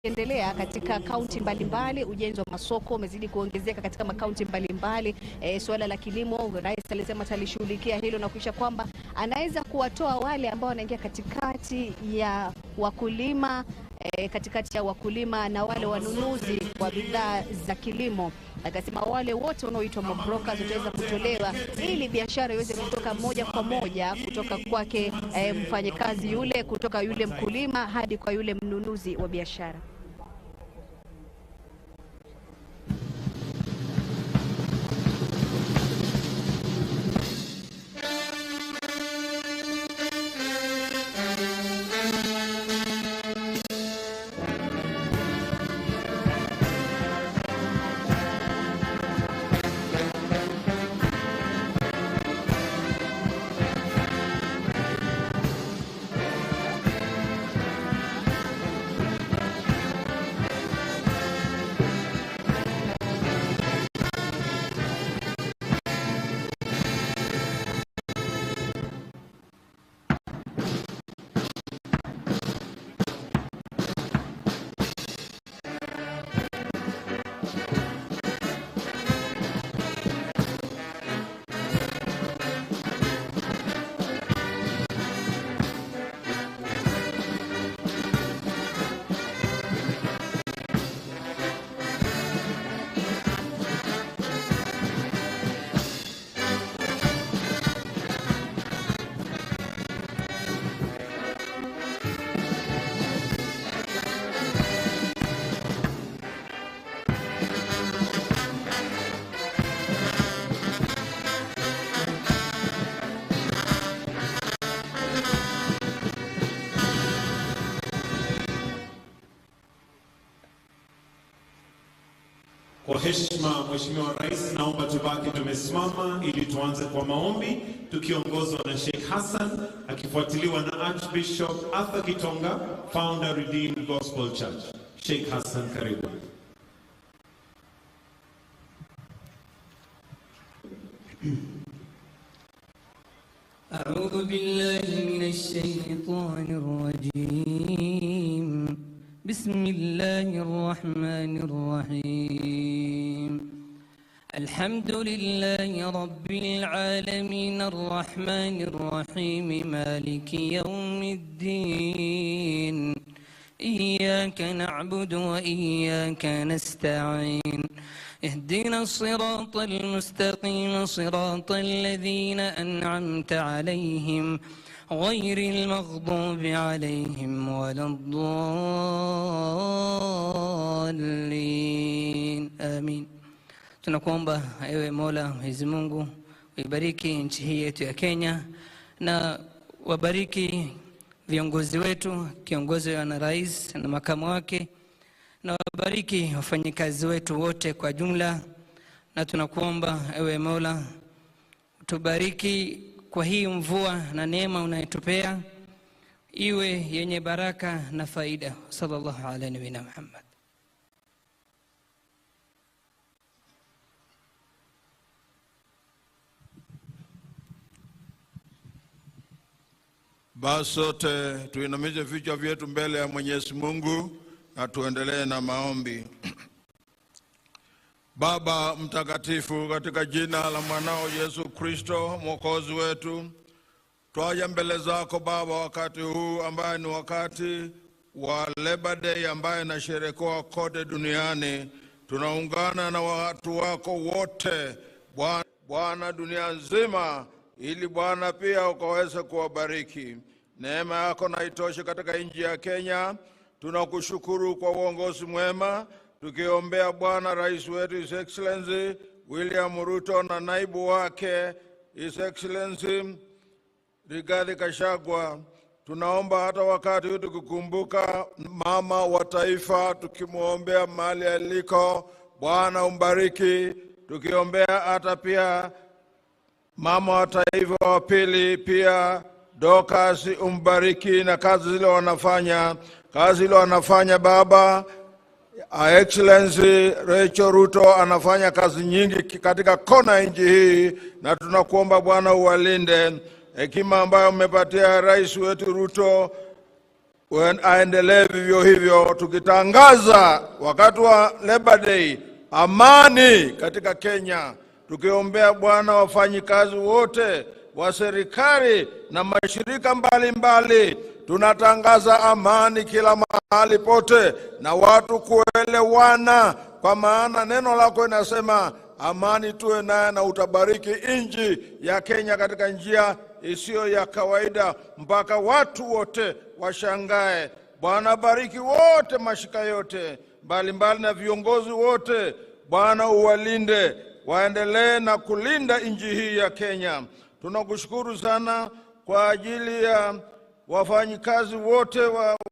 endelea katika kaunti mbalimbali. Ujenzi wa masoko umezidi kuongezeka katika makaunti mbalimbali. Suala la kilimo, rais alisema atalishughulikia hilo na kuisha kwamba anaweza kuwatoa wale ambao wanaingia katikati ya wakulima na wale wanunuzi wa bidhaa za kilimo. Akasema wale wote wanaoitwa mabrokers wataweza kutolewa ili biashara iweze kutoka moja kwa moja kutoka kwake mfanyakazi yule, kutoka yule mkulima hadi kwa yule mnunuzi wa biashara. Kwa heshima Mheshimiwa Rais, naomba tubaki tumesimama ili tuanze kwa maombi tukiongozwa na Sheikh Hassan akifuatiliwa na Archbishop Arthur Kitonga, founder Redeemed Gospel Church. Sheikh Hassan, karibu. أعوذ بالله من الشيطان الرجيم. بسم الله الرحمن الرحيم. الحمد لله رب العالمين الرحمن الرحيم مالك يوم الدين. إياك نعبد وإياك نستعين. اهدنا الصراط المستقيم صراط الذين أنعمت عليهم غير المغضوب عليهم ولا الضالين آمين. Tunakuomba ewe Mola Mwenyezi Mungu uibariki nchi hii yetu ya Kenya na wabariki viongozi wetu, kiongozi wa rais na makamu wake, na wabariki wafanyikazi wetu wote kwa jumla. Na tunakuomba ewe Mola tubariki kwa hii mvua na neema unayotupea iwe yenye baraka na faida. Sallallahu ala nabina Muhammad. Basi sote tuinamishe vichwa vyetu mbele ya Mwenyezi Mungu na tuendelee na maombi. Baba mtakatifu, katika jina la mwanao Yesu Kristo mwokozi wetu, twaja mbele zako Baba wakati huu ambaye ni wakati wa Labor Day ambaye inasherekewa kote duniani. Tunaungana na watu wako wote Bwana dunia nzima, ili Bwana pia ukaweze kuwabariki. Neema yako na itoshe katika nchi ya Kenya. Tunakushukuru kwa uongozi mwema, tukiombea Bwana rais wetu His Excellency William Ruto na naibu wake His Excellency Rigathi Gachagua. Tunaomba hata wakati huu tukikumbuka mama wa taifa, tukimuombea mahali aliko, Bwana umbariki. Tukiombea hata pia mama wa taifa wa pili pia Dorcas, umbariki na kazi zile wanafanya Baba. Excellency Rachel Ruto anafanya kazi nyingi katika kona nchi hii, na tunakuomba Bwana uwalinde. Hekima ambayo umepatia rais wetu Ruto aendelee vivyo hivyo, tukitangaza wakati wa Labor Day amani katika Kenya, tukiombea Bwana wafanyikazi wote wa serikali na mashirika mbalimbali. Tunatangaza amani kila mahali pote na watu kuelewana, kwa maana neno lako linasema amani tuwe naye na utabariki nchi ya Kenya katika njia isiyo ya kawaida, mpaka watu wote washangae. Bwana bariki wote, mashika yote mbalimbali na viongozi wote. Bwana uwalinde, waendelee na kulinda nchi hii ya Kenya. Tunakushukuru sana kwa ajili ya wafanyikazi wote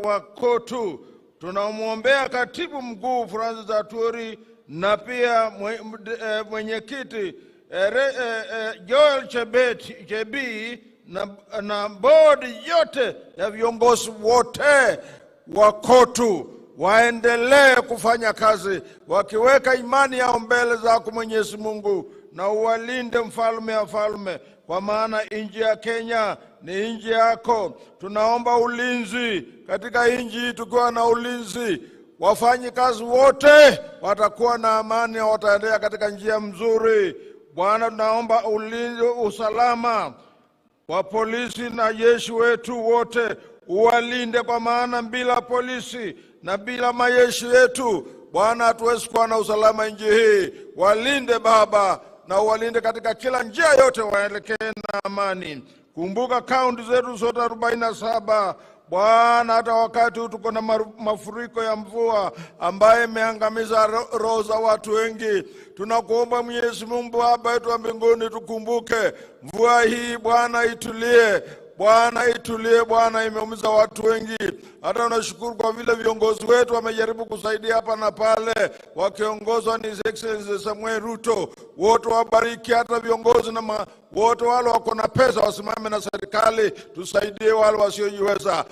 wa KOTU. Tunamwombea katibu mkuu Francis Atwoli na pia mwenyekiti Joel Chebii na bodi yote ya viongozi wote wa KOTU. Waendelee kufanya kazi wakiweka imani yao mbele zako Mwenyezi Mungu, na uwalinde mfalme wa falme, kwa maana nchi ya Kenya ni nchi yako. Tunaomba ulinzi katika nchi. Tukiwa na ulinzi, wafanyikazi wote watakuwa na amani na wataendelea katika njia mzuri. Bwana, tunaomba ulinzi, usalama wa polisi na jeshi wetu wote uwalinde, kwa maana bila polisi na bila majeshi yetu Bwana hatuwezi kuwa na usalama nchi hii. Walinde Baba, na uwalinde katika kila njia yote, waelekee na amani. Kumbuka kaunti zetu zote 47 Bwana, hata wakati huu tuko na mafuriko ya mvua ambaye imeangamiza roho za watu wengi. Tunakuomba Mwenyezi Mungu Baba yetu wa mbinguni, tukumbuke mvua hii Bwana, itulie Bwana, itulie Bwana, imeumiza watu wengi. Hata unashukuru kwa vile viongozi wetu wamejaribu kusaidia hapa na pale, wakiongozwa ni His Excellency Samuel Ruto. Wote wabariki, hata viongozi na wote wale wako na pesa wasimame na serikali, tusaidie wale wasiojiweza.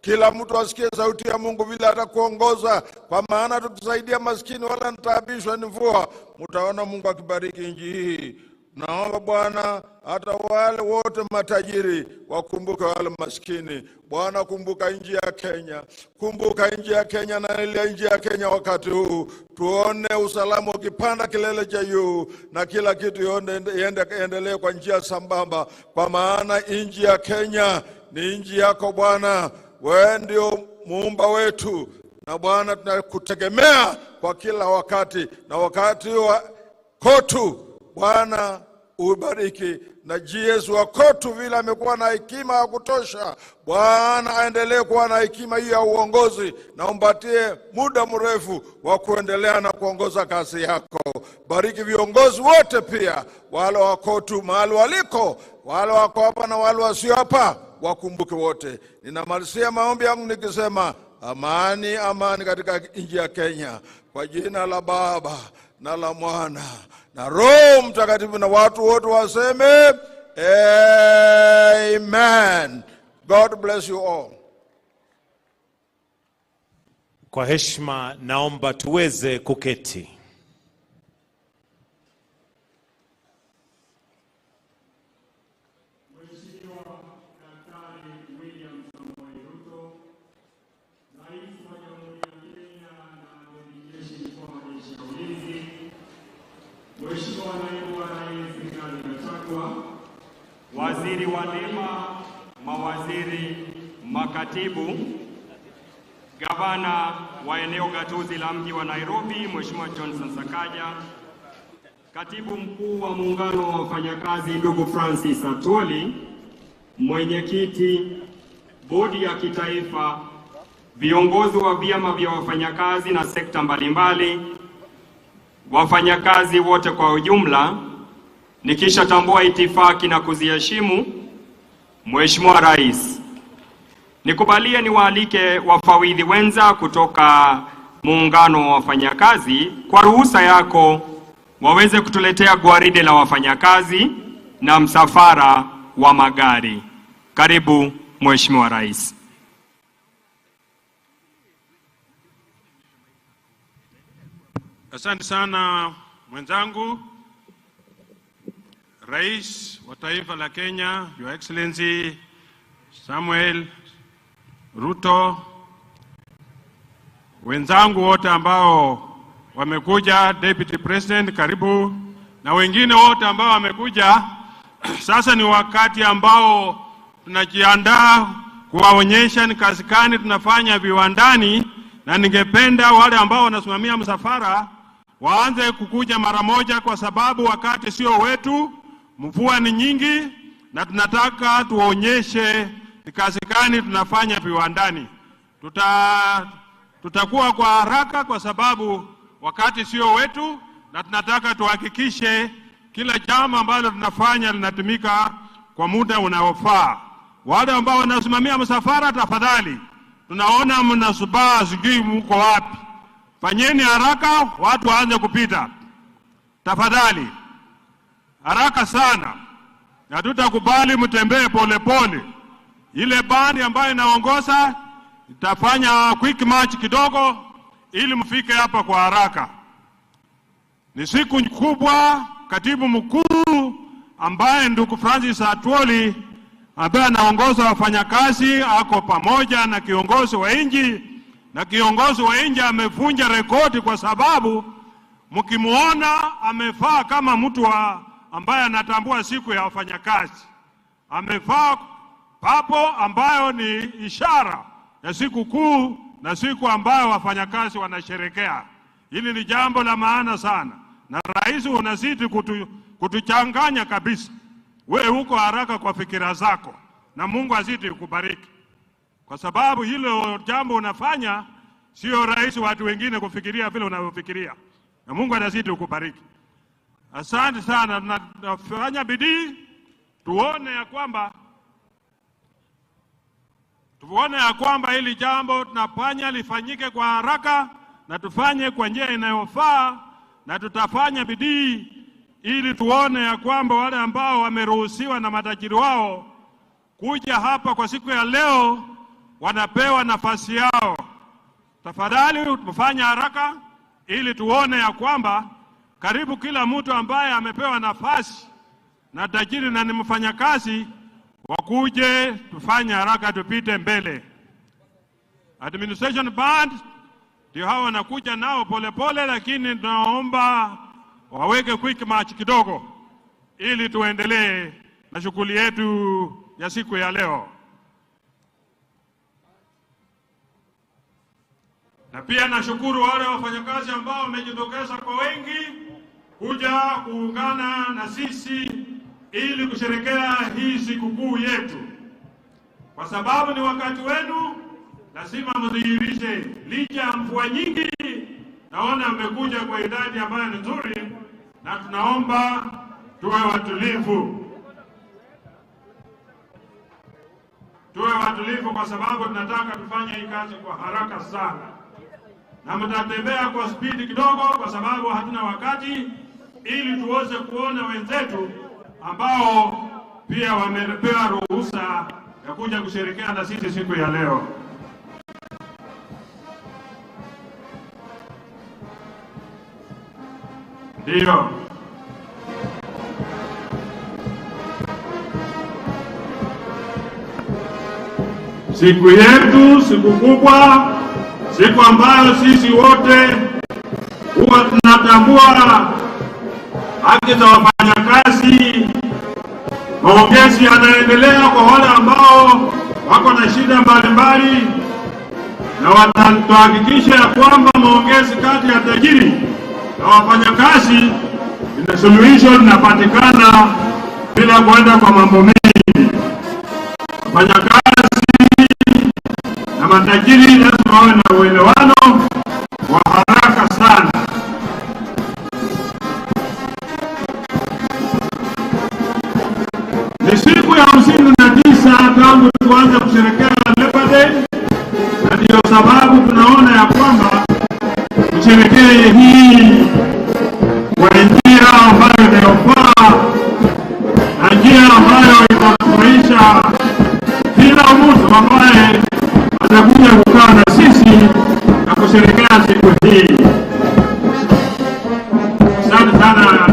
Kila mtu asikie sauti ya Mungu vile atakuongoza, kwa maana tukisaidia maskini wala nitaabishwa ni mvua, mtaona Mungu akibariki nchi hii. Naomba Bwana hata wale wote matajiri wakumbuke wale maskini. Bwana, kumbuka nchi ya Kenya. Kumbuka nchi ya Kenya na ile nchi ya Kenya wakati huu. Tuone usalama ukipanda kilele cha juu na kila kitu iendelee kwa njia sambamba, kwa maana nchi ya Kenya ni nchi yako Bwana. Wewe ndio muumba wetu, na Bwana tunakutegemea kwa kila wakati, na wakati wa KOTU Bwana ubariki, na GS wa KOTU vile amekuwa na hekima ya kutosha. Bwana aendelee kuwa na hekima hiyo ya uongozi, na umpatie muda mrefu wa kuendelea na kuongoza kazi yako. Bariki viongozi wote pia, wale wa KOTU mahali waliko, wale wako hapa na wale wasio hapa, wakumbuke wote. Ninamalizia maombi yangu nikisema amani, amani katika nchi ya Kenya, kwa jina la Baba na la Mwana na Roho Mtakatifu, na watu wote waseme amen. God bless you all. Kwa heshima naomba tuweze kuketi. Mheshimiwa Naibu wa Rais Rigathi Gachagua, Waziri wa Neema, mawaziri, makatibu, Gavana wa eneo gatuzi la mji wa Nairobi Mheshimiwa Johnson Sakaja, Katibu Mkuu wa Muungano wa Wafanyakazi ndugu Francis Atwoli, Mwenyekiti Bodi ya Kitaifa, viongozi wa vyama vya wafanyakazi na sekta mbalimbali, wafanyakazi wote kwa ujumla, nikisha tambua itifaki na kuziheshimu, Mheshimiwa Rais, nikubalie niwaalike wafawidhi wenza kutoka Muungano wa Wafanyakazi kwa ruhusa yako waweze kutuletea gwaride la wafanyakazi na msafara wa magari. Karibu Mheshimiwa Rais. Asante sana mwenzangu, Rais wa taifa la Kenya, Your Excellency Samuel Ruto, wenzangu wote ambao wamekuja, Deputy President karibu, na wengine wote ambao wamekuja. Sasa ni wakati ambao tunajiandaa kuwaonyesha ni kazi gani tunafanya viwandani, na ningependa wale ambao wanasimamia msafara waanze kukuja mara moja, kwa sababu wakati sio wetu, mvua ni nyingi, na tunataka tuonyeshe ni kazi gani tunafanya viwandani. Tutakuwa kwa haraka kwa sababu wakati sio wetu, na tunataka tuhakikishe kila jambo ambalo tunafanya linatumika kwa muda unaofaa. Wale ambao wanasimamia msafara, tafadhali, tunaona mnasubaa, sijui mko wapi. Fanyeni haraka, watu waanze kupita. Tafadhali, haraka sana. Na tutakubali mtembee pole pole. Ile bandi ambayo inaongoza itafanya quick march kidogo ili mfike hapa kwa haraka. Ni siku kubwa. Katibu mkuu ambaye ndugu Francis Atwoli ambaye anaongoza wafanyakazi ako pamoja na kiongozi wa nchi, na kiongozi wa nchi amevunja rekodi kwa sababu mkimuona amevaa kama mtu ambaye anatambua siku ya wafanyakazi. Amevaa papo ambayo ni ishara ya siku kuu na siku ambayo wafanyakazi wanasherekea. Hili ni jambo la maana sana, na rais unazidi kutuchanganya kabisa. Wewe uko haraka kwa fikira zako, na Mungu azidi kukubariki, kwa sababu hilo jambo unafanya sio rais watu wengine kufikiria vile unavyofikiria, na Mungu anazidi kukubariki. Asante sana. Tunafanya bidii tuone ya kwamba hili jambo tunafanya lifanyike kwa haraka, na tufanye kwa njia inayofaa, na tutafanya bidii ili tuone ya kwamba wale ambao wameruhusiwa na matajiri wao kuja hapa kwa siku ya leo wanapewa nafasi yao. Tafadhali tufanye haraka ili tuone ya kwamba karibu kila mtu ambaye amepewa nafasi na tajiri na ni mfanyakazi wakuje, tufanye haraka tupite mbele. Administration band ndio hao wanakuja nao pole pole, lakini tunaomba waweke quick march kidogo ili tuendelee na shughuli yetu ya siku ya leo. Na pia nashukuru wale wafanyakazi ambao wamejitokeza kwa wengi kuja kuungana na sisi ili kusherehekea hii sikukuu yetu. Kwa sababu ni wakati wenu, lazima mdhihirishe. Licha ya mvua nyingi, naona mmekuja kwa idadi ambayo ni nzuri, na tunaomba tuwe watulivu. Tuwe watulivu kwa sababu tunataka tufanye hii kazi kwa haraka sana. Na mtatembea kwa spidi kidogo kwa sababu hatuna wakati, ili tuweze kuona wenzetu ambao pia wamepewa ruhusa ya kuja kusherehekea na sisi siku ya leo. Ndio. Siku yetu, siku kubwa, siku ambayo sisi wote huwa tunatambua haki za wafanyakazi. Maongezi yanaendelea kwa wale ambao wako na shida mbalimbali, na watahakikisha ya kwamba maongezi kati ya tajiri na wafanyakazi ina suluhisho linapatikana bila kwenda kwa mambo mengi. Wafanyakazi na matajiri lazima wawe na uelewano wa haraka sana. Ni siku ya 59 tangu tuanze kusherehekea Labor Day, na ndio sababu tunaona ya kwamba tusherehekee hii kwa njia ambayo inayofaa na njia ambayo itafurahisha kila mtu ambaye atakuja kukaa na sisi na kusherehekea siku hii. Asante sana.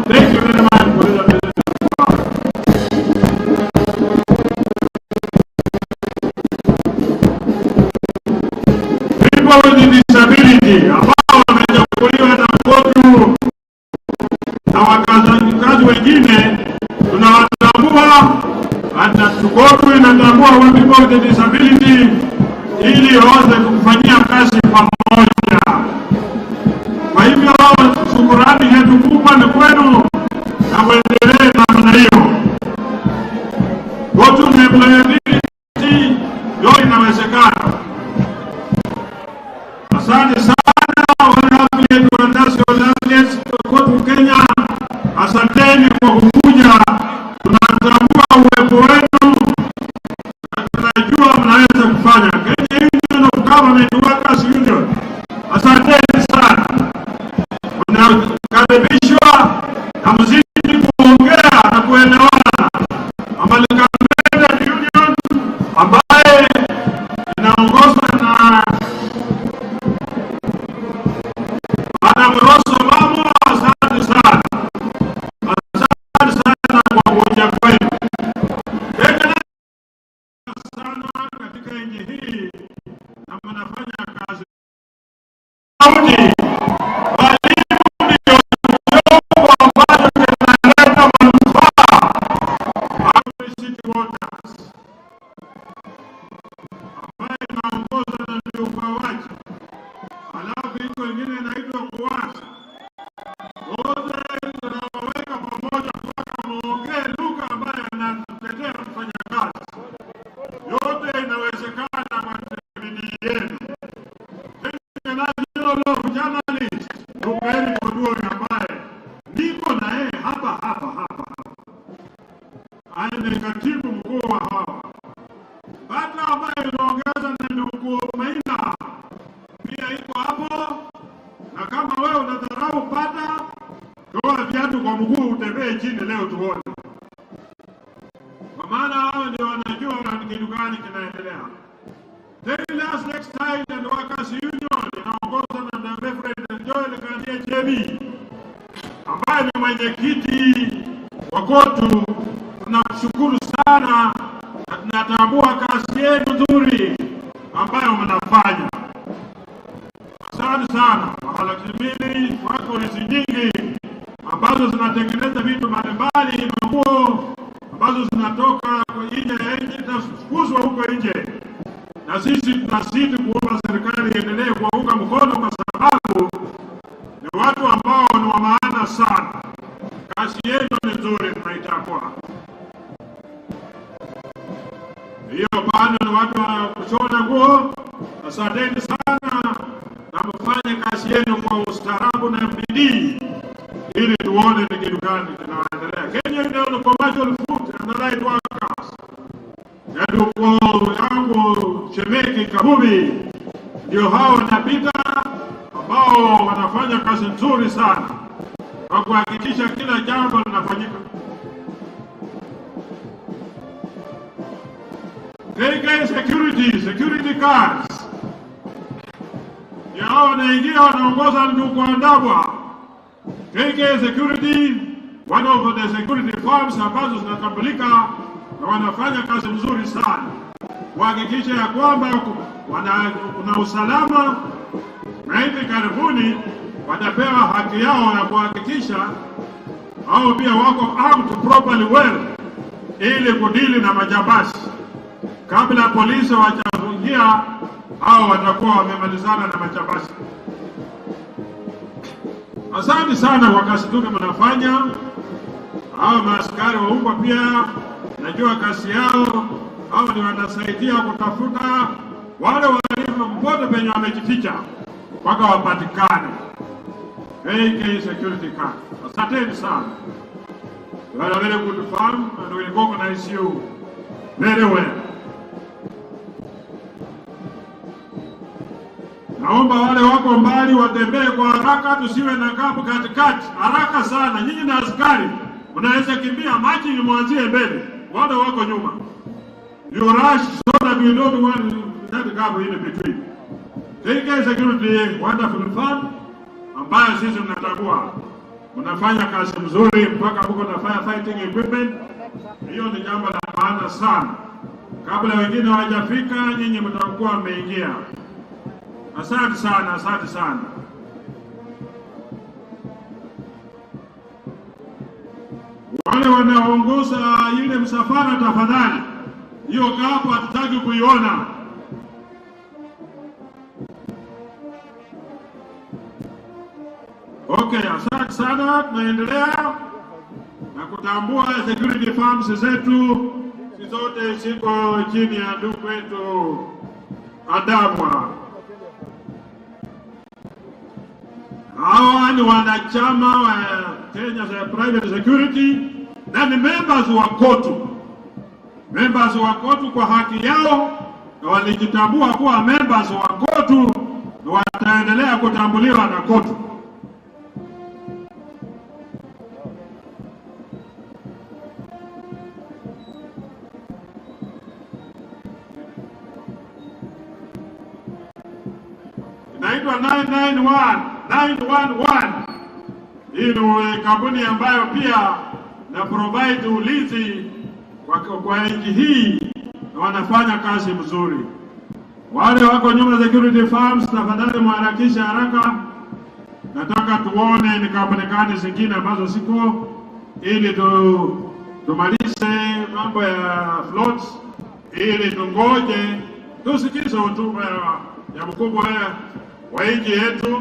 Thank you very much for the people Kotu inatambua watu with disability ili waweze kufanyia kazi pamoja. Kwa hivyo shukrani yetu kubwa ni kwenu na muendelee namna hiyo. Kotu employability yote inawezekana. Asante sana wale affiliates Kotu Kenya, asanteni kwa kukuja. Tunatambua uwepo wenu na tunajua mnaweza kufanya. Kenya Union of Government Workers Union, asanteni sana. Mnakaribishwa na mzidi kuongea na kuelewana. Amalika Union ambaye inaongozwa na Madam Rosso Mamo, asante sana. Asante sana kwa kuja kwenu. Sana katika nchi hii na mnafanya kazi. Walimu ndio chombo ambacho kinaleta manufaa. City Waters ambaye inaongozwa na ndio upawaji. Alafu iko ingine inaitwa KUWASA. Wote tunawaweka pamoja mpaka muongee lugha ambayo anatetea mfanyakazi. Yote inawezekana kwa bidii yenu. National journalist Ruperi Oduor ambaye niko na yeye hapa. Aende katibu mkuu wa hawa. Bata ambaye inaongeza na ndugu Maina pia iko hapo. Na kama wewe unadharau Bata, toa viatu kwa mguu utembee chini leo tuone. Kwa maana hao ndio wanajua kitu gani kinaendelea. Tell us next time and Workers Union inaongozwa na Reverend Joel Kandia Jebi ambaye ni mwenyekiti wa Kotu. Tunashukuru sana na tunatambua kazi yenu nzuri ambayo mnafanya. Asante sana. Mahalakimili wako hizi nyingi ambazo zinatengeneza vitu mbalimbali, manguo ambazo zinatoka nje ya nchi zinafukuzwa huko nje. Na sisi tunazidi kuomba serikali iendelee kuwaunga mkono kwa sababu ni watu ambao ni wa maana sana. Kazi yenu ni nzuri, tunaitambua. Hiyo bado ni watu wa kushona nguo. Asanteni sana na mfanye kazi yenu kwa ustaarabu na bidii ili tuone ni kitu gani kinaendelea. Kenya Union Commercial Food and Allied Workers ya ndugu yangu Shemeki Kabubi ndio hao wanapita ambao wanafanya kazi nzuri sana kwa kuhakikisha kila jambo linafanyika. KK security cards ya hao wanaingia wanaongoza ndugu Andabwa. KK Security, one of the security firms ambazo zinatambulika na wanafanya kazi mzuri sana kuhakikisha ya kwamba kuna usalama, na hivi karibuni watapewa haki yao ya kuhakikisha hao pia wako armed properly well ili kudili na majambazi. Kabla polisi wajafungia hao watakuwa wamemalizana na majambazi. Asante sana kwa kazi nzuri mnafanya. Hao maaskari wa huko pia najua kazi yao. Hao ni wanasaidia kutafuta wale wahalifu mpote penye wamejificha mpaka wapatikane. AK security card. Asanteni sana. You are a very good firm and we will organize you very well. Naomba wale wako mbali watembee kwa haraka, tusiwe na kapu katikati. Haraka sana. Nyinyi na askari unaweza kimbia, maji ni mwanzie mbele, wale wako nyuma. You rush so that we don't want that gap in between. KK Security, wonderful fun ambayo sisi mnatambua. Mnafanya kazi mzuri mpaka huko na firefighting equipment. Hiyo ni jambo la maana sana. Kabla wengine hawajafika, nyinyi mtakuwa mmeingia. Asante sana, asante sana. Wale wanaongoza ile msafara, tafadhali Hiyo gap hatutaki kuiona. Okay, asante sana. Tunaendelea na kutambua security firms zetu zote ziko chini ya ndugu wetu Adamwa. Hawa ni wanachama wa Kenya Private Security na ni members wa KOTU. Members wa KOTU kwa haki yao, na walijitambua kuwa members wa KOTU na wataendelea kutambuliwa na KOTU. Inaitwa 911. Hii ni kampuni ambayo pia na provide ulinzi kwa nchi hii na wanafanya kazi mzuri. Wale wako nyuma security firms, tafadhali mharakisha haraka. Nataka tuone ni kampuni gani zingine ambazo siko, ili tumalize mambo ya floats, ili tungoje tusikize hotuba ya mkubwa wa nchi yetu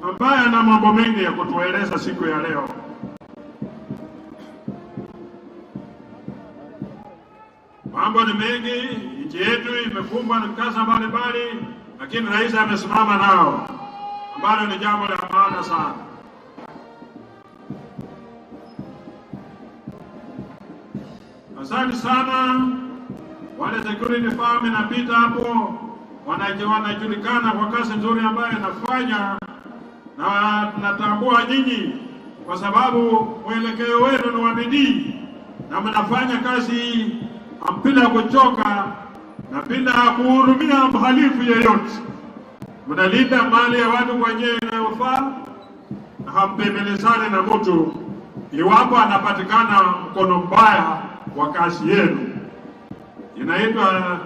ambaye ana mambo mengi ya kutueleza siku ya leo. Mambo ni mengi, nchi yetu imekumbwa na mikasa mbalimbali, lakini rais amesimama nao, ambalo ni jambo la maana sana. Asante sana. Wale security firm inapita hapo, wanajulikana kwa kazi nzuri ambayo inafanya, na tunatambua nyinyi kwa sababu mwelekeo wenu ni wa bidii na mnafanya kazi bila kuchoka na bila kuhurumia mhalifu yeyote. Mnalinda mali ya watu kwa njia inayofaa na hampembelezani na mtu iwapo anapatikana mkono mbaya wa kazi yenu. Inaitwa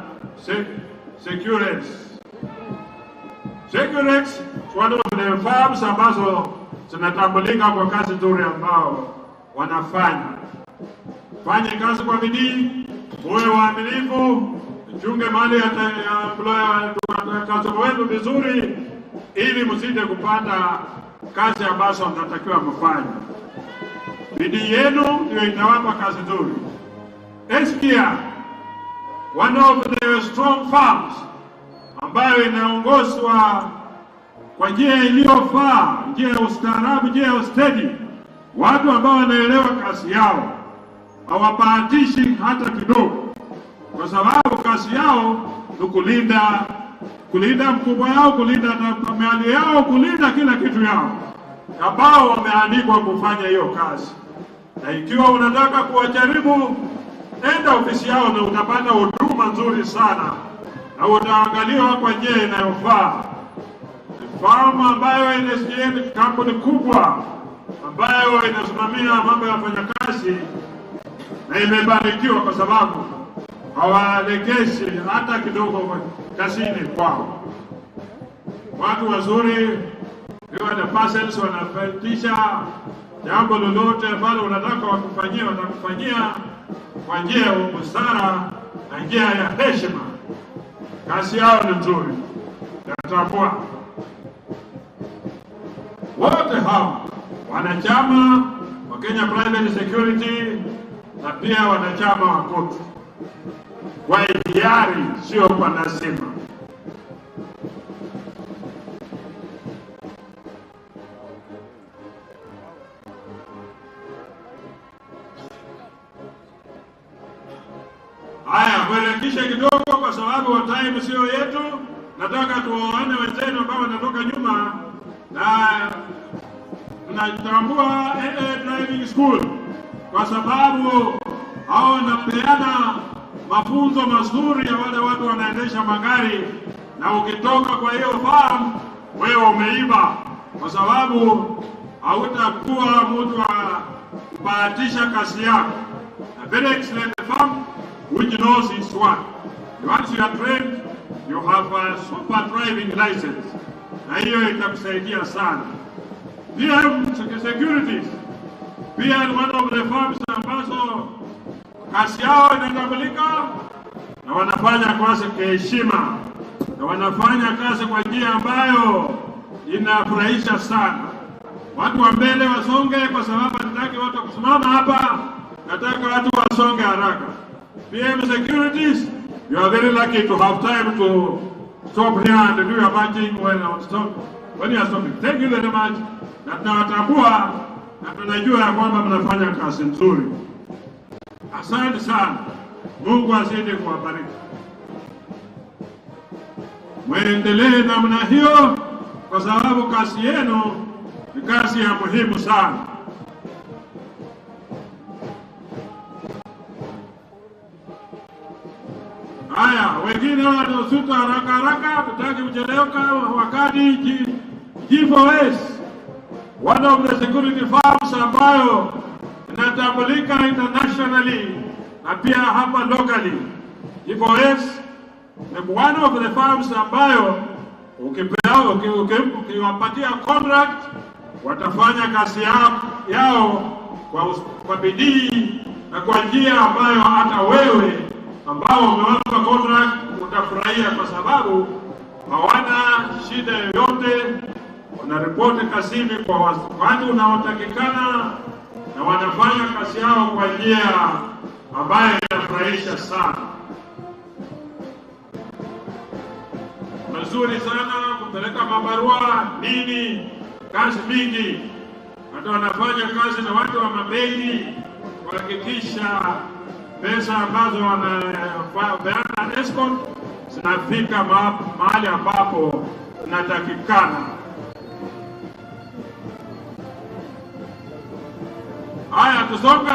Securex. Securex one of the firms ambazo zinatambulika kwa kazi nzuri ambao wanafanya. Fanye kazi kwa bidii, uwe waaminifu, chunge mali ya kazi wenu vizuri, ili msije kupata kazi ambazo mnatakiwa kufanya. Bidii yenu ndio itawapa kazi nzuri. SPR, one of the strong firms ambayo inaongozwa kwa njia iliyofaa, njia ya ustaarabu, njia ya ustedi, watu ambao wanaelewa kazi yao, hawapatishi hata kidogo, kwa sababu kazi yao ni kulinda mkubwa yao, kulinda mali yao, kulinda kila kitu yao, ambao wameandikwa kufanya hiyo kazi. Na ikiwa unataka kuwajaribu, enda ofisi yao na utapata huduma nzuri sana, na utaangaliwa kwa njia inayofaa. Firm ambayo ni kampuni kubwa ambayo inasimamia mambo ya wafanyakazi na imebarikiwa kwa sababu hawalegeshi hata kidogo kazini kwao. Watu wazuri, the persons wanafatisha jambo lolote ambalo unataka wakufanyia, watakufanyia kwa njia ya busara na njia ya heshima. Kazi yao ni nzuri, natambua. Wote hao wanachama wa Kenya Private Security na pia wanachama wa KOTU kwa hiari, sio kwa lazima. Haya, kuelekisha kidogo kwa sababu wa time sio yetu. Nataka tuwaone wenzenu ambao wanatoka nyuma, na tunatambua driving school kwa sababu hao wanapeana mafunzo mazuri ya wale watu wanaendesha magari, na ukitoka kwa hiyo farm wewe umeiba, kwa sababu hautakuwa mtu wa kubahatisha kazi yako. A very excellent farm which knows its work. Once you are trained, you have a super driving license, na hiyo itakusaidia sana. PM Securities pia ni one of the firms ambazo kazi yao inatambulika na wanafanya kazi kwa heshima, na wanafanya kazi kwa njia ambayo inafurahisha sana. Watu wa mbele wasonge, kwa sababu nataka watu kusimama hapa, nataka watu wasonge haraka. PM Securities, you are very lucky to have time to stop here and do your marching when you are stopping. Thank you very much. Na tunawatambua na tunajua ya kwamba mnafanya kazi nzuri. Asante sana. Mungu azidi kuwabariki. Muendelee namna hiyo, kwa sababu kazi yenu ni kazi ya muhimu sana. Haya, wengine wanaosuta haraka haraka, tutaki kucheleweka wakati. G4S, one of the security firms ambayo inatambulika internationally na pia hapa locally. G4S ni one of the firms ambayo ukiwapatia contract watafanya kazi yao kwa bidii na kwa njia ambayo hata wewe ambao umewapa contract utafurahia, kwa sababu hawana shida yoyote. Wanaripoti kazini kwa watu unaotakikana na wanafanya kazi yao kwa njia ambayo inafurahisha sana. Mazuri sana kupeleka mabarua nini, kazi mingi. Hata wanafanya kazi na watu wa mabegi kuhakikisha pesa ambazo wanapeana escort zinafika mahali ambapo zinatakikana. Haya, tusonge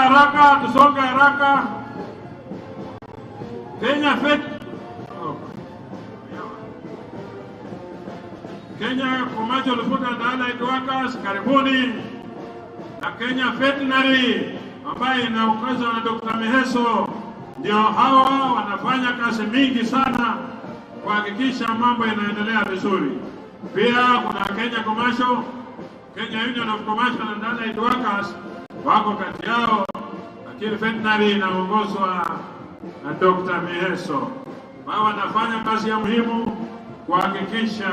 haraka. Kenya Commercial Food and Allied Workers, karibuni. Na Kenya Veterinary ambaye inaongozwa na Dr. Miheso, ndio hawa wanafanya kazi mingi sana kuhakikisha mambo yanaendelea vizuri. Pia kuna Kenya Commercial, Kenya Union of Commercial and Allied Workers wako kati yao, lakini Veterinary inaongozwa na Dr. Miheso. Wao wanafanya kazi ya muhimu kuhakikisha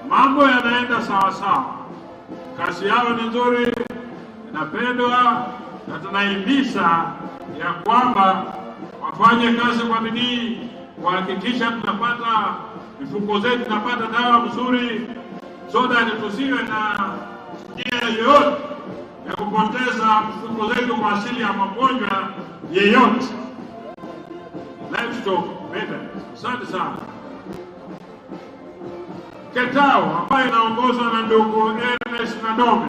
mambo yanaenda sawa sawa. Kazi yao ni nzuri, inapendwa, na tunahimiza ya kwamba wafanye kazi kwa bidii kuhakikisha tunapata mifuko zetu, tunapata dawa mzuri, so that tusiwe na njia yoyote ya kupoteza mifuko zetu kwa asili ya magonjwa yeyote. Livestock maintenance. Asante sana. Ketao ambayo inaongozwa na ndugu Ernest Nadome,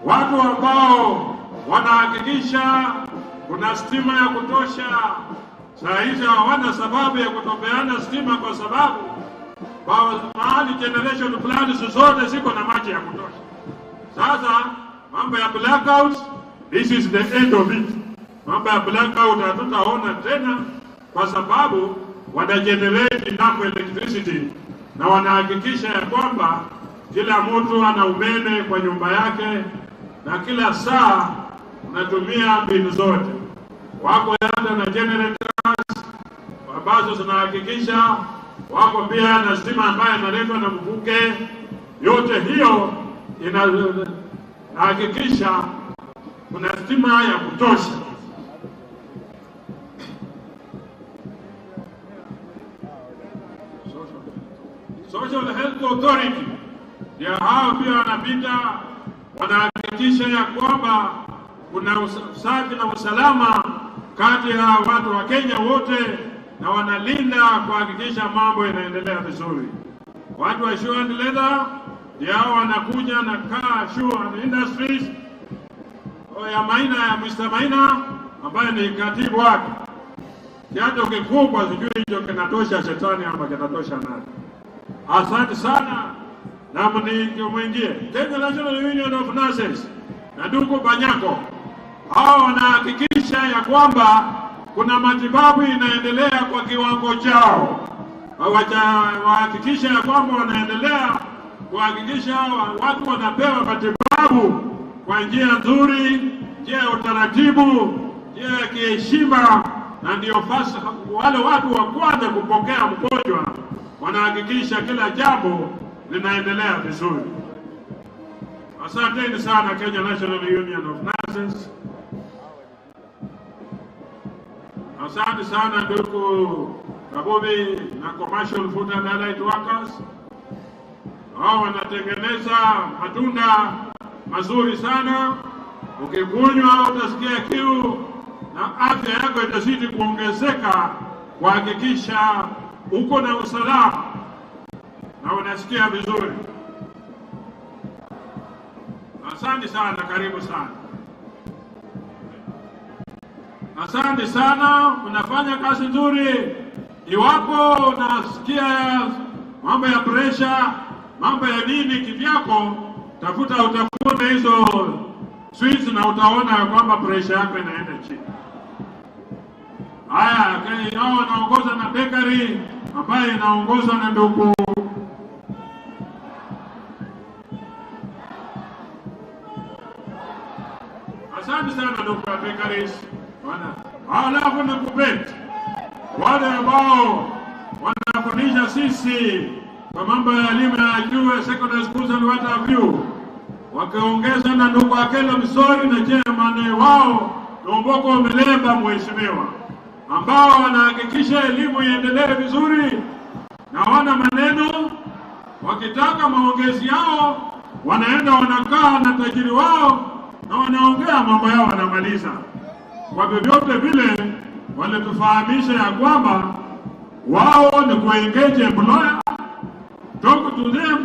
watu ambao wanahakikisha kuna stima ya kutosha. Saa hizi hawana sababu ya kutopeana stima, kwa sababu mahali generation plans zote ziko na maji ya kutosha. Sasa mambo ya blackout, this is the end of it. Mambo ya blackout hatutaona tena, kwa sababu wana generate enough electricity na wanahakikisha ya kwamba kila mtu ana umeme kwa nyumba yake na kila saa unatumia mbinu zote. Wako hata na generators ambazo zinahakikisha, wako pia na stima ambayo inaletwa na mvuke. Yote hiyo inahakikisha kuna stima ya kutosha. Social Health Authority ndio hao pia wanapita, wanahakikisha ya kwamba kuna usafi na usalama kati ya watu wa Kenya wote, na wanalinda kuhakikisha mambo yanaendelea vizuri. Watu wa Shoe and Leather ndio hao wanakuja na Shoe and Industries ya Mr. Maina ambaye ni katibu wake. Kiatu kikubwa, sijui hicho kinatosha shetani ama kinatosha nani. Asante sana. Na mwingie Kenya National Union of Nurses na ndugu Banyako, hao wanahakikisha ya kwamba kuna matibabu inaendelea kwa kiwango chao. Wahakikisha ya kwamba wanaendelea kuhakikisha watu wanapewa matibabu kwa njia nzuri, njia ya utaratibu, njia ya kiheshima, na ndio wale watu wa kwanza kupokea mgonjwa wanahakikisha kila jambo linaendelea vizuri. Asanteni sana Kenya National Union of Nurses. Asante sana ndugu Kabubi na Commercial Food and Allied Workers. Hao wanatengeneza matunda mazuri sana. Ukikunywa utasikia kiu na afya yako itazidi kuongezeka, kuhakikisha uko na usalama na unasikia vizuri. Asante sana, karibu sana. Asante sana, unafanya kazi nzuri. Iwapo unasikia mambo ya pressure, mambo ya nini kivyako, utafuta hizo sweets na utaona kwamba pressure yako inaenda chini. Haya, hao wanaongoza na bakery ambaye inaongozwa na ndugu asante sana ndugu wa bakeries. Halafu na kupeti wale ambao wanafundisha sisi kwa mambo ya elimu ya juu, secondary schools and what have you, wakiongeza na ndugu Akelo Misori na chairman wao Lomboko Melemba mheshimiwa, ambao wanahakikisha elimu iendelee vizuri na wana maneno. Wakitaka maongezi yao wanaenda wanakaa na tajiri wao na wanaongea mambo yao wanamaliza. Kwa vyovyote vile walitufahamisha ya kwamba wao ni kuengage employer, talk to them,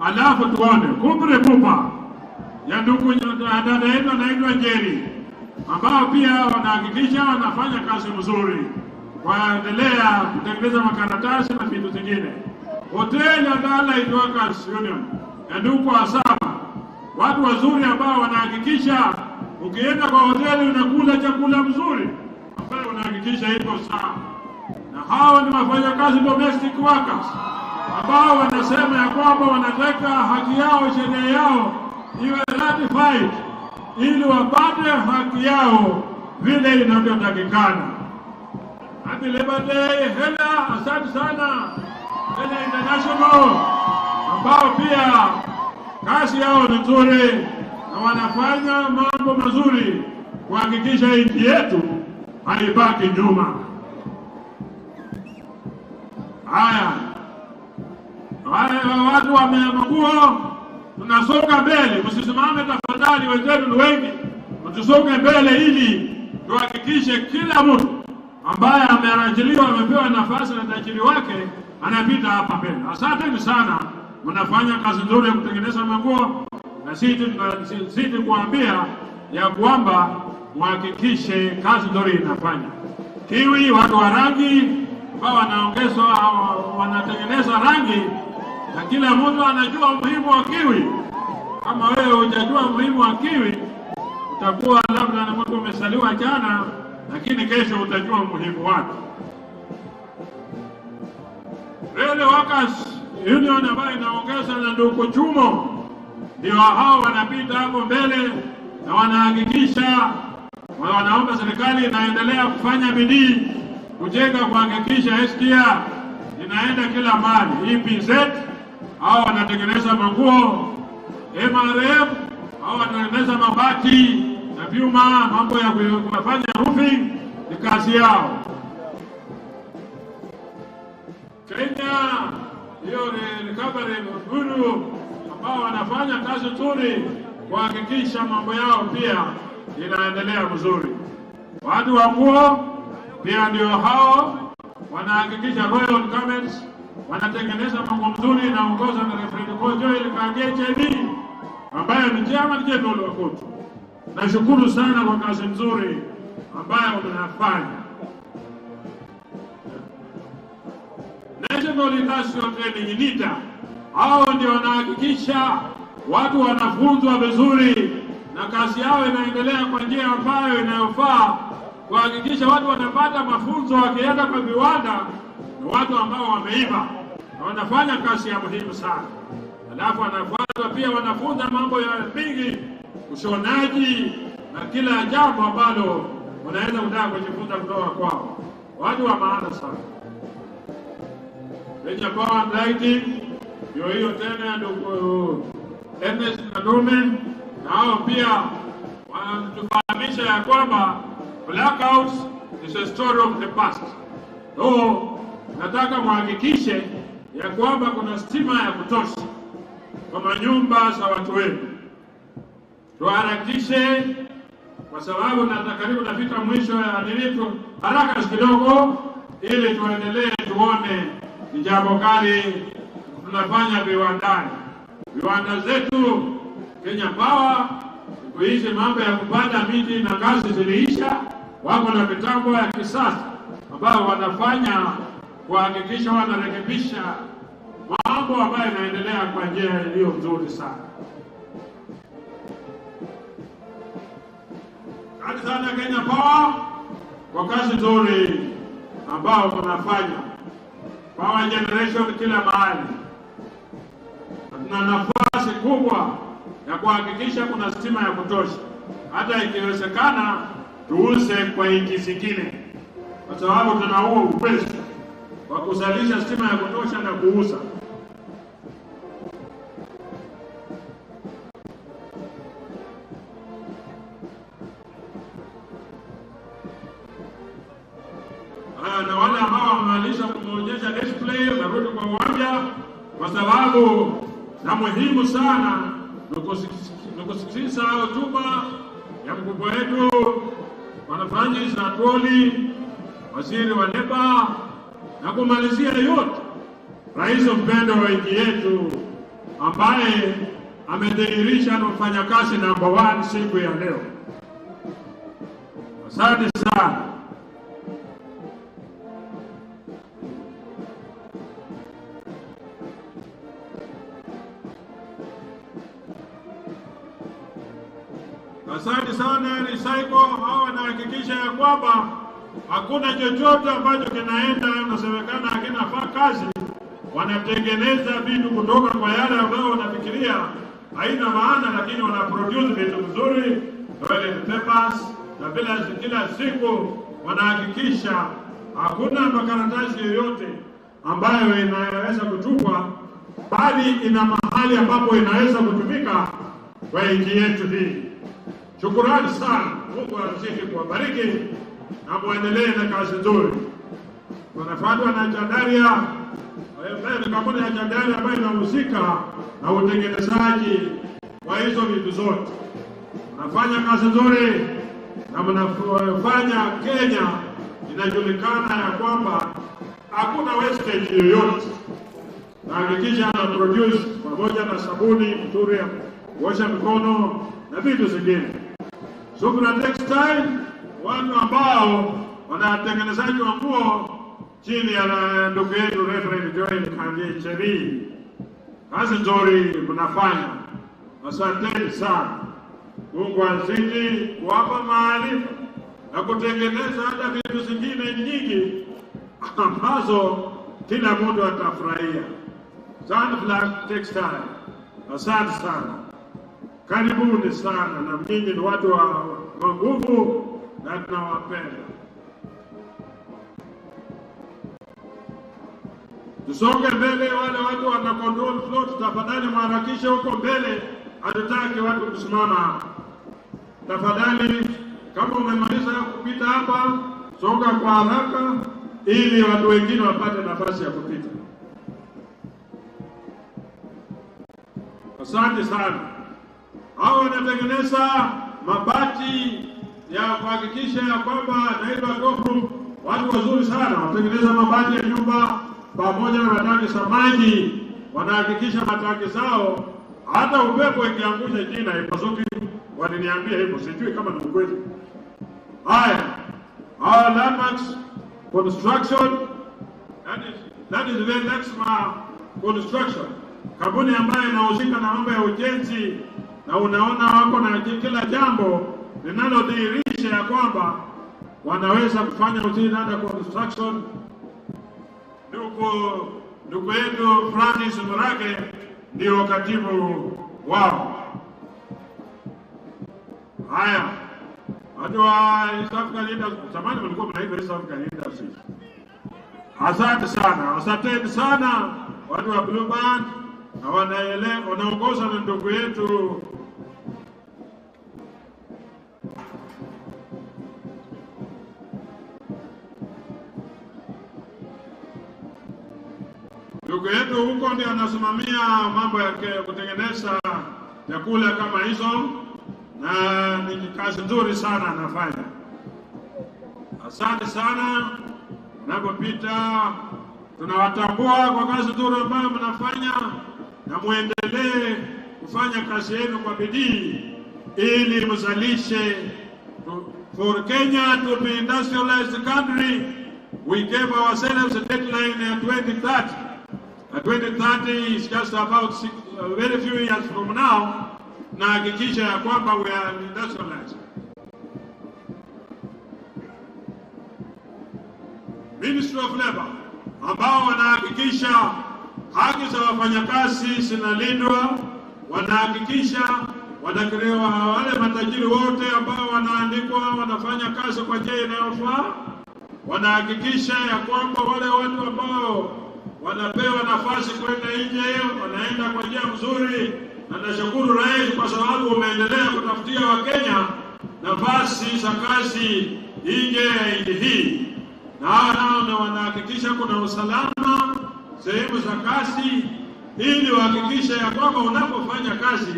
alafu tuone kumbre pupa ya ndugu dada yetu anaitwa Njeri, ambao pia wanahakikisha wanafanya kazi mzuri, waendelea kutengeneza makaratasi na vitu vingine. Hotel ya Allied Workers Union ya ndugu Asaba, watu wazuri ambao wanahakikisha ukienda kwa hoteli unakula chakula mzuri ambayo unahakikisha iko sawa. Na hawa ni wafanyakazi domestic workers ambao wanasema ya kwamba wanataka haki yao, sheria yao iwe ratified ili wapate haki yao vile inavyotakikana. Happy Labor Day, Hela, asante sana Hela International, ambao pia kazi yao ni nzuri na wanafanya mambo mazuri kuhakikisha nchi yetu haibaki nyuma. Haya, watu wameamua tunasonga mbele. Msisimame tafadhali, wenzetu ni wengi, tusonge mbele ili tuhakikishe kila mtu ambaye amerajiliwa, amepewa nafasi na tajiri wake anapita hapa mbele. Asante sana, mnafanya kazi nzuri ya kutengeneza manguo, na sisi kuambia ya kwamba muhakikishe kazi nzuri inafanya. Kiwi, watu wa rangi ambao wanatengeneza rangi, na kila mtu anajua umuhimu wa kiwi. Kama wewe hujajua umuhimu wa kiwi, utakuwa labda na mtu umesaliwa jana, lakini kesho utajua umuhimu wake. Railway Workers Union ambayo inaongeza na ndugu Chumo, ndio hao wanapita hapo mbele na wanahakikisha, wanaomba serikali inaendelea kufanya bidii kujenga, kuhakikisha SGR inaenda kila mahali. EPZ hao wanatengeneza manguo, MRF hao wanatengeneza mabati na vyuma, mambo ya kufanya roofing ni kazi yao. Kenya hiyo ni recovery guru ambao wanafanya kazi nzuri kuhakikisha mambo yao pia inaendelea vizuri. Watu wa nguo pia ndio hao wanahakikisha Royal Garments wanatengeneza mambo mzuri na ongoza na Reverend Kojoel Kangechebi ambaye ni chairman general wa koti. Nashukuru sana kwa kazi nzuri ambayo mnafanya. National Industrial Training NITA, hao ndio wanahakikisha watu wanafunzwa vizuri na kazi yao inaendelea kwa njia ambayo inayofaa, kuhakikisha watu wanapata mafunzo wakienda kwa viwanda na watu ambao wameiva na wanafanya kazi ya muhimu sana. Alafu wanafuata pia wanafunza mambo ya mingi, ushonaji na kila jambo ambalo unaweza kutaka kujifunza kutoka kwao. Watu wa maana sana. Kenya Power and Lighting, hiyo tena ndugu Ernest Kadume, na hao pia wanatufahamisha ya kwamba blackouts is a story of the past. So, nataka muhakikishe ya kwamba kuna stima ya kutosha kwa manyumba za watu wetu. Tuharakishe kwa sababu karibu nafika mwisho ya nilitu, haraka kidogo ili tuendelee tuone ni jambo gani tunafanya viwandani. Viwanda zetu Kenya Power kuishi mambo ya kupanda miti na ngazi ziliisha, wako na mitambo ya kisasa ambao wanafanya kuhakikisha wanarekebisha mambo ambayo yanaendelea kwa njia iliyo nzuri sana. Asante sana Kenya Power kwa kazi nzuri ambao tunafanya. Power generation kila mahali. Tuna nafasi kubwa ya kuhakikisha kuna stima ya kutosha. Hata ikiwezekana tuuze kwa nchi zingine, kwa sababu tuna huo uwezo wa kuzalisha stima ya kutosha na kuuza. Na wale ambao wamalisha kuonyesha display narudi kwa uwanja, kwa sababu na muhimu sana nukusikiliza hotuba ya mkubwa wetu Bwana Francis Atwoli, waziri wa leba, na kumalizia yote rais mpendo wa nchi yetu ambaye amedhihirisha na mfanyakazi namba 1 siku ya leo. Asante sana. Asante sana Recycle, hawa wanahakikisha ya kwamba hakuna chochote ambacho kinaenda unasemekana hakinafaa kazi. Wanatengeneza vitu kutoka kwa yale ambayo wanafikiria haina maana, lakini wanaproduce vitu vizuri, toilet papers, na kila siku wanahakikisha hakuna makaratasi yoyote ambayo inaweza kutupwa, bali ina mahali ambapo inaweza kutumika kwa nchi yetu hii. Shukrani sana. Mungu azidi kuwabariki na muendelee na kazi nzuri. Tunafuatwa na Chandaria, ni kampuni ya Chandaria ambayo inahusika na utengenezaji wa hizo vitu zote. Mnafanya kazi nzuri na mnafanya Kenya inajulikana ya kwamba hakuna wastage yoyote. Na hakikisha na produce pamoja na sabuni nzuri ya kuosha mikono na vitu zingine. Subra Textile, watu ambao wanatengenezaji wa nguo chini ya ndugu yetu Reverend Joel Kang'echeri. Kazi nzuri mnafanya. Asanteni sana. Mungu azidi kuwapa maarifa na kutengeneza hata vitu zingine nyingi ambazo kila mtu atafurahia. Sunflower Textile. Asante sana. Karibuni sana, na mimi ni watu wa nguvu na tunawapenda. Tusonge mbele, wale watu wana control flow, tafadhali mharakishe huko mbele, hatutaki watu kusimama. Tafadhali kama umemaliza kupita hapa, songa kwa haraka ili watu wengine wapate nafasi ya kupita. Asante sana. Hao wanatengeneza mabati ya kuhakikisha ya kwamba naiba group, watu wazuri sana, wanatengeneza mabati ya nyumba pamoja na matangi za maji. Wanahakikisha matangi zao hata upepo ikiangusha chini haipasuki. Waliniambia hivyo, sijui kama ni ukweli. Haya, our Landmarks Construction, that is the Lexma Construction, kampuni ambayo inahusika na mambo ya ujenzi, na unaona wako na kila jambo linalodhihirisha ya kwamba wanaweza kufanya ujenzi na construction. Ndugu yetu Francis Murage ndio katibu wao. Haya, watu wa East African Leaders, zamani mlikuwa mnaitwa East African Leaders. Asante sana, asanteni sana watu wa Blue Band, na wanaongozwa na ndugu yetu huko, ndio anasimamia mambo ya kutengeneza vyakula kama hizo, na ni kazi nzuri sana anafanya. Asante sana. Mnapopita tunawatambua kwa kazi nzuri ambayo mnafanya, na muendelee kufanya kazi yenu kwa bidii ili mzalishe. For Kenya to be industrialized country, we gave ourselves a deadline in 2030. 2030 is just about very few years from now, na hakikisha ya kwamba we are industrialized. Ministry of Labor ambao wanahakikisha haki za wafanyakazi zinalindwa, wanahakikisha wanakirewa wale matajiri wote ambao wanaandikwa wanafanya kazi kwa njia inayofaa, wanahakikisha ya kwamba wale watu ambao wanapewa nafasi kwenda nje wanaenda kwa njia nzuri. Na nashukuru rais kwa sababu umeendelea kutafutia Wakenya nafasi za kazi nje ya nchi hii, na wanahakikisha kuna usalama sehemu za kazi, ili wahakikisha ya kwamba unapofanya kazi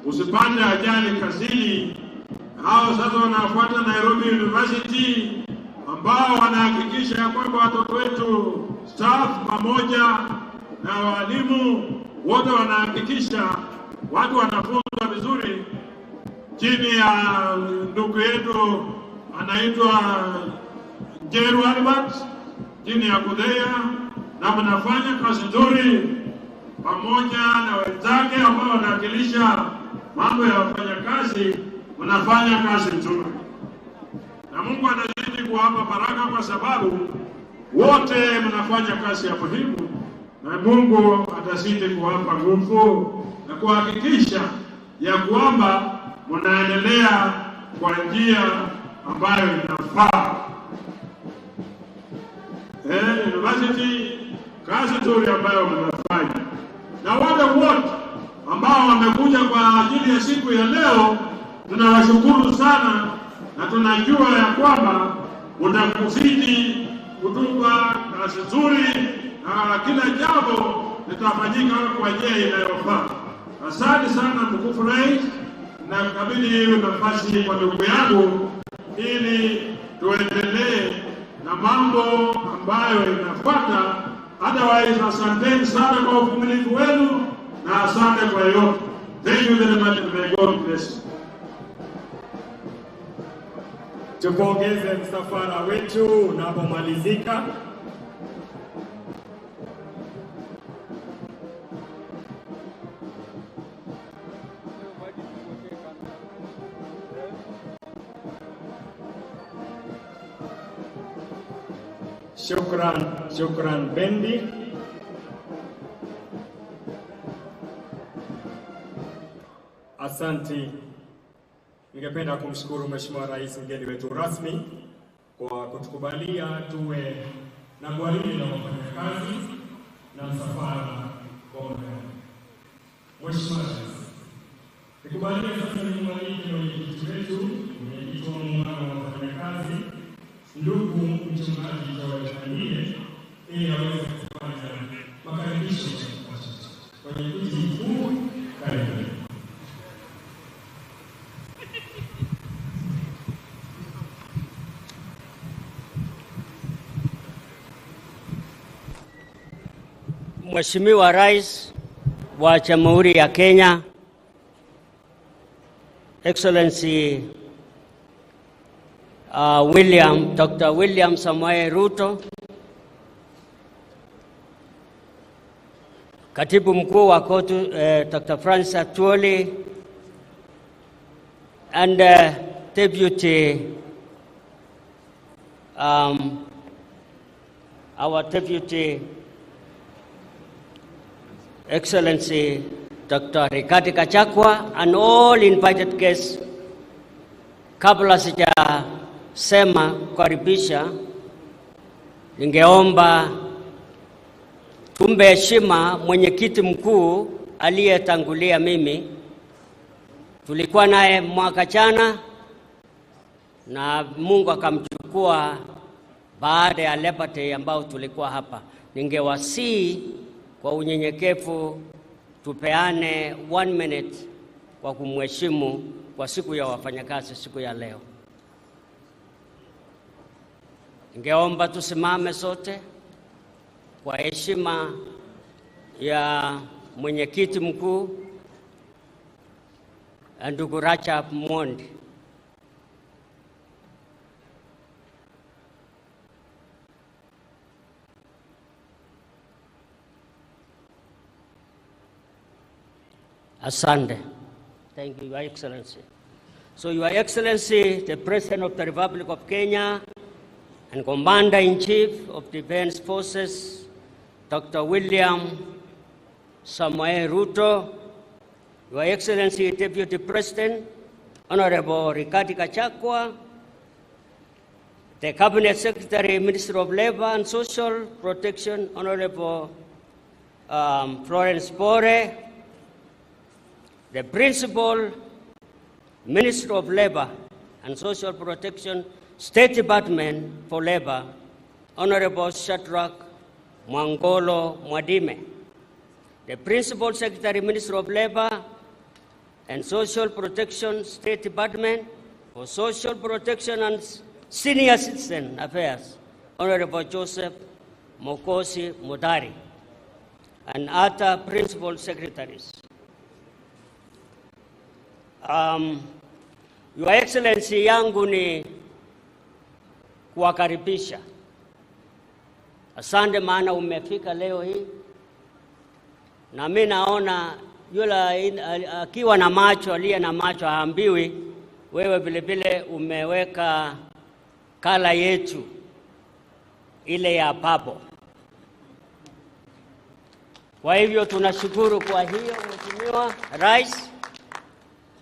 usipate ajali kazini. Hao sasa wanafuata Nairobi University ambao wanahakikisha ya kwamba watoto wetu, staff pamoja na walimu wote wanahakikisha watu wanafunzwa vizuri chini ya ndugu yetu anaitwa Jeru Albert, chini ya Kudea, na mnafanya kazi nzuri pamoja na wenzake ambao wanawakilisha mambo ya wafanyakazi. Mnafanya kazi nzuri na Mungu anazidi kuwapa baraka, kwa sababu wote mnafanya kazi ya muhimu, na Mungu atazidi kuwapa nguvu na kuhakikisha ya kwamba mnaendelea kwa njia ambayo inafaa. University, kazi nzuri ambayo mnafanya, na wale wote ambao wamekuja kwa ajili ya siku ya leo tunawashukuru sana, na tunajua ya kwamba mtakuzidi kutupa kazi nzuri na kila jambo litafanyika kwa njia inayofaa. Asante sana mtukufu rais, na kabidhi hiyo nafasi kwa ndugu yangu ili tuendelee na mambo ambayo inafuata. Otherwise, asante sana kwa uvumilivu wenu na asante kwa yote. Thank you very much and may God bless you. Tupongeze msafara wetu unapomalizika. Shukran Bendi. Asante. Ningependa kumshukuru Mheshimiwa Rais, mgeni wetu rasmi, kwa kutukubalia tuwe na gwaride la wafanyakazi na msafara wa magari. Mheshimiwa Rais, nikubalia sasa nimwalike mwenyekiti wetu, mwenyekiti wa muungano wa wafanyakazi, ndugu mchungaji Joel Kandie, ili aweze kufanya makaribisho kwenye kiti kikuu. Karibu. Mheshimiwa Rais wa Jamhuri ya Kenya, Excellency Dr. William Samoei Ruto, Katibu Mkuu wa KOTU Dr. Francis Atwoli, and our Deputy Excellency Dr. Rigathi Gachagua, and all invited guests. kabla sijasema kukaribisha, ningeomba tumbe heshima mwenyekiti mkuu aliyetangulia mimi. Tulikuwa naye mwaka jana na Mungu akamchukua baada ya Labor Day ambao tulikuwa hapa. Ningewasihi kwa unyenyekevu tupeane 1 minute kwa kumheshimu kwa siku ya wafanyakazi siku ya leo. Ningeomba tusimame sote kwa heshima ya mwenyekiti mkuu ndugu Rajab Mondi. Asante. Thank you, Your Excellency. So, Your Excellency, the President of the Republic of Kenya and Commander-in-Chief of Defense Forces, Dr. William Samoei Ruto, Your Excellency, Deputy President, Honorable Rigathi Gachagua, the Cabinet Secretary, Minister of Labor and Social Protection, Honorable Florence Bore, the Principal Minister of Labor and Social Protection, State Department for Labor, Honorable Shadrach Mwangolo Mwadime, the Principal Secretary, Minister of Labor and Social Protection, State Department for Social Protection and Senior Citizen Affairs, Honorable Joseph Mokosi Mudari, and other Principal Secretaries. Your Excellency, yangu ni kuwakaribisha. Asante maana umefika leo hii. Na mimi naona yule akiwa na macho, aliye na macho haambiwi. Wewe vile vile umeweka kala yetu ile ya papo. Kwa hivyo tunashukuru kwa hiyo. Mheshimiwa Rais,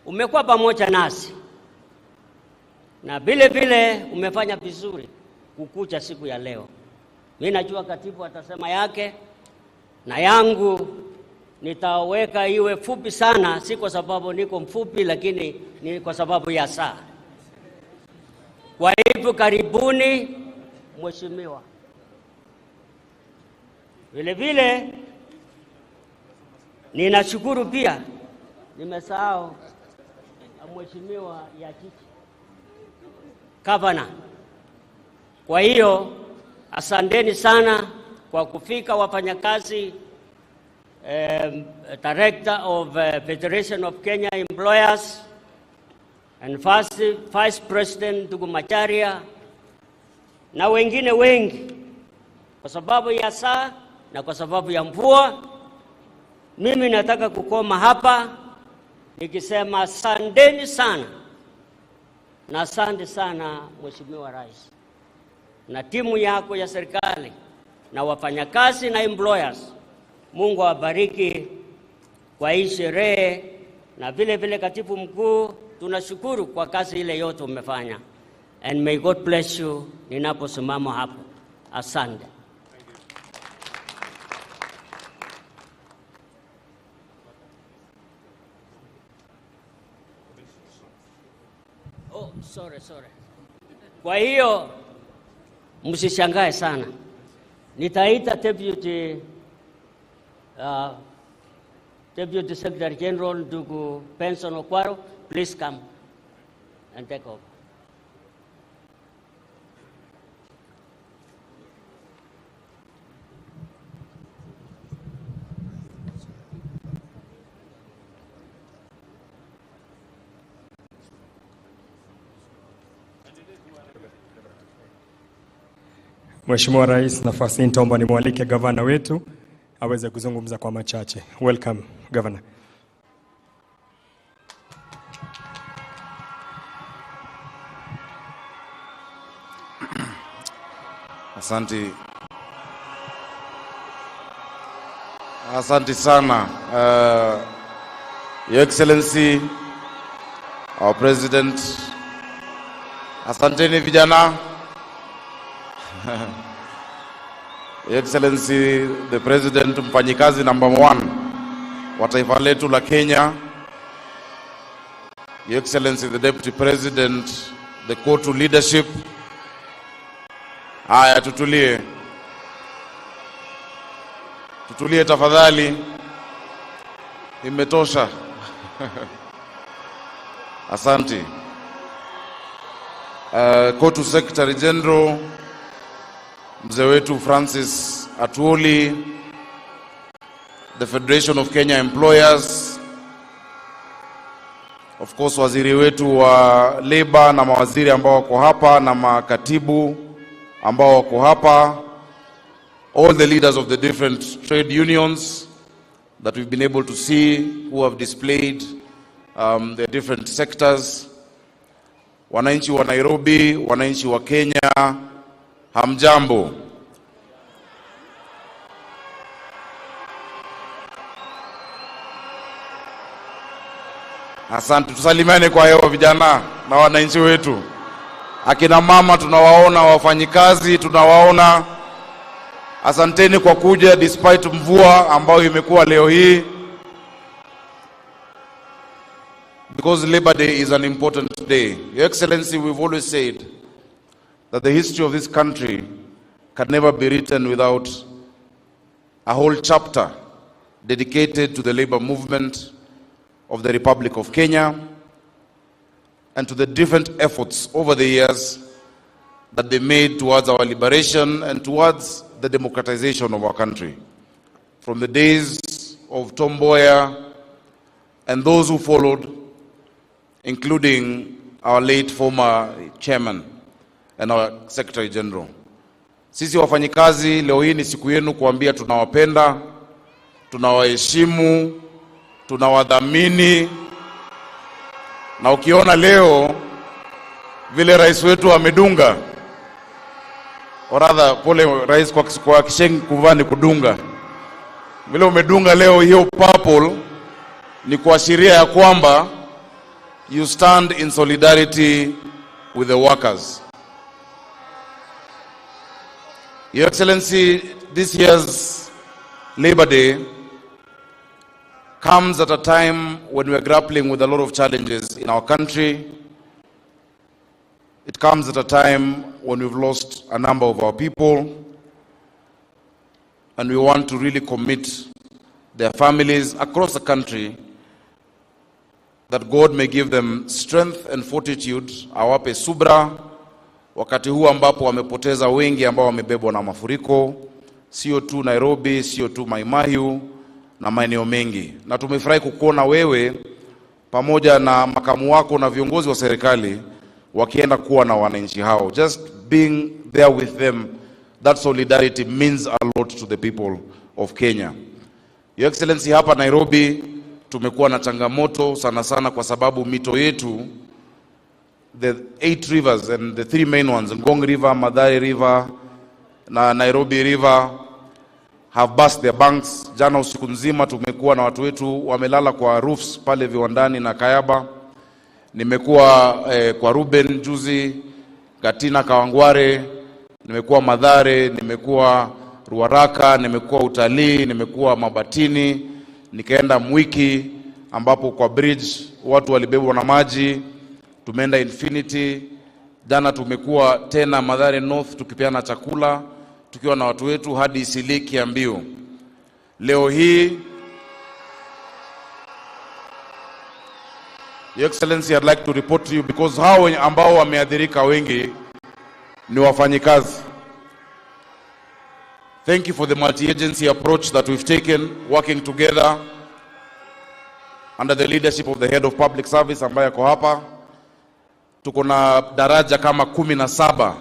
umekuwa pamoja nasi na vile vile umefanya vizuri kukuja siku ya leo. Mimi najua katibu atasema yake na yangu nitaweka iwe fupi sana, si kwa sababu niko mfupi, lakini ni kwa sababu ya saa. Kwa hivyo karibuni mheshimiwa. Vile vile ninashukuru pia, nimesahau mheshimiwa Yakiti Gavana. Kwa hiyo asanteni sana kwa kufika wafanyakazi. Director of Federation of Kenya Employers and Vice President ndugu Macharia na wengine wengi. Kwa sababu ya saa na kwa sababu ya mvua, mimi nataka kukoma hapa nikisema asanteni sana na asante sana Mheshimiwa Rais na timu yako ya serikali na wafanyakazi na employers. Mungu awabariki kwa hii sherehe, na vile vile katibu mkuu, tunashukuru kwa kazi ile yote umefanya. And may God bless you ninaposimama hapo. Asante. Oh, sorry. Kwa hiyo msishangae sana. Nitaita Deputy Secretary General ndugu Benson Okwaro, please come and take over. Mheshimiwa Rais, nafasi nitaomba nimwalike gavana wetu aweze kuzungumza kwa machache. Welcome, Governor. Asante sana, Your Excellency, our President, Asanteni vijana. Your Excellency the President, mfanyikazi number 1 wa taifa letu la Kenya. Your Excellency the Deputy President, the Court leadership. Haya, tutulie. Tutulie tafadhali. Imetosha. Asante. Court Secretary General mzee wetu Francis Atwoli, the Federation of Kenya Employers, of course waziri wetu wa labor na mawaziri ambao wako hapa na makatibu ambao wako hapa, all the leaders of the different trade unions that we've been able to see who have displayed their different sectors. Wananchi wa Nairobi, wananchi wa Kenya, hamjambo. Asante, tusalimiane kwa hewa vijana na wananchi wetu. Akina mama tunawaona, wafanyikazi tunawaona. Asanteni kwa kuja despite mvua ambayo imekuwa leo hii. Because Labor Day is an important day. Your Excellency, we've always said that the history of this country can never be written without a whole chapter dedicated to the labor movement of the Republic of Kenya and to the different efforts over the years that they made towards our liberation and towards the democratization of our country. From the days of Tom Mboya and those who followed, including our late former chairman and our Secretary General. Sisi wafanyikazi, leo hii ni siku yenu kuambia tunawapenda, tunawaheshimu, tunawadhamini. Na ukiona leo vile rais wetu amedunga, or rather pole rais kwa kishengi kuvani kudunga, vile umedunga leo hiyo purple ni kuashiria ya kwamba you stand in solidarity with the workers. Your Excellency, this year's Labor Day comes at a time when we are grappling with a lot of challenges in our country. It comes at a time when we've lost a number of our people, and we want to really commit their families across the country that God may give them strength and fortitude, awape subra wakati huu ambapo wamepoteza wengi ambao wamebebwa na mafuriko, sio tu Nairobi, sio tu Mai Mahiu na maeneo mengi. Na tumefurahi kukuona wewe pamoja na makamu wako na viongozi wa serikali wakienda kuwa na wananchi hao. Just being there with them, that solidarity means a lot to the people of Kenya. Your Excellency, hapa Nairobi tumekuwa na changamoto sana sana kwa sababu mito yetu, the 8 rivers and the 3 main ones, Ngong River, Madari River na Nairobi River, have burst their banks. Jana usiku nzima tumekuwa na watu wetu wamelala kwa roofs pale viwandani na Kayaba. Nimekuwa kwa Ruben juzi, Gatina Kawangware, nimekuwa Madhare, nimekuwa Ruaraka, nimekuwa Utalii, nimekuwa Mabatini, nikaenda Mwiki ambapo kwa bridge watu walibebwa na maji. Tumeenda Infinity. Jana tumekuwa tena Madhare North tukipeana chakula tukiwa na watu wetu hadi Siliki ya Mbio. Leo hii, Your Excellency, I'd like to report to you because hao ambao wameathirika wengi ni wafanyikazi. Thank you for the multi-agency approach that we've taken, working together under the leadership of the Head of Public Service ambaye ako hapa. Tuko na daraja kama 17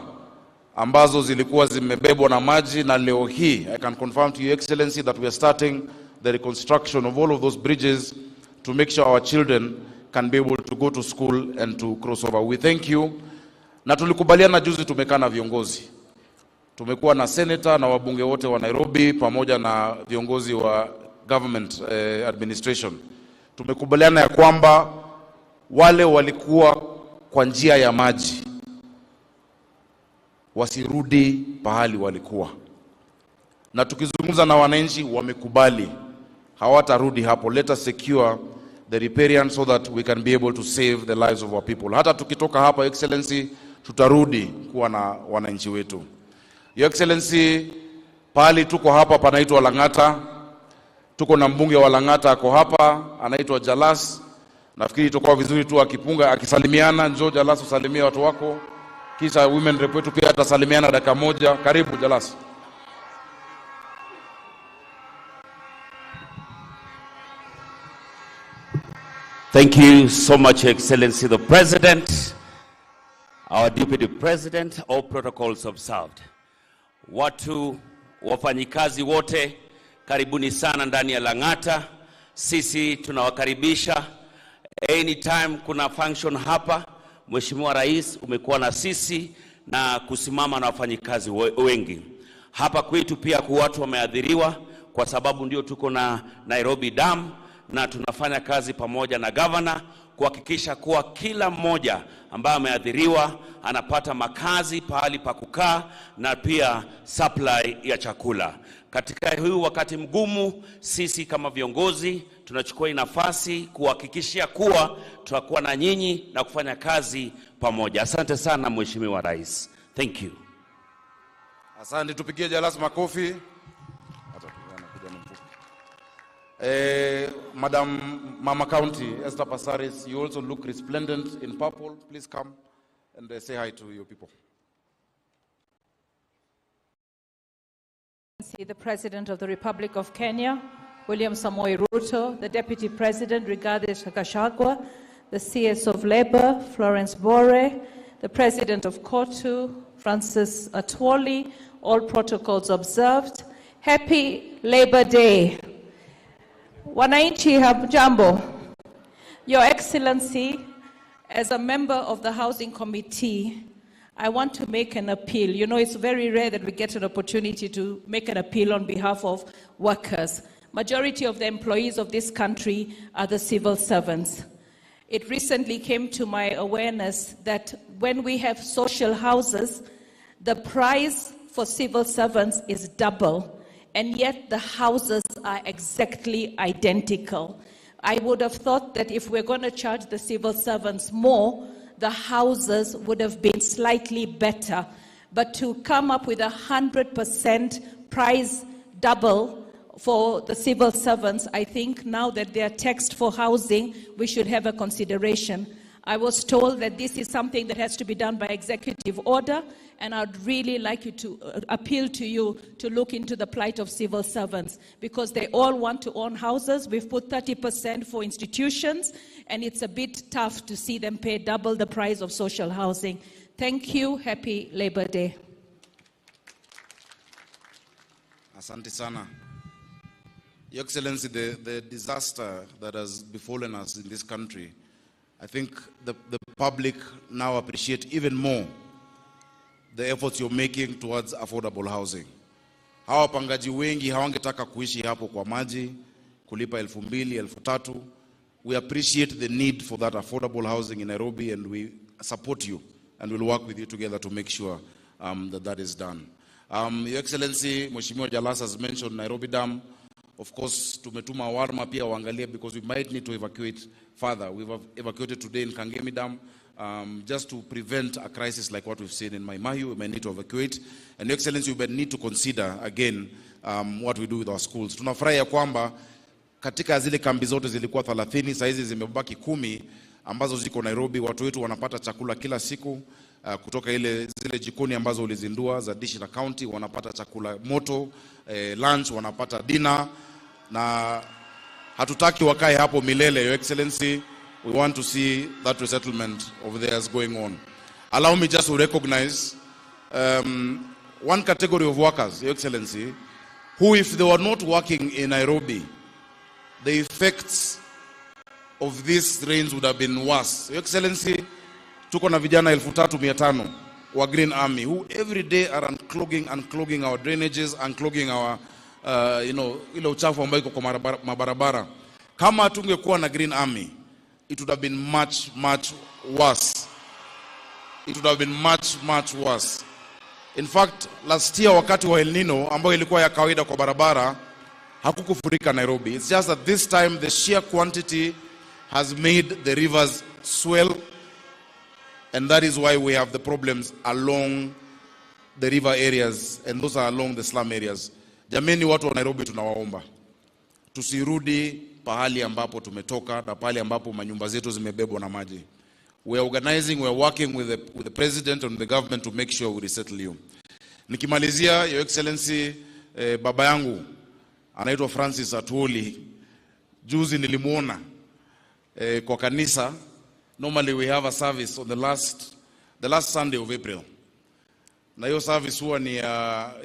ambazo zilikuwa zimebebwa na maji, na leo hii I can confirm to Your Excellency that we are starting the reconstruction of all of those bridges to make sure our children can be able to go to school and to cross over. We thank you. Na tulikubaliana juzi, tumekaa na viongozi. Tumekuwa na senator na wabunge wote wa Nairobi pamoja na viongozi wa government administration. Tumekubaliana ya kwamba wale walikuwa kwa njia ya maji wasirudi pahali walikuwa. Na tukizungumza na wananchi wamekubali hawatarudi hapo. Let us secure the riparian so that we can be able to save the lives of our people. Hata tukitoka hapa, Excellency, tutarudi kuwa na wananchi wetu. Your Excellency, pahali tuko hapa panaitwa Lang'ata. Tuko na mbunge wa Lang'ata ako hapa, anaitwa Jalas. Nafikiri tutakuwa vizuri tu akisalimiana. Njoo Jalas usalimie watu wako. Kisha women rep wetu pia atasalimiana dakika moja. Karibu Jalas. Thank you so much, Excellency the President, our Deputy President, all protocols observed. Watu wafanyikazi wote, karibuni sana ndani ya Lang'ata. Sisi tunawakaribisha. Anytime kuna function hapa, Mheshimiwa Rais umekuwa na sisi na kusimama na wafanyikazi wengi. Hapa kwetu pia kwa watu wameadhiriwa kwa sababu ndio tuko na Nairobi Dam, na tunafanya kazi pamoja na governor kuhakikisha kuwa kila mmoja ambaye ameadhiriwa anapata makazi, pahali pa kukaa na pia supply ya chakula. Katika huu wakati mgumu, sisi kama viongozi tunachukua nafasi kuhakikishia kuwa tutakuwa na nyinyi na kufanya kazi pamoja. Asante sana Mheshimiwa Rais. Thank you. Asante, tupigie Jalas makofi. Madam Mama County, Esther Passaris, you also look resplendent in purple. Please come and say hi to your people. The President of the Republic of Kenya, William Samoei Ruto, the Deputy President, Rigathi Gachagua, the CS of Labour, Florence Bore, the President of KOTU, Francis Atwoli, all protocols observed. Happy Labour Day. Wananchi hamjambo. Your Excellency, as a member of the Housing Committee, I want to make an appeal. You know, it's very rare that we get an opportunity to make an appeal on behalf of workers. Majority of the employees of this country are the civil servants. It recently came to my awareness that when we have social houses, the price for civil servants is double, and yet the houses are exactly identical. I would have thought that if we're going to charge the civil servants more, the houses would have been slightly better. But to come up with 100% price double for the civil servants, I think now that they are taxed for housing, we should have a consideration. I was told that this is something that has to be done by executive order, and I'd really like you to appeal to you to look into the plight of civil servants, because they all want to own houses. We've put 30% for institutions, and it's a bit tough to see them pay double the price of social housing. Thank you. Happy Labor Day. Asante sana. Your Excellency, the disaster that has befallen us in this country, I think the public now appreciate even more the efforts you're making towards affordable housing. Hawa wapangaji wengi hawangetaka kuishi hapo kwa maji, kulipa 2,000, 3,000. We appreciate the need for that affordable housing in Nairobi, and we support you and we'll work with you together to make sure that is done. Your Excellency, Mheshimiwa Jalas has mentioned Nairobi Dam. Of course, tumetuma warma pia waangalia, because we might need to evacuate further. We've evacuated today in Kangemi Dam. Just to prevent a crisis like what we've seen in Mai Mahiu, we may need to evacuate. And Your Excellency, we may need to consider again what we do with our schools. Tunafurahi ya kwamba katika zile kambi zote zilikuwa 30, saa hizi zimebaki 10 ambazo ziko Nairobi. Watu wetu wanapata chakula kila siku kutoka zile jikoni ambazo ulizindua za Dishi na County, wanapata chakula moto, lunch, wanapata dinner, na hatutaki wakae hapo milele. Your Excellency, we want to see that resettlement over there is going on. Allow me just to recognize one category of workers, Your Excellency, who, if they were not working in Nairobi, the effects of these rains would have been worse. Your Excellency, tuko na vijana 3,500 wa Green Army who every day are unclogging our drainages, unclogging our ile uchafu ambayo iko kwa mabarabara. Kama tungekuwa na Green Army, it would have been much worse. It would have been much worse. In fact, last year wakati wa El Nino ambayo ilikuwa ya kawaida kwa barabara, hakukufurika Nairobi. It's just that this time the sheer quantity has made the rivers swell, and that is why we have the problems along the river areas, and those are along the slum areas. Jameni, watu wa Nairobi tunawaomba tusirudi pahali ambapo tumetoka na pahali ambapo manyumba zetu zimebebwa na maji. We are organizing, we are working with the president and the government to make sure we resettle you. Nikimalizia, Your Excellency, baba yangu anaitwa Francis Atwoli. Juzi nilimuona kwa kanisa. Normally we have a service on the last Sunday of April. Na hiyo service huwa ni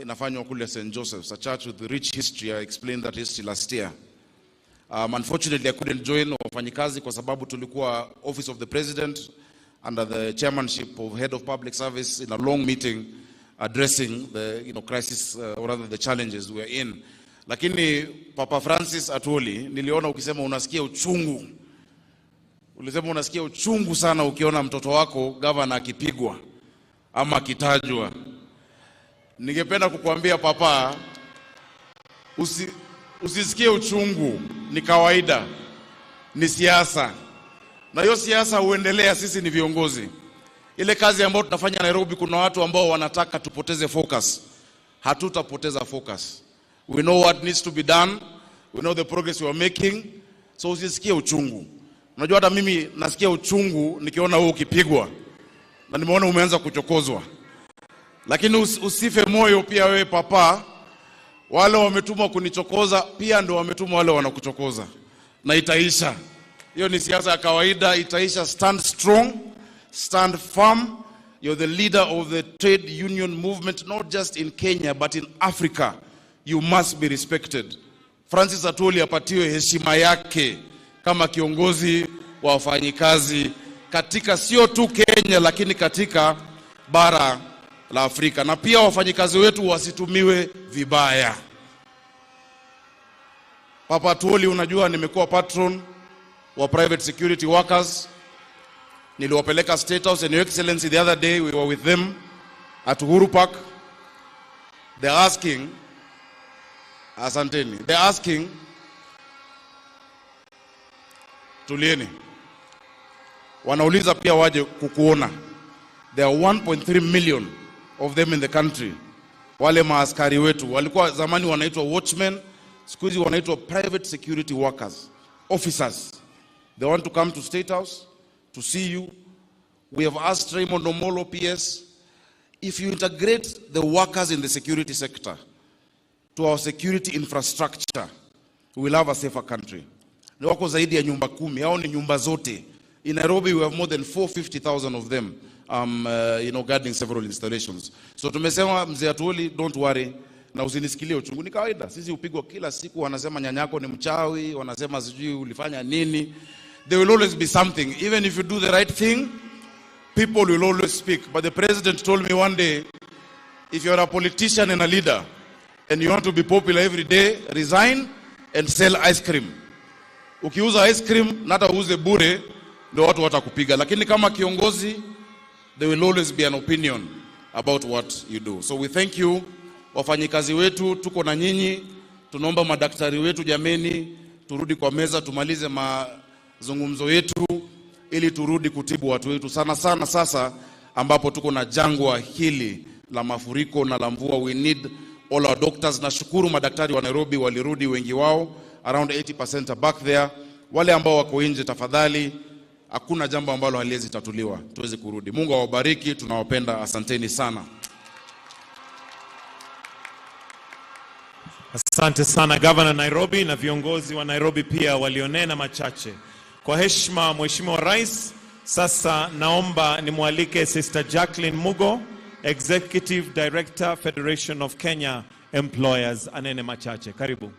inafanywa kule St. Joseph's, a church with rich history. I explained that history last year. Unfortunately, I couldn't join wafanyikazi kwa sababu tulikuwa Office of the President under the chairmanship of Head of Public Service in a long meeting addressing the crisis or rather the challenges we are in. Lakini Papa Francis Atwoli, niliona ukisema unasikia uchungu. Ulisema unasikia uchungu sana ukiona mtoto wako governor akipigwa ama akitajwa. Ningependa kukuambia papa, usisikie uchungu, ni kawaida, ni siasa. Na hiyo siasa uendelea, sisi ni viongozi. Ile kazi ambayo tunafanya Nairobi, kuna watu ambao wanataka tupoteze focus. Hatutapoteza focus. We know what needs to be done. We know the progress we are making. So usisikie uchungu. Unajua hata mimi nasikia uchungu nikiona wewe ukipigwa. Na nimeona umeanza kuchokozwa. Lakini usife moyo pia wewe papa. Wale wametumwa kunichokoza pia ndio wametumwa wale wanakuchokoza. Na itaisha. Hiyo ni siasa ya kawaida, itaisha. Stand strong, stand firm. You're the leader of the trade union movement, not just in Kenya but in Africa. You must be respected. Francis Atwoli apatiwe heshima yake kama kiongozi wa wafanyikazi katika sio tu Kenya lakini katika bara la Afrika. Na pia wafanyikazi wetu wasitumiwe vibaya. Papa Atwoli, unajua nimekuwa patron wa private security workers. Niliwapeleka State House, and Your Excellency, the other day we were with them at Uhuru Park. They're asking, asanteni, they're asking, tulieni, wanauliza pia waje kukuona. There are 1.3 million of them in the country. Wale maaskari wetu walikuwa zamani wanaitwa watchmen, siku hizi wanaitwa private security workers, officers. They want to come to State House to see you. We have asked Raymond Omolo, PS, if you integrate the workers in the security sector to our security infrastructure, we will have a safer country. Ni wako zaidi ya nyumba 10, hao ni nyumba zote. In Nairobi we have more than 450,000 of them, guarding several installations. So tumesema mzee Atwoli, don't worry, na usinisikilie uchungu, ni kawaida. Sisi upigwa kila siku, wanasema nyanyako ni mchawi, wanasema sijui ulifanya nini. There will always be something. Even if you do the right thing, people will always speak. But the president told me one day, if you are a politician and a leader, and you want to be popular every day, resign and sell ice cream. Ukiuza ice cream, nata uuze bure, ndio watu watakupiga. Lakini kama kiongozi, there will always be an opinion about what you do. So we thank you, wafanyikazi wetu, tuko na nyinyi. Tunaomba madaktari wetu, jameni, turudi kwa meza, tumalize mazungumzo yetu, ili turudi kutibu watu wetu. Sana sana sasa ambapo tuko na jangwa hili la mafuriko na la mvua. We need all our doctors. Nashukuru madaktari wa Nairobi walirudi wengi wao, around 80% are back there. Wale ambao wako nje, tafadhali, hakuna jambo ambalo haliwezi tatuliwa, tuweze kurudi. Mungu awabariki, tunawapenda, asanteni sana. Asante sana Governor Nairobi, na viongozi wa Nairobi pia walionena machache. Kwa heshima Mheshimiwa Rais, sasa naomba nimwalike Sister Jacqueline Mugo, Executive Director, Federation of Kenya Employers, anene machache. Karibu.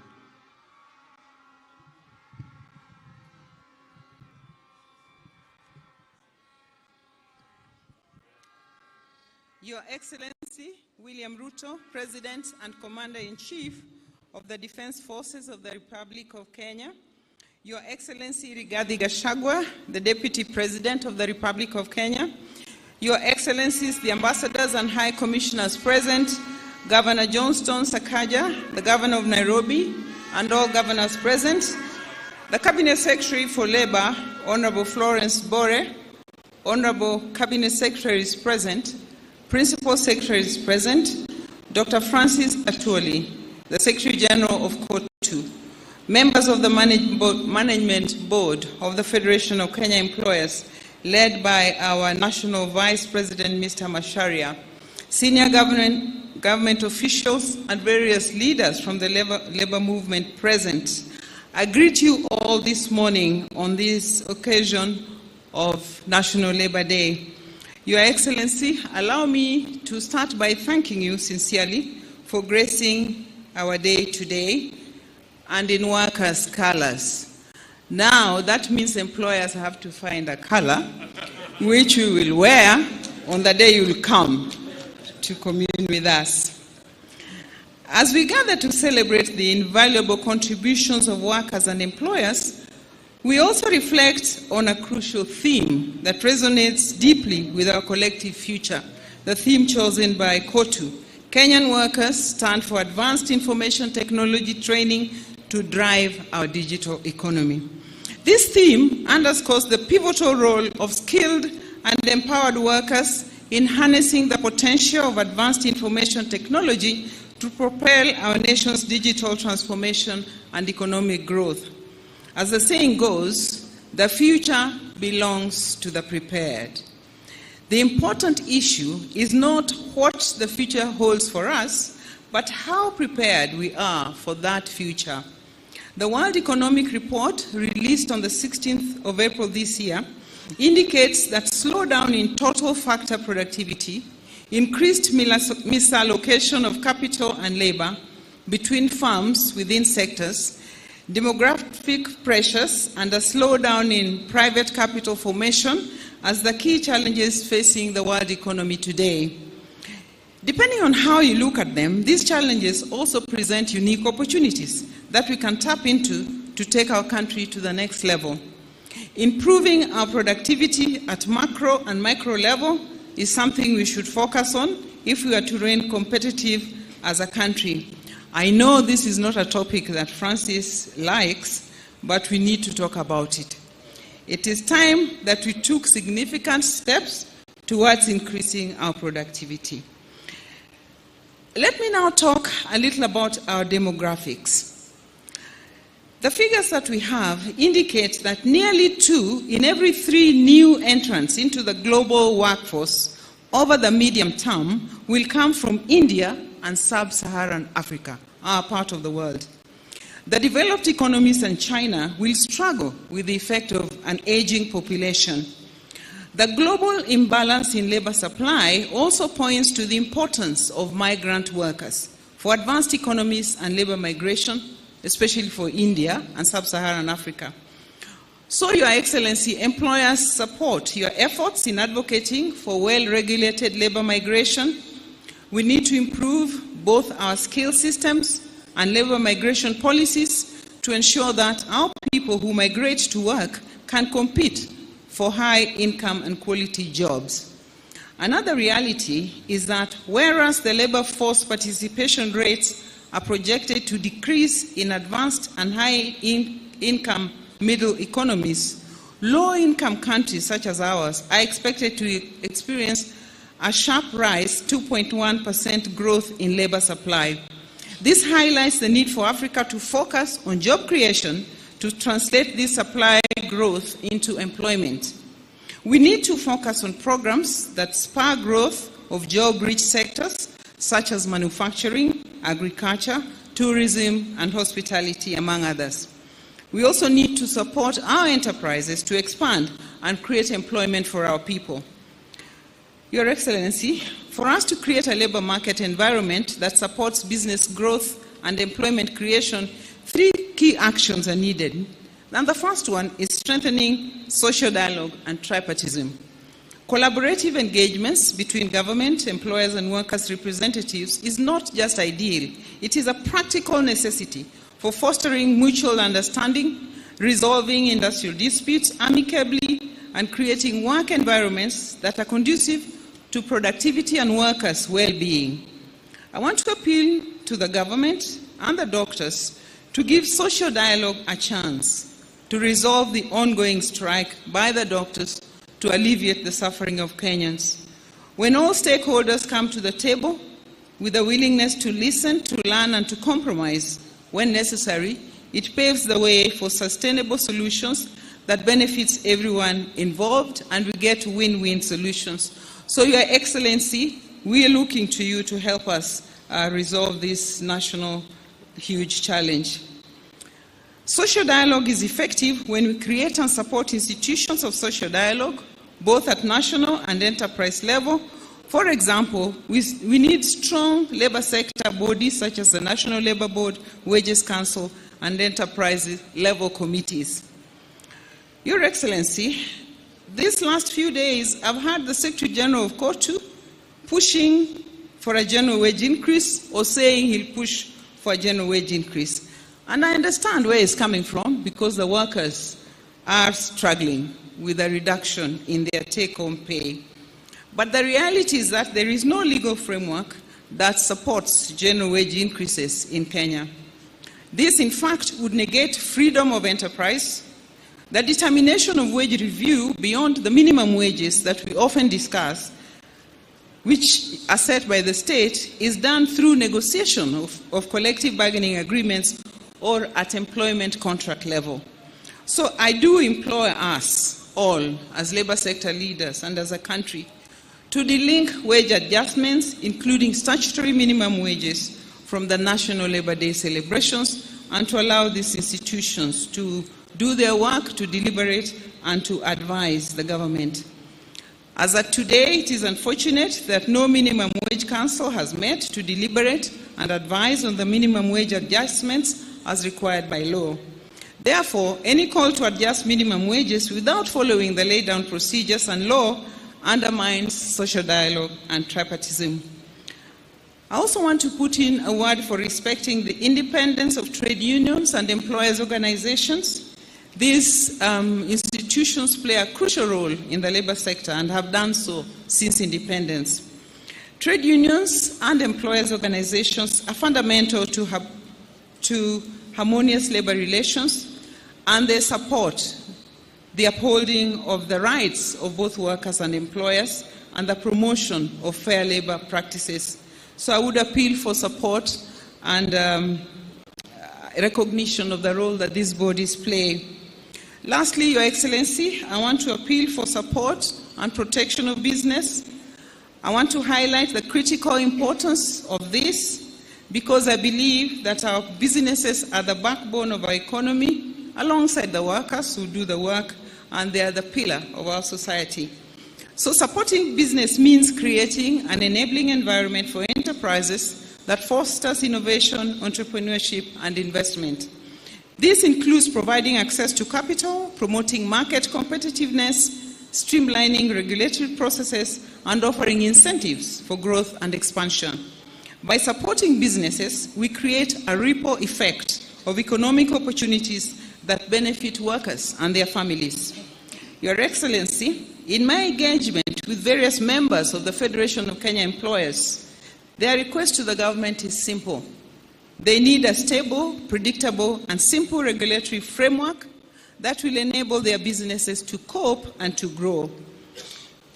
Your Excellency William Ruto, President and Commander-in-Chief of the Defense Forces of the Republic of Kenya, Your Excellency Rigathi Gachagua, the Deputy President of the Republic of Kenya, Your Excellencies, the ambassadors and high commissioners present, Governor Johnston Sakaja, the Governor of Nairobi, and all governors present, the Cabinet Secretary for Labour, Honorable Florence Bore, Honorable Cabinet Secretaries present, Principal Secretaries present, Dr. Francis Atwoli, the Secretary General of COTU, members of the Management Board of the Federation of Kenya Employers, led by our National Vice President, Mr. Macharia, senior government officials, and various leaders from the labor movement present. I greet you all this morning on this occasion of National Labor Day. Your Excellency, allow me to start by thanking you sincerely for gracing our day today and in workers' colors. Now, that means employers have to find a color which you will wear on the day you will come to commune with us. As we gather to celebrate the invaluable contributions of workers and employers, we also reflect on a crucial theme that resonates deeply with our collective future, the theme chosen by COTU. Kenyan workers stand for advanced information technology training to drive our digital economy. This theme underscores the pivotal role of skilled and empowered workers in harnessing the potential of advanced information technology to propel our nation's digital transformation and economic growth. As the saying goes, the future belongs to the prepared. The important issue is not what the future holds for us, but how prepared we are for that future. The World Economic Report, released on the 16th of April this year, indicates that slowdown in total factor productivity, increased misallocation of capital and labor between firms within sectors, demographic pressures, and a slowdown in private capital formation as the key challenges facing the world economy today. Depending on how you look at them, these challenges also present unique opportunities that we can tap into to take our country to the next level. Improving our productivity at macro and micro level is something we should focus on if we are to remain competitive as a country. I know this is not a topic that Francis likes, but we need to talk about it. It is time that we took significant steps towards increasing our productivity. Let me now talk a little about our demographics. The figures that we have indicate that nearly 2 in every 3 new entrants into the global workforce over the medium term will come from India and sub-Saharan Africa, our part of the world. The developed economies and China will struggle with the effect of an aging population. The global imbalance in labor supply also points to the importance of migrant workers for advanced economies and labor migration, especially for India and sub-Saharan Africa. So, Your Excellency, employers support your efforts in advocating for well-regulated labor migration. We need to improve both our skill systems and labor migration policies to ensure that our people who migrate to work can compete for high income and quality jobs. Another reality is that whereas the labor force participation rates are projected to decrease in advanced and high-income middle economies, low-income countries such as ours are expected to experience a sharp rise, 2.1% growth in labor supply. This highlights the need for Africa to focus on job creation to translate this supply growth into employment. We need to focus on programs that spur growth of job-rich sectors such as manufacturing, agriculture, tourism, and hospitality, among others. We also need to support our enterprises to expand and create employment for our people. Your Excellency, for us to create a labor market environment that supports business growth and employment creation, 3 key actions are needed. And the first one is strengthening social dialogue and tripartism. Collaborative engagements between government, employers, and workers' representatives is not just ideal, it is a practical necessity for fostering mutual understanding, resolving industrial disputes amicably, and creating work environments that are conducive to productivity and workers' well-being. I want to appeal to the government and the doctors to give social dialogue a chance to resolve the ongoing strike by the doctors to alleviate the suffering of Kenyans. When all stakeholders come to the table with a willingness to listen, to learn, and to compromise when necessary, it paves the way for sustainable solutions that benefits everyone involved, and we get win-win solutions. So, Your Excellency, we are looking to you to help us resolve this national huge challenge. Social dialogue is effective when we create and support institutions of social dialogue, both at national and enterprise level. For example, we need strong labor sector bodies such as the National Labor Board, Wages Council, and enterprise level committees. Your Excellency, these last few days, I've heard the Secretary General of KOTU pushing for a general wage increase or saying he'll push for a general wage increase. And I understand where it's coming from, because the workers are struggling with a reduction in their take-home pay. But the reality is that there is no legal framework that supports general wage increases in Kenya. This, in fact, would negate freedom of enterprise. The determination of wage review beyond the minimum wages that we often discuss, which are set by the state, is done through negotiation of collective bargaining agreements or at employment contract level. So I do implore us all, as labor sector leaders and as a country, to delink wage adjustments, including statutory minimum wages, from the National Labor Day celebrations, and to allow these institutions to do their work, to deliberate, and to advise the government. As at today, it is unfortunate that no minimum wage council has met to deliberate and advise on the minimum wage adjustments as required by law. Therefore, any call to adjust minimum wages without following the laid down procedures and law undermines social dialogue and tripartism. I also want to put in a word for respecting the independence of trade unions and employers' organizations. These institutions play a crucial role in the labor sector and have done so since independence. Trade unions and employers' organizations are fundamental to harmonious labor relations, and they support the upholding of the rights of both workers and employers and the promotion of fair labor practices. So I would appeal for support and recognition of the role that these bodies play. Lastly, Your Excellency, I want to appeal for support and protection of business. I want to highlight the critical importance of this, because I believe that our businesses are the backbone of our economy, alongside the workers who do the work, and they are the pillar of our society. So supporting business means creating an enabling environment for enterprises that fosters innovation, entrepreneurship, and investment. This includes providing access to capital, promoting market competitiveness, streamlining regulatory processes, and offering incentives for growth and expansion. By supporting businesses, we create a ripple effect of economic opportunities that benefit workers and their families. Your Excellency, in my engagement with various members of the Federation of Kenya Employers, their request to the government is simple. They need a stable, predictable, and simple regulatory framework that will enable their businesses to cope and to grow.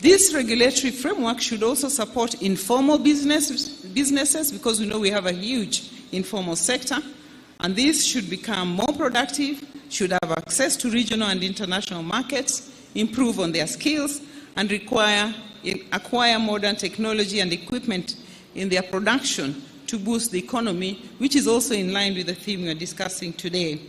This regulatory framework should also support informal businesses, because we know we have a huge informal sector, and these should become more productive, should have access to regional and international markets, improve on their skills, and acquire modern technology and equipment in their production to boost the economy, which is also in line with the theme we are discussing today.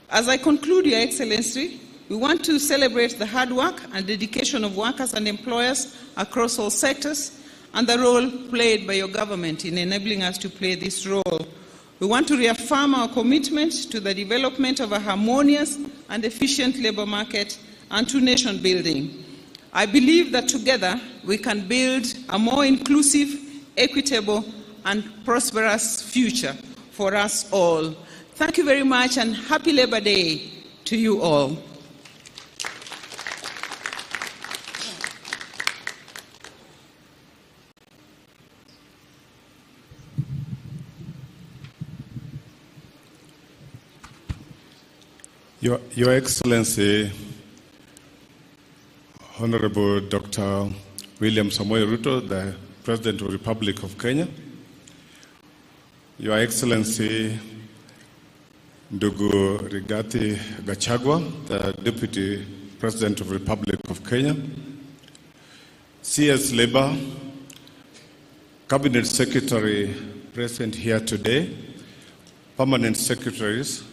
As I conclude, Your Excellency, we want to celebrate the hard work and dedication of workers and employers across all sectors, and the role played by your government in enabling us to play this role. We want to reaffirm our commitment to the development of a harmonious and efficient labor market and to nation building. I believe that together we can build a more inclusive, equitable, and prosperous future for us all. Thank you very much, and happy Labor Day to you all. Your Excellency, Honorable Dr. William Samoei Ruto, the President of the Republic of Kenya, Your Excellency, Ndugu Rigathi Gachagua, the Deputy President of the Republic of Kenya, CS Labour, Cabinet Secretary present here today, permanent secretaries,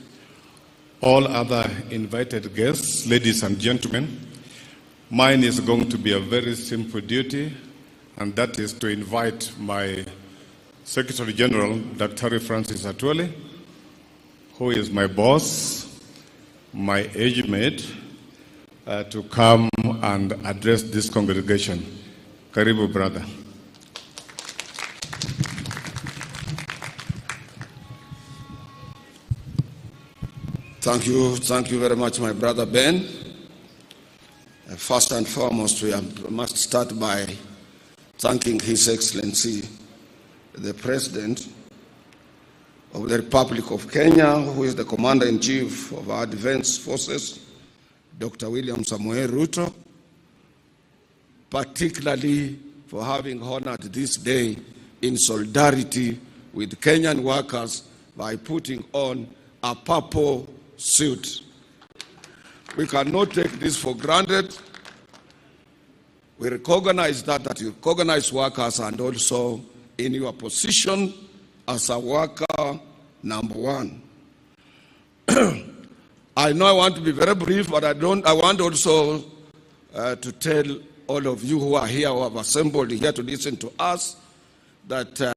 all other invited guests, ladies and gentlemen, mine is going to be a very simple duty, and that is to invite my Secretary General, Dr. Francis Atwoli, who is my boss, my age mate, to come and address this congregation. Karibu, brother. Thank you very much, my brother Ben. First and foremost, we must start by thanking His Excellency, the President of the Republic of Kenya, who is the Commander-in-Chief of our Defense Forces, Dr. William Samoei Ruto, particularly for having honored this day in solidarity with Kenyan workers by putting on a purple suit. We cannot take this for granted. We recognize that you recognize workers, and also in your position as a worker number one. I know I want to be very brief, but I want also to tell all of you who are here, who have assembled here to listen to us, that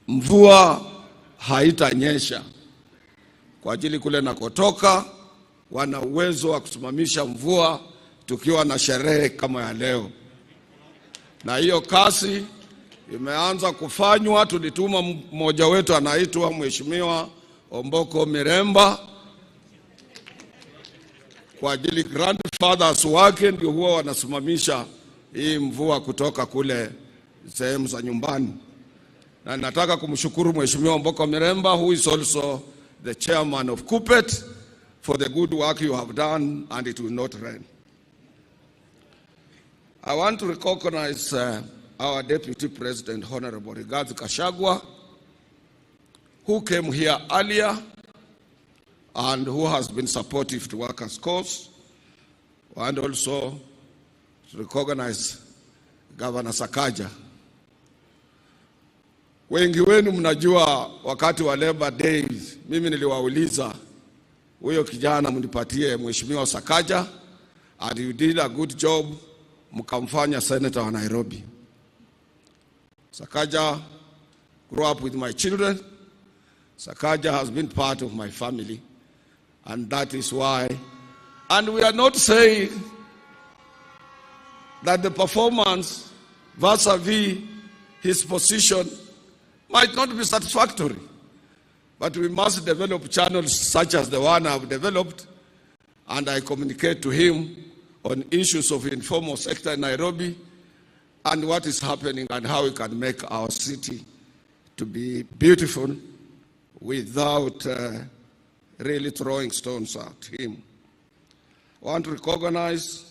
mvua haitanyesha. Kwa ajili kule nakotoka, wana uwezo wa kusimamisha mvua tukiwa na sherehe kama ya leo. Na hiyo kasi imeanza kufanywa. Tulituma mmoja wetu anaitwa Mheshimiwa Omboko Miremba kwa ajili grandfathers wake ndio huwa wanasimamisha hii mvua kutoka kule sehemu za nyumbani. Na nataka kumshukuru Mheshimiwa Omboko Miremba, who is also the chairman of KUPPET, for the good work you have done, and it will not rain. I want to recognize our Deputy President, Honorable Rigathi Gachagua, who came here earlier and who has been supportive to workers' cause, and also to recognize Governor Sakaja. Wengi wenu mnajua wakati wa Labor Days, mimi niliwauliza huyo kijana mnipatie Mheshimiwa Sakaja, and you did a good job, mkamfanya senator wa Nairobi. Sakaja grew up with my children. Sakaja has been part of my family, and that is why. And we are not saying that the performance vis-a-vis his position might not be satisfactory, but we must develop channels such as the one I've developed, and I communicate to him on issues of informal sector in Nairobi and what is happening and how we can make our city to be beautiful without really throwing stones at him. I want to recognize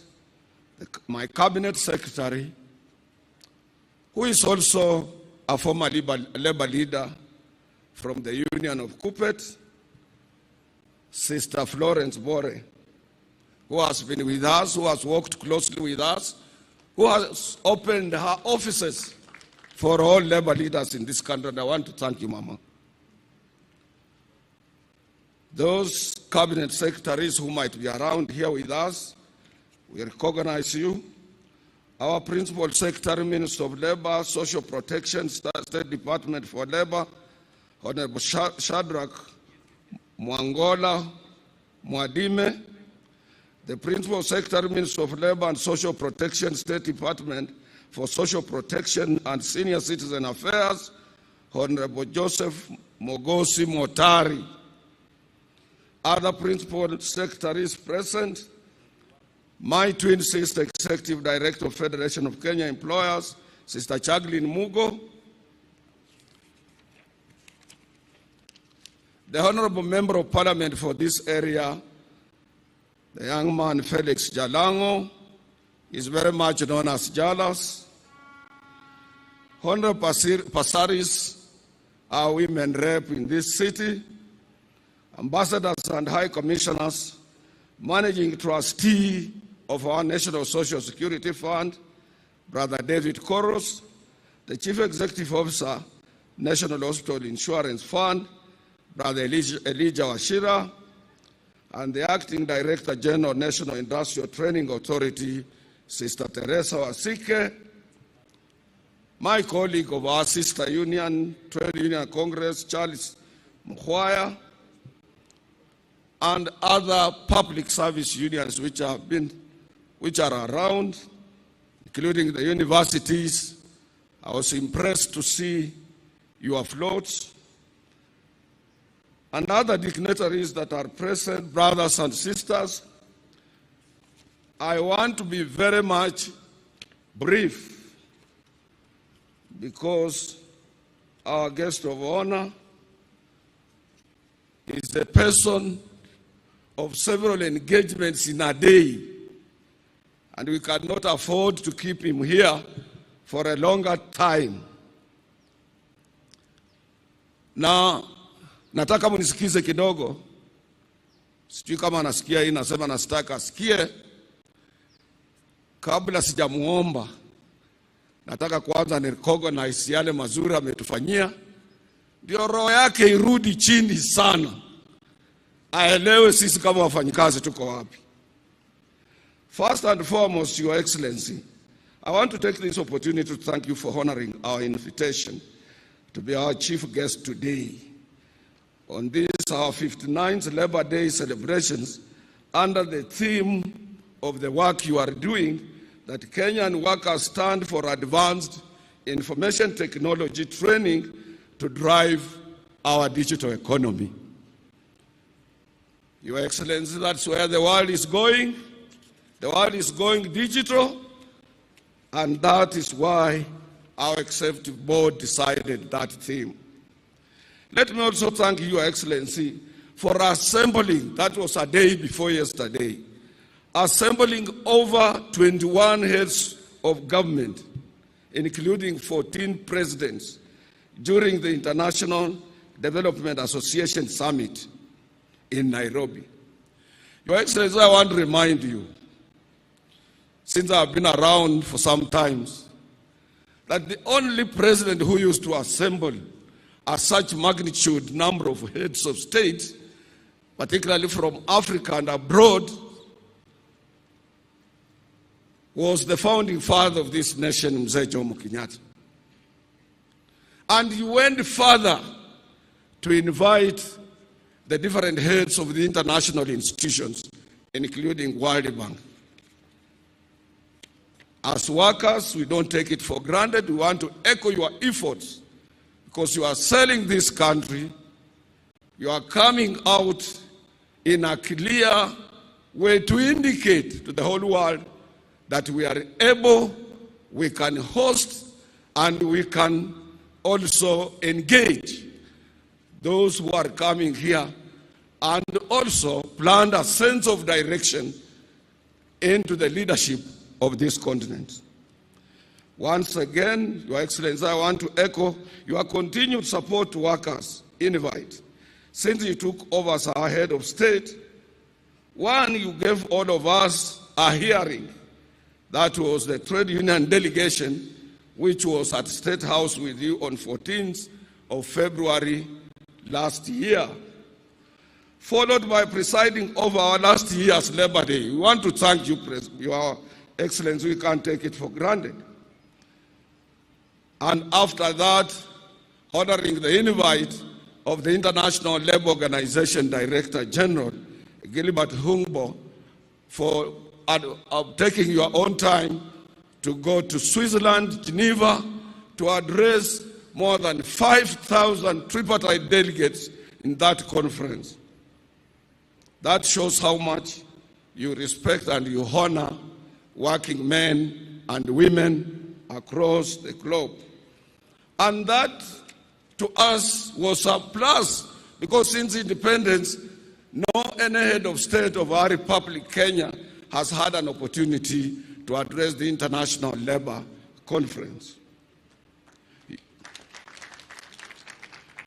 my cabinet secretary, who is also a former labor leader from the Union of KUPPET, Sister Florence Bore, who has been with us, who has worked closely with us, who has opened her offices for all labor leaders in this country. And I want to thank you, Mama. Those cabinet secretaries who might be around here with us, we recognize you. Our Principal Secretary, Minister of Labor, Social Protection, State Department for Labor, Honorable Shadrach Mwangola Mwadime, the Principal Secretary, Minister of Labor and Social Protection, State Department for Social Protection and Senior Citizen Affairs, Honorable Joseph Mogosi Motari. Other Principal Secretaries present, my twin sister, Executive Director of Federation of Kenya Employers, Sister Chaglin Mugo, the Honorable Member of Parliament for this area, the young man Felix Jalango is very much known as Jalas. Honorable Passaris, our women rep in this city, ambassadors and high commissioners, managing trustee of our National Social Security Fund, Brother David Koros, the Chief Executive Officer, National Hospital Insurance Fund, Brother Elijah Washira, and the Acting Director General, National Industrial Training Authority, Sister Teresa Wasike, my colleague of our sister union, Trade Union Congress, Charles Mkhwaya, and other public service unions which are around, including the universities. I was impressed to see your floats, and other dignitaries that are present, brothers and sisters. I want to be very much brief because our guest of honor is a person of several engagements in a day, and we cannot afford to keep him here for a longer time. Na nataka munisikize kidogo. Sijui kama nasikia hii, nasema nasitaka asikie. Kabla sijamuomba, nataka kwanza ni recognize yale mazuri ametufanyia, ndio roho yake irudi chini sana, aelewe sisi kama wafanyikazi tuko wapi. First and foremost, Your Excellency, I want to take this opportunity to thank you for honoring our invitation to be our chief guest today on this, our 59th Labor Day celebrations, under the theme of the work you are doing, that Kenyan workers stand for advanced information technology training to drive our digital economy. Your Excellency, that's where the world is going. The world is going digital, and that is why our executive board decided that theme. Let me also thank you, Your Excellency, for assembling, that was a day before yesterday, assembling over 21 heads of government, including 14 presidents, during the International Development Association Summit in Nairobi. Your Excellency, I want to remind you, since I've been around for some time, that the only president who used to assemble a such magnitude number of heads of state, particularly from Africa and abroad, was the founding father of this nation, Mzee Jomo Kenyatta. And he went further to invite the different heads of the international institutions, including World Bank. As workers, we don't take it for granted. We want to echo your efforts because you are selling this country. You are coming out in a clear way to indicate to the whole world that we are able, we can host, and we can also engage those who are coming here, and also plant a sense of direction into the leadership of this continent. Once again, Your Excellency, I want to echo your continued support to workers, Invite. Since you took over as our head of state, one, you gave all of us a hearing. That was the trade union delegation, which was at State House with you on 14th of February last year, followed by presiding over our last year's Labor Day. We want to thank you, Your Excellency. We can't take it for granted. And after that, honoring the invite of the International Labour Organization Director General, Gilbert Humbo, for taking your own time to go to Switzerland, Geneva, to address more than 5,000 tripartite delegates in that conference. That shows how much you respect and you honor working men and women across the globe. And that, to us, was a plus, because since independence, no any head of state of our republic, Kenya, has had an opportunity to address the International Labour Conference.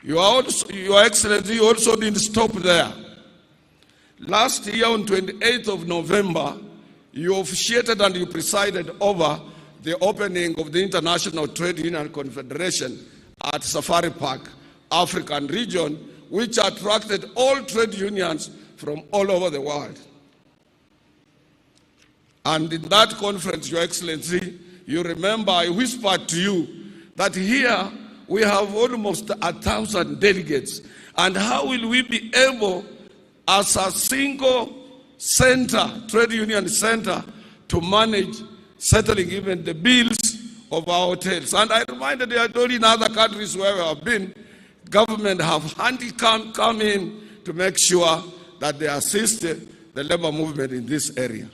Your Excellency, you also didn't stop there. Last year on 28th of November, you officiated and you presided over the opening of the International Trade Union Confederation at Safari Park, African region, which attracted all trade unions from all over the world. And in that conference, Your Excellency, you remember I whispered to you that here we have almost 1,000 delegates. And how will we be able, as a single center, trade union center, to manage settling even the bills of our hotels? And I reminded you, I told you in other countries where we have been, government have handicap come in to make sure that they assist the labor movement in this area.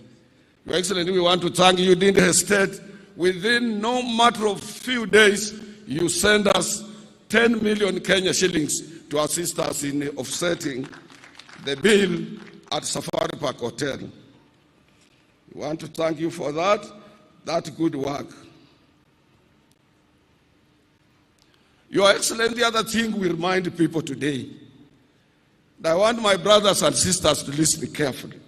Your Excellency, we want to thank you. You didn't hesitate. Within no matter of few days, you send us 10 million Kenya shillings to assist us in offsetting the bill at Safari Park Hotel. We want to thank you for that good work. Your Excellency, the other thing we remind people today, and I want my brothers and sisters to listen carefully,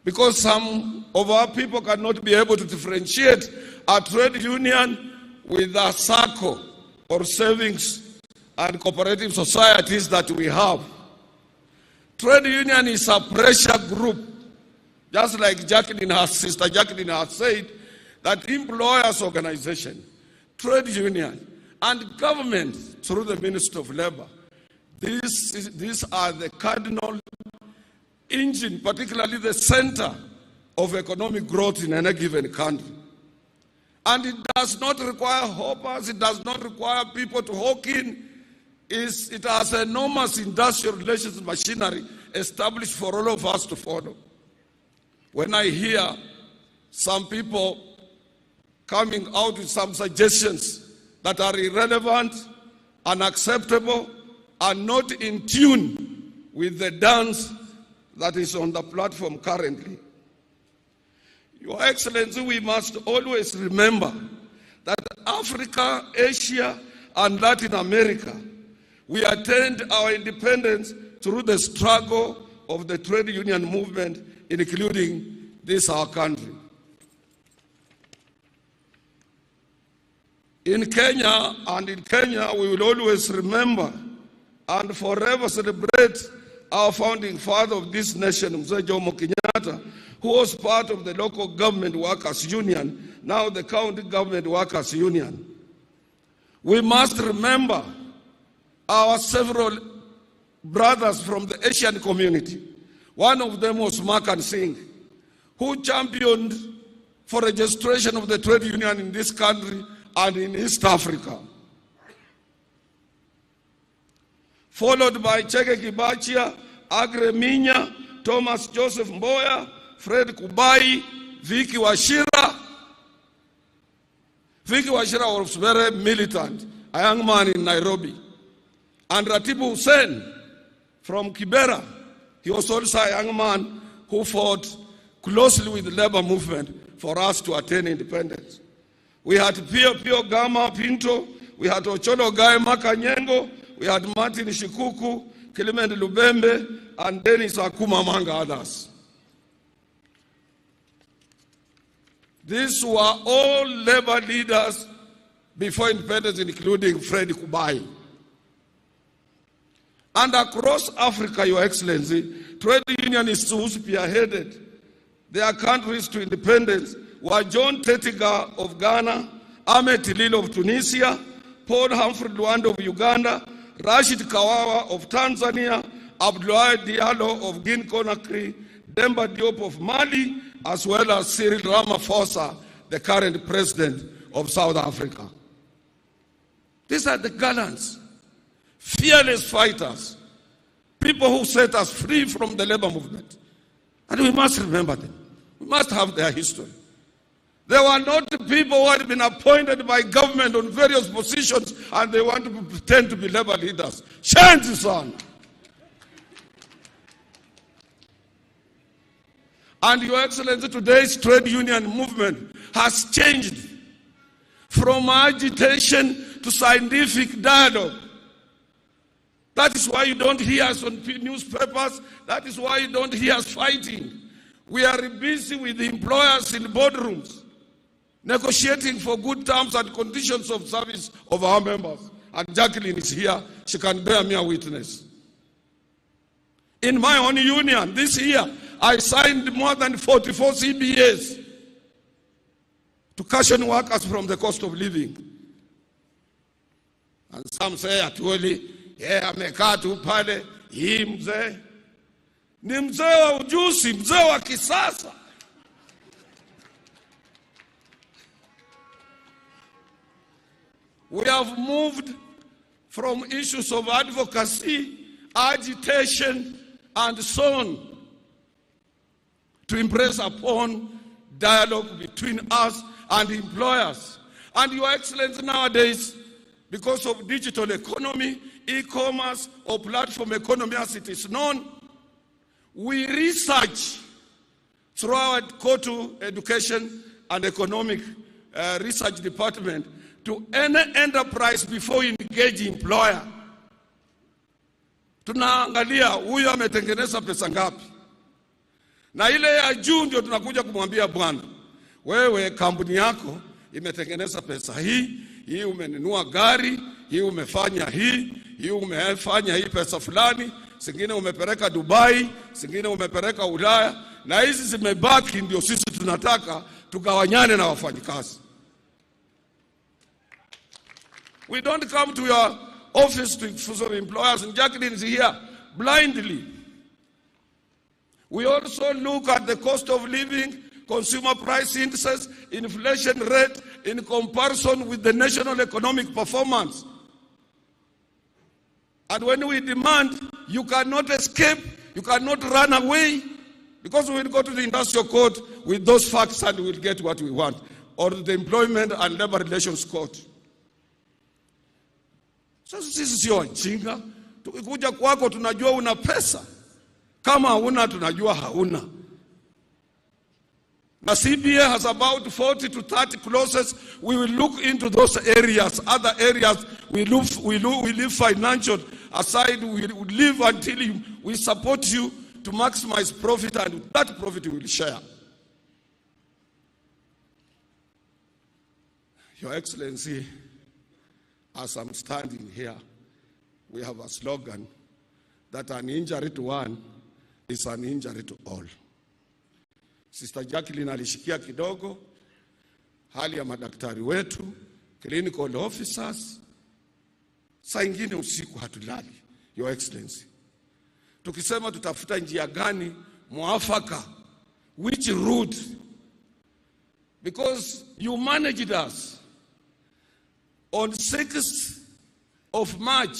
because some of our people cannot be able to differentiate a trade union with a SACCO or savings and cooperative societies that we have. Trade union is a pressure group, just like Jacqueline, her sister Jacqueline, has said, that employers' organization, trade union, and government through the Ministry of Labor, these are the cardinal engine, particularly the center of economic growth in any given country. And it does not require hoppers, it does not require people to hawk in. It has enormous industrial relations machinery established for all of us to follow. When I hear some people coming out with some suggestions that are irrelevant, unacceptable, and not in tune with the dance that is on the platform currently, Your Excellency, we must always remember that Africa, Asia, and Latin America, we attained our independence through the struggle of the trade union movement, including this our country. In Kenya, we will always remember and forever celebrate our founding father of this nation, Mzee Jomo Kenyatta, who was part of the local government workers union, now the county government workers union. We must remember our several brothers from the Asian community. One of them was Makan Singh, who championed for registration of the trade union in this country and in East Africa. Followed by Chege Kibachia, Agre Minya, Thomas Joseph Mboya, Fred Kubai, Vicky Wachira. Vicky Wachira was very militant, a young man in Nairobi. And Ratibu Hussein from Kibera, he was also a young man who fought closely with the labor movement for us to attain independence. We had Pio Gama Pinto, we had Ocholo Gai Makanyengo, we had Martin Shikuku, Clement Lubembe, and Dennis Akuma, among others. These were all labor leaders before independence, including Fred Kubai. And across Africa, Your Excellency, trade unionists who spearheaded their countries to independence were John Tetiga of Ghana, Ahmed Tilil of Tunisia, Paul Humphrey Luanda of Uganda, Rashid Kawawa of Tanzania, Abdoulaye Diallo of Guinea-Conakry, Demba Diop of Mali, as well as Cyril Ramaphosa, the current president of South Africa. These are the gallants, fearless fighters, people who set us free from the labor movement. And we must remember them. We must have their history. They were not people who had been appointed by government on various positions and they want to pretend to be labor leaders. Shanti sana. And Your Excellency, today's trade union movement has changed from agitation to scientific dialogue. That is why you don't hear us on newspapers. That is why you don't hear us fighting. We are busy with the employers in boardrooms, negotiating for good terms and conditions of service of our members. And Jacqueline is here. She can bear me a witness. In my own union, this year, I signed more than 44 CBAs to cushion workers from the cost of living. And some say, atuoli, amekaa tu pale, hii mzee. Ni mzee wa ujuzi, mzee wa kisasa. We have moved from issues of advocacy, agitation, and so on to impress upon dialogue between us and employers. And Your Excellency, nowadays, because of digital economy, e-commerce, or platform economy as it is known, we research through our Kotu Education and Economic Research Department to any enterprise before you engage employer. Tunaangalia huyu ametengeneza pesa ngapi. Na ile ya juu ndio tunakuja kumwambia bwana, wewe kampuni yako imetengeneza pesa hii umenunua gari, hii umefanya hii umefanya hii pesa fulani, zingine umepeleka Dubai, zingine umepeleka Ulaya, na hizi zimebaki ndio sisi tunataka tugawanyane na wafanyikazi. We don't come to your office to for employers, and Jacqueline is here blindly. We also look at the cost of living, consumer price indices, inflation rate in comparison with the national economic performance. And when we demand, you cannot escape, you cannot run away, because we will go to the industrial court with those facts and we will get what we want, or the employment and labor relations court. Sisi sio wajinga. Tukikuja kwako tunajua una pesa. Kama hauna tunajua hauna. The CBA has about 40 to 30 clauses. We will look into those areas. Other areas we leave financial aside. We leave until we support you to maximize profit, and that profit we will share. Your Excellency, as I'm standing here, we have a slogan that an injury to one is an injury to all. Sister Jacqueline alishikia kidogo hali ya madaktari wetu, clinical officers. Saa ingine usiku hatulali, Your Excellency. Tukisema tutafuta njia gani mwafaka, which route, because you managed us. On 6th of March,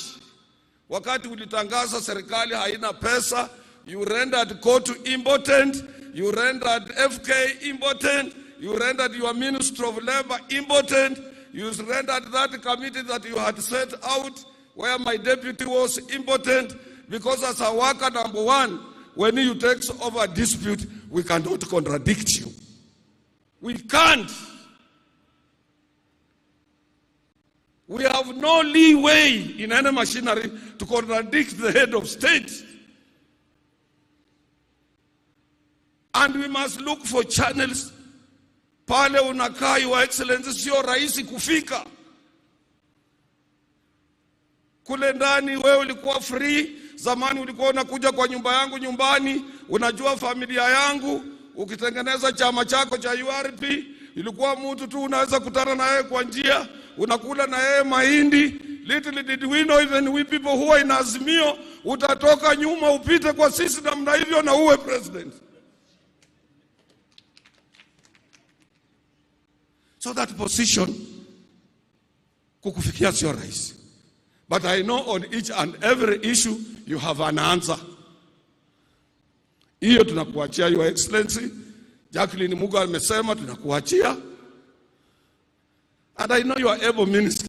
wakati ulitangaza serikali haina pesa, you rendered Kotu impotent, you rendered FK impotent, you rendered your Minister of Labor impotent, you rendered that committee that you had set out where my deputy was impotent, because as a worker number one, when you take over a dispute, we cannot contradict you. We can't. We have no leeway in any machinery to contradict the head of state. And we must look for channels. Pale unakaa, Your Excellency, sio rahisi kufika. Kule ndani wewe ulikuwa free. Zamani ulikuwa unakuja kwa nyumba yangu nyumbani, unajua familia yangu, ukitengeneza chama chako cha URP, ilikuwa mtu tu unaweza kutana na yeye kwa njia, unakula na yeye mahindi. Little did we know, even we people who are in Azimio, utatoka nyuma upite kwa sisi namna hivyo na uwe president. So that position kukufikia sio rahisi. But I know on each and every issue you have an answer. Hiyo tunakuachia, Your Excellency. Jacqueline Muga amesema tunakuachia. And I know you are able minister.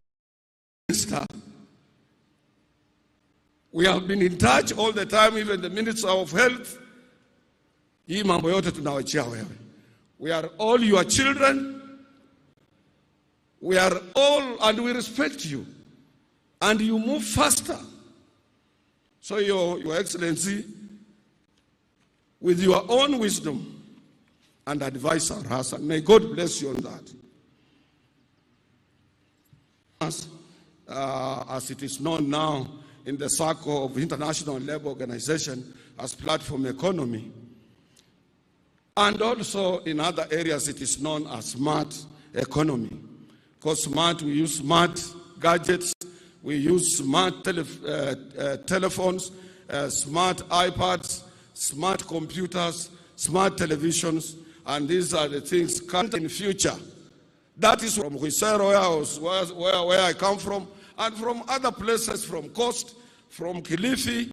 We have been in touch all the time, even the Minister of Health. Hii mambo yote tunawachia wewe. We are all your children. We are all, and we respect you. And you move faster. So Your Excellency, with your own wisdom and advice, Hassan, may God bless you on that. As it is known now in the circle of International Labour Organization as platform economy, and also in other areas it is known as smart economy. Because smart, we use smart gadgets, we use smart telephones, smart iPads, smart computers, smart televisions, and these are the things coming in future. That is from Huisero, where I come from, and from other places, from Coast, from Kilifi.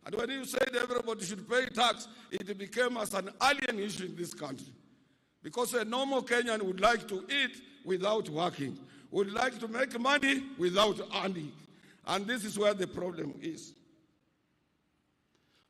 And when you said everybody should pay tax, it became as an alien issue in this country. Because a normal Kenyan would like to eat without working, would like to make money without earning. And this is where the problem is.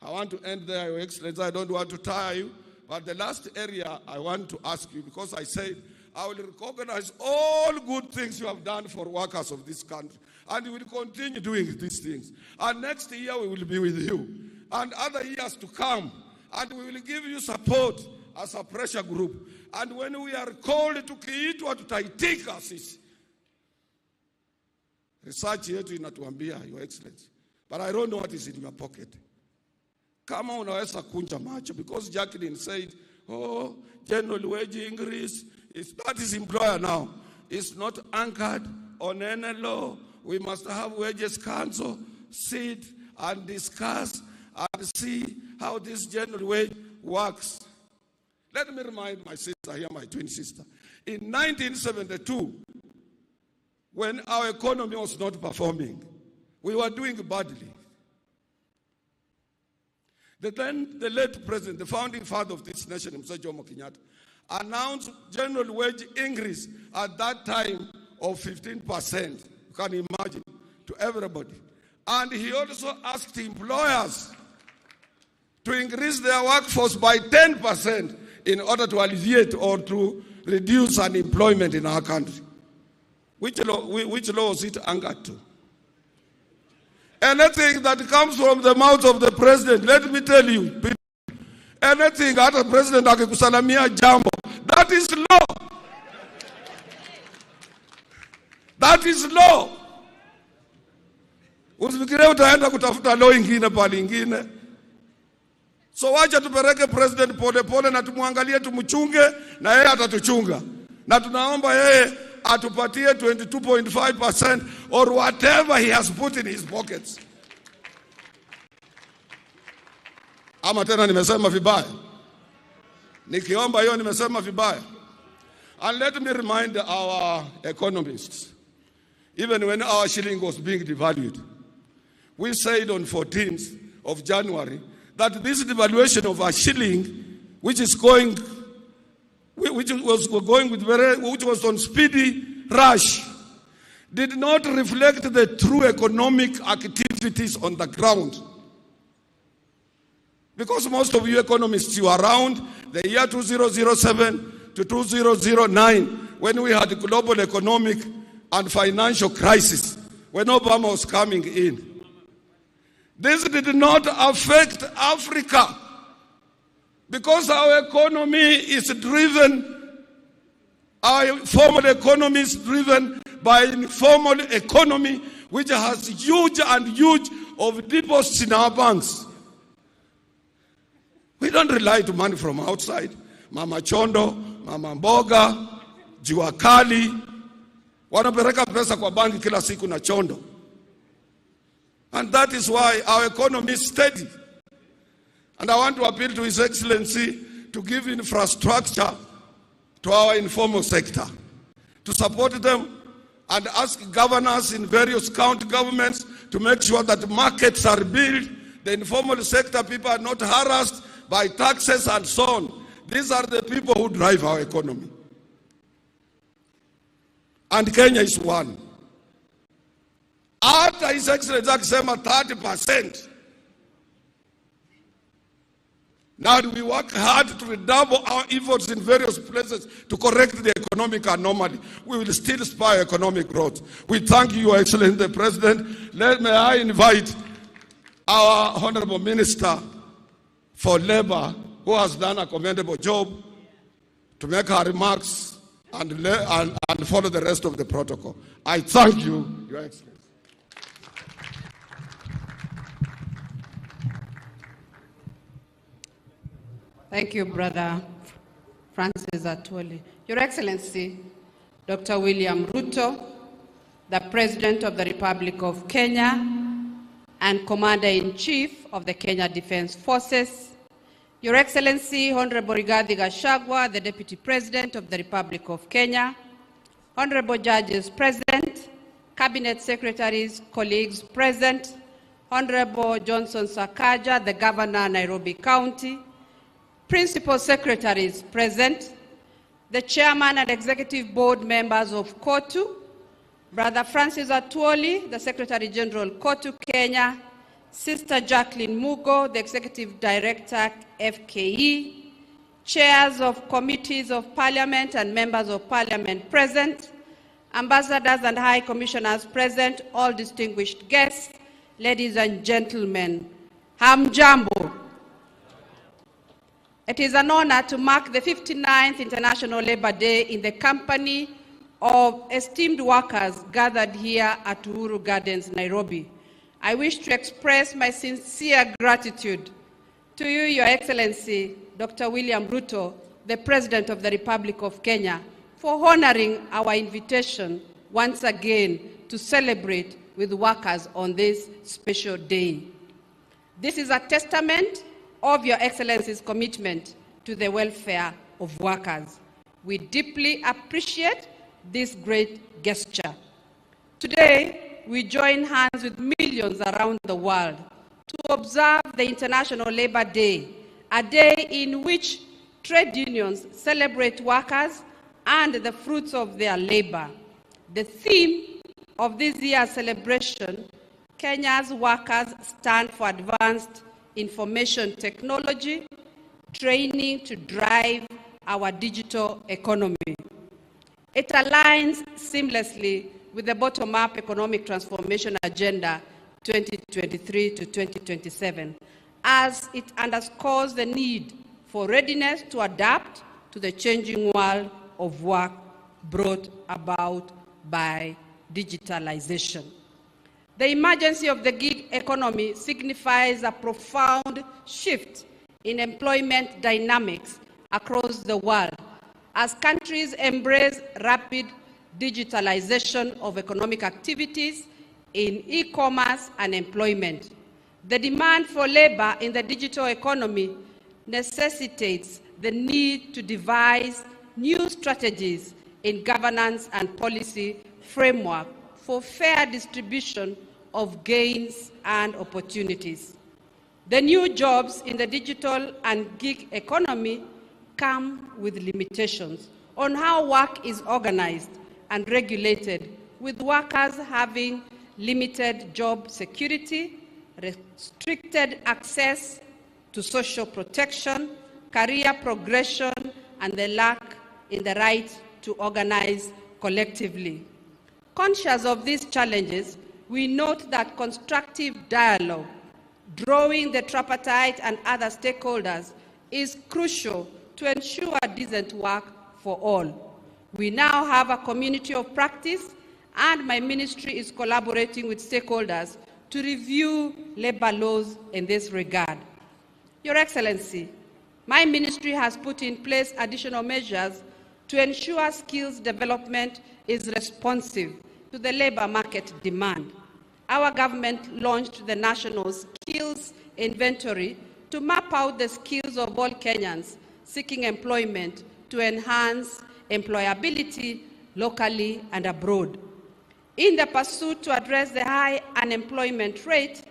I want to end there, Your Excellency. I don't want to tire you. But the last area I want to ask you, because I said I will recognize all good things you have done for workers of this country. And you will continue doing these things. And next year we will be with you. and other years to come, and we will give you support as a pressure group. And when we are called tukiitwa tutaitika sisi. Research yetu inatuambia, Your Excellency. But I don't know what is in your pocket. Kama unaweza kunja macho, because Jacqueline said, oh, general wage increase, that is employer now. It's not anchored on any law. We must have wages council, sit and discuss and see how this general wage works. Let me remind my sister here, my twin sister. In 1972, when our economy was not performing, we were doing badly. The late president, the founding father of this nation, Mr. Jomo Kenyatta, announced general wage increase at that time of 15%. You can imagine, to everybody. And he also asked employers to increase their workforce by 10% in order to alleviate or to reduce unemployment in our country. Which law was it anchored to? Anything that comes from the mouth of the president, let me tell you, anything that the president akikusalamia jambo, that is law. That is law. Usifikirie utaenda kutafuta law ingine pale ingine. So wacha tupeleke president pole pole na tumwangalie, tumchunge na yeye atatuchunga. Na tunaomba yeye atupatie 22.5% or whatever he has put in his pockets. Ama tena nimesema vibaya? Nikiomba hiyo nimesema vibaya? And let me remind our economists, even when our shilling was being devalued, we said on 14th of January that this devaluation of our shilling, which was on speedy rush, did not reflect the true economic activities on the ground. Because most of you economists, you are around the year 2007 to 2009, when we had a global economic and financial crisis, when Obama was coming in. This did not affect Africa, because our economy is driven, our formal economy is driven by informal economy, which has huge of deposits in our banks. We don't rely to money from outside. Mama Chondo, Mama Mboga, Jua Kali, wanapeleka pesa kwa banki kila siku na Chondo. And that is why our economy is steady. And I want to appeal to His Excellency to give infrastructure to our informal sector, to support them, and ask governors in various county governments to make sure that markets are built. The informal sector people are not harassed by taxes and so on. These are the people who drive our economy. And Kenya is one. After His Excellency akisema 30%. Now we work hard to redouble our efforts in various places to correct the economic anomaly. We will still spur economic growth. We thank you, Your Excellency, the President. May I invite our Honorable Minister for Labor, who has done a commendable job, to make her remarks and follow the rest of the protocol. I thank you, Your Excellency. Thank you, Brother Francis Atwoli. Your Excellency, Dr. William Ruto, the President of the Republic of Kenya and Commander-in-Chief of the Kenya Defense Forces, Your Excellency, Honorable Rigathi Gachagua, the Deputy President of the Republic of Kenya, Honorable Judges present, Cabinet Secretaries, colleagues present, Honorable Johnson Sakaja, the Governor, Nairobi County, Principal Secretaries present, the Chairman and Executive Board members of KOTU, Brother Francis Atwoli, the Secretary General KOTU Kenya, Sister Jacqueline Mugo, the Executive Director FKE, Chairs of Committees of Parliament and Members of Parliament present, Ambassadors and High Commissioners present, all distinguished guests, ladies and gentlemen, Hamjambo. It is an honor to mark the 59th International Labour Day in the company of esteemed workers gathered here at Uhuru Gardens, Nairobi. I wish to express my sincere gratitude to you, Your Excellency, Dr. William Ruto, the President of the Republic of Kenya, for honoring our invitation once again to celebrate with workers on this special day. This is a testament of Your Excellency's commitment to the welfare of workers. We deeply appreciate this great gesture. Today, we join hands with millions around the world to observe the International Labour Day, a day in which trade unions celebrate workers and the fruits of their labor. The theme of this year's celebration, Kenya's workers stand for advanced information technology, training to drive our digital economy. It aligns seamlessly with the bottom-up economic transformation agenda 2023 to 2027, as it underscores the need for readiness to adapt to the changing world of work brought about by digitalization. The emergence of the gig economy signifies a profound shift in employment dynamics across the world as countries embrace rapid digitalization of economic activities in e-commerce and employment. The demand for labor in the digital economy necessitates the need to devise new strategies in governance and policy framework for fair distribution of gains and opportunities. The new jobs in the digital and gig economy come with limitations on how work is organized and regulated, with workers having limited job security, restricted access to social protection, career progression, and the lack in the right to organize collectively. Conscious of these challenges, we note that constructive dialogue, drawing the tripartite and other stakeholders, is crucial to ensure decent work for all. We now have a community of practice, and my ministry is collaborating with stakeholders to review labor laws in this regard. Your Excellency, my ministry has put in place additional measures to ensure skills development is responsive to the labor market demand. Our government launched the National Skills Inventory to map out the skills of all Kenyans seeking employment to enhance employability locally and abroad. In the pursuit to address the high unemployment rate,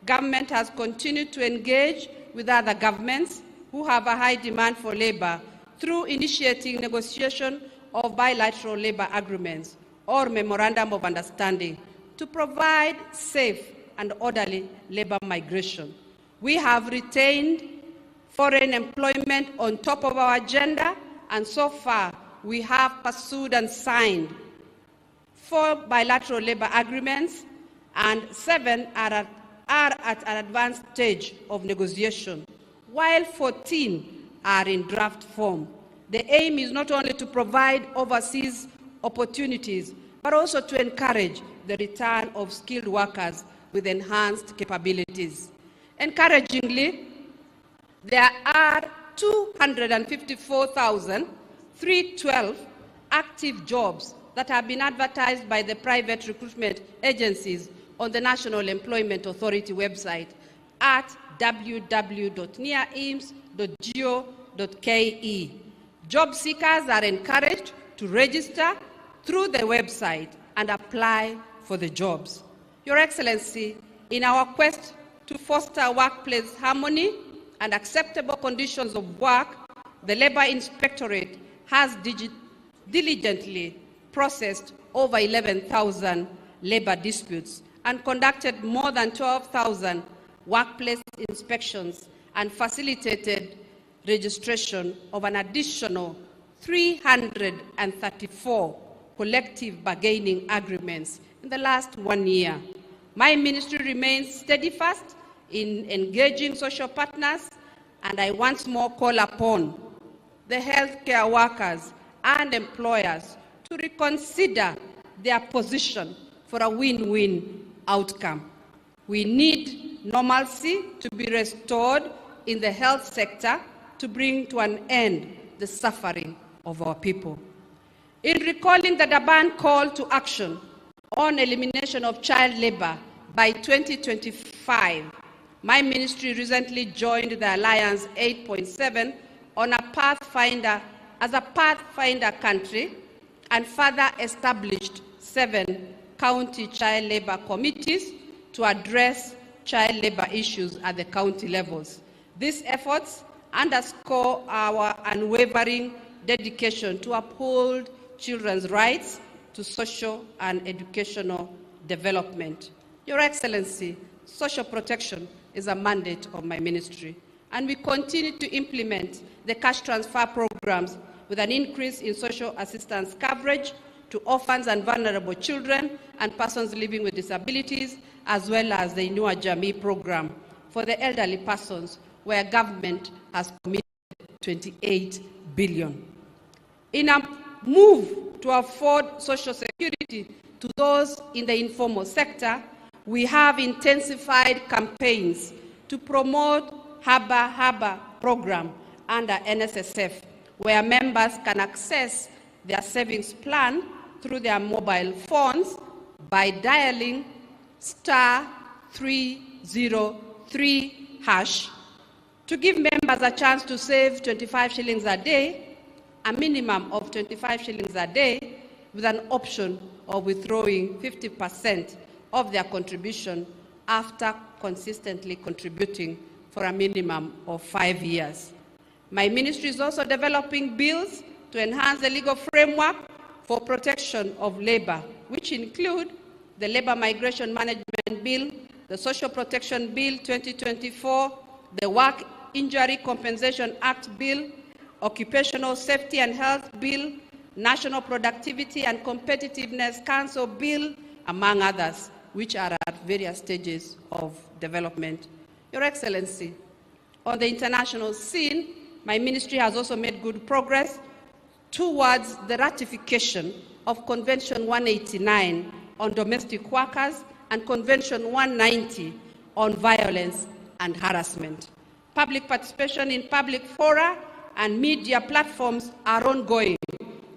government has continued to engage with other governments who have a high demand for labor through initiating negotiation of bilateral labor agreements or memorandum of understanding to provide safe and orderly labor migration. We have retained foreign employment on top of our agenda, and so far we have pursued and signed 4 bilateral labor agreements, and 7 are at an advanced stage of negotiation, while 14 are in draft form. The aim is not only to provide overseas opportunities, but also to encourage the return of skilled workers with enhanced capabilities. Encouragingly, there are 254,312 active jobs that have been advertised by the private recruitment agencies on the National Employment Authority website at www.neaims.go.ke. Job seekers are encouraged to register through the website and apply for the jobs. Your Excellency, in our quest to foster workplace harmony and acceptable conditions of work, the Labor Inspectorate has diligently processed over 11,000 labor disputes and conducted more than 12,000 workplace inspections and facilitated registration of an additional 334 collective bargaining agreements in the last 1 year. My ministry remains steadfast in engaging social partners, and I once more call upon the healthcare workers and employers to reconsider their position for a win-win outcome. We need normalcy to be restored in the health sector to bring to an end the suffering of our people. In recalling the Durban call to action on elimination of child labor by 2025, my ministry recently joined the Alliance 8.7 on a pathfinder as a pathfinder country and further established 7 county child labor committees to address child labor issues at the county levels. These efforts underscore our unwavering dedication to uphold children's rights to social and educational development. Your Excellency, social protection is a mandate of my ministry, and we continue to implement the cash transfer programs with an increase in social assistance coverage to orphans and vulnerable children and persons living with disabilities, as well as the Inua Jamii program for the elderly persons, where government has committed 28 billion. In a move to afford social security to those in the informal sector, we have intensified campaigns to promote Haba Haba program under NSSF, where members can access their savings plan through their mobile phones by dialing *303# to give members a chance to save 25 shillings a day, a minimum of 25 shillings a day, with an option of withdrawing 50% of their contribution after consistently contributing for a minimum of 5 years. My ministry is also developing bills to enhance the legal framework for protection of labor, which include the Labor Migration Management Bill, the Social Protection Bill 2024, the Work Injury Compensation Act Bill, Occupational Safety and Health Bill, National Productivity and Competitiveness Council Bill, among others, which are at various stages of development. Your Excellency, on the international scene, my ministry has also made good progress towards the ratification of Convention 189 on domestic workers and Convention 190 on violence and harassment. Public participation in public fora and media platforms are ongoing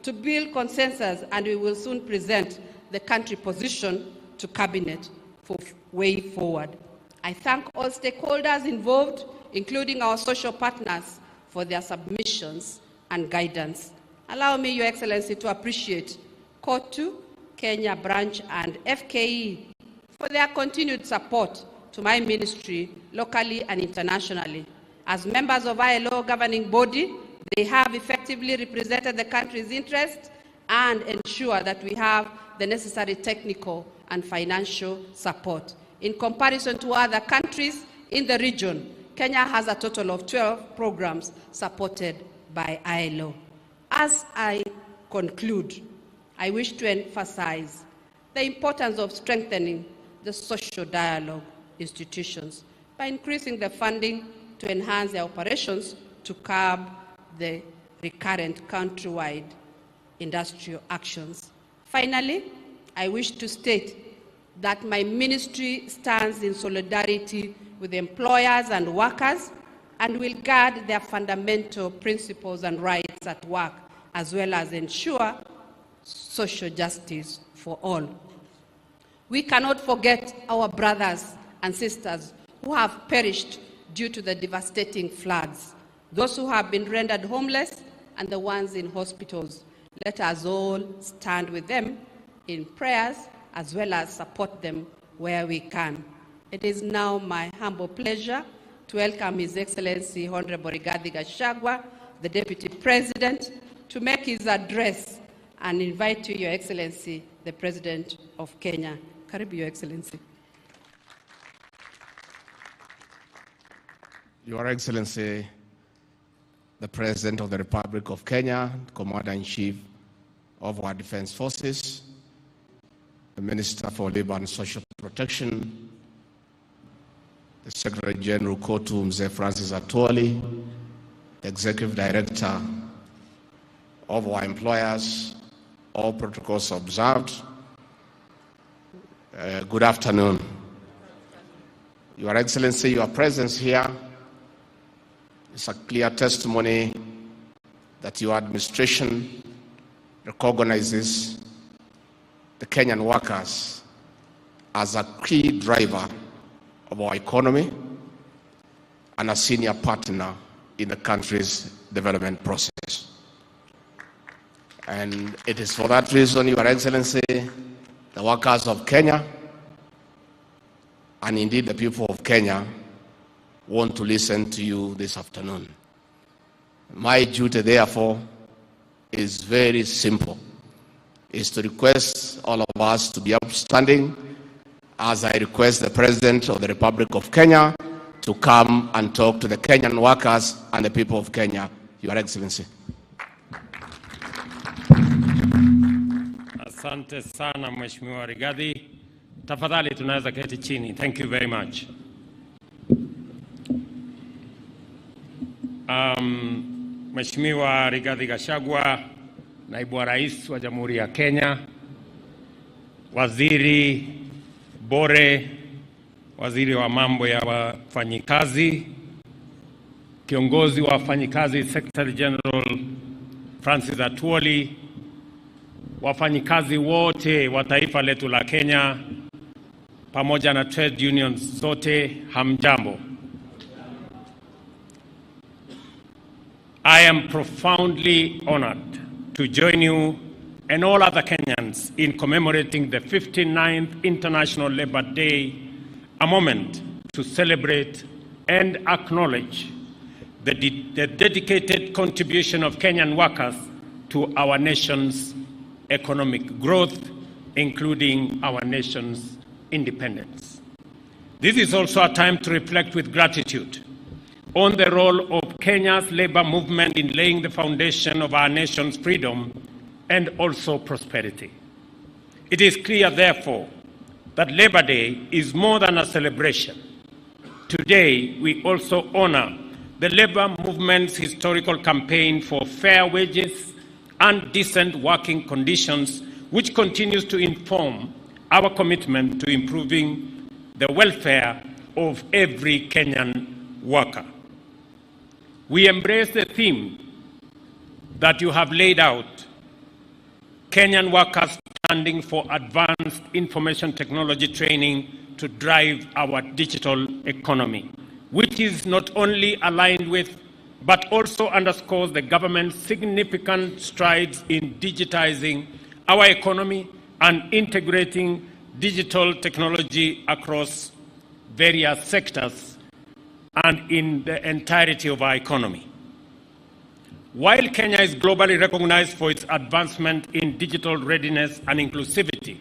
to build consensus, and we will soon present the country position to Cabinet for way forward. I thank all stakeholders involved, including our social partners, for their submissions and guidance. Allow me, Your Excellency, to appreciate KOTU, Kenya Branch, and FKE for their continued support to my ministry locally and internationally. As members of ILO governing body, they have effectively represented the country's interests and ensure that we have the necessary technical and financial support. In comparison to other countries in the region, Kenya has a total of 12 programs supported by ILO. As I conclude, I wish to emphasize the importance of strengthening the social dialogue institutions by increasing the funding to enhance their operations to curb the recurrent countrywide industrial actions. Finally, I wish to state that my ministry stands in solidarity with employers and workers and will guard their fundamental principles and rights at work, as well as ensure social justice for all. We cannot forget our brothers and sisters who have perished due to the devastating floods, those who have been rendered homeless, and the ones in hospitals. Let us all stand with them in prayers as well as support them where we can. It is now my humble pleasure to welcome His Excellency Honorable Rigathi Gachagua, the Deputy President, to make his address and invite you, Your Excellency, the President of Kenya. Karibu, Your Excellency. Your Excellency, the President of the Republic of Kenya, Commander-in-Chief of our Defense Forces, the Minister for Labor and Social Protection, the Secretary General KOTU Mzee Francis Atwoli, the Executive Director of our employers, all protocols observed. Good afternoon. Your Excellency, your presence here is a clear testimony that your administration recognizes the Kenyan workers as a key driver of our economy and a senior partner in the country's development process. And it is for that reason, Your Excellency, the workers of Kenya, and indeed the people of Kenya, want to listen to you this afternoon. My duty, therefore, is very simple, is to request all of us to be upstanding as I request the President of the Republic of Kenya to come and talk to the Kenyan workers and the people of Kenya. Your Excellency. Asante sana Mheshimiwa Rigathi. Tafadhali tunaweza keti chini. Thank you very much. Mheshimiwa Rigathi Gachagua, Naibu wa Rais wa Jamhuri ya Kenya, Waziri Bore, Waziri wa mambo ya wafanyikazi, Kiongozi wa wafanyikazi Secretary General Francis Atwoli, wafanyikazi wote wa taifa letu la Kenya, pamoja na trade unions zote, hamjambo. I am profoundly honored to join you and all other Kenyans in commemorating the 59th International Labour Day, a moment to celebrate and acknowledge the dedicated contribution of Kenyan workers to our nation's economic growth, including our nation's independence. This is also a time to reflect with gratitude on the role of Kenya's labor movement in laying the foundation of our nation's freedom and also prosperity. It is clear, therefore, that Labor Day is more than a celebration. Today, we also honor the labor movement's historical campaign for fair wages and decent working conditions, which continues to inform our commitment to improving the welfare of every Kenyan worker. We embrace the theme that you have laid out, Kenyan workers standing for advanced information technology training to drive our digital economy, which is not only aligned with, but also underscores the government's significant strides in digitizing our economy and integrating digital technology across various sectors and in the entirety of our economy. While Kenya is globally recognized for its advancement in digital readiness and inclusivity,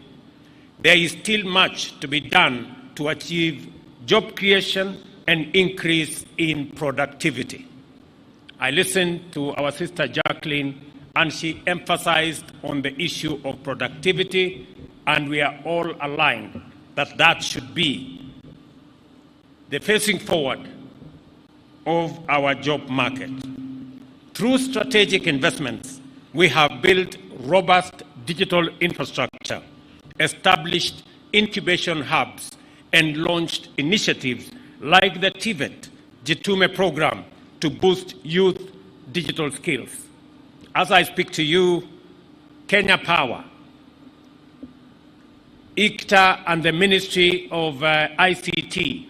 there is still much to be done to achieve job creation and increase in productivity. I listened to our sister Jacqueline, and she emphasized on the issue of productivity, and we are all aligned that that should be the facing forward of our job market. Through strategic investments, we have built robust digital infrastructure, established incubation hubs, and launched initiatives like the TVET Jitume program to boost youth digital skills. As I speak to you, Kenya Power, ICTA, and the Ministry of ICT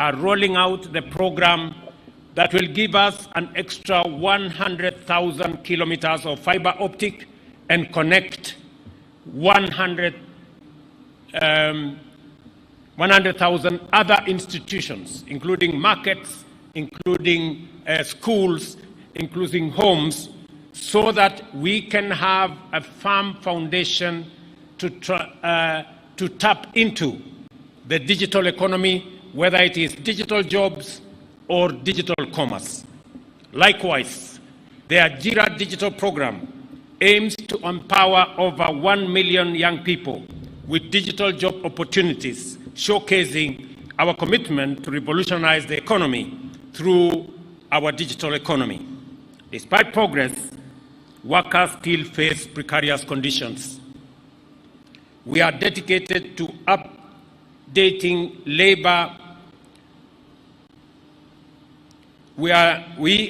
are rolling out the program that will give us an extra 100,000 kilometers of fiber optic and connect 100,000 other institutions, including markets, including schools, including homes, so that we can have a firm foundation to tap into the digital economy, whether it is digital jobs or digital commerce. Likewise, the Ajira digital program aims to empower over 1 million young people with digital job opportunities, showcasing our commitment to revolutionize the economy through our digital economy. Despite progress, workers still face precarious conditions. We are dedicated to updating labor. We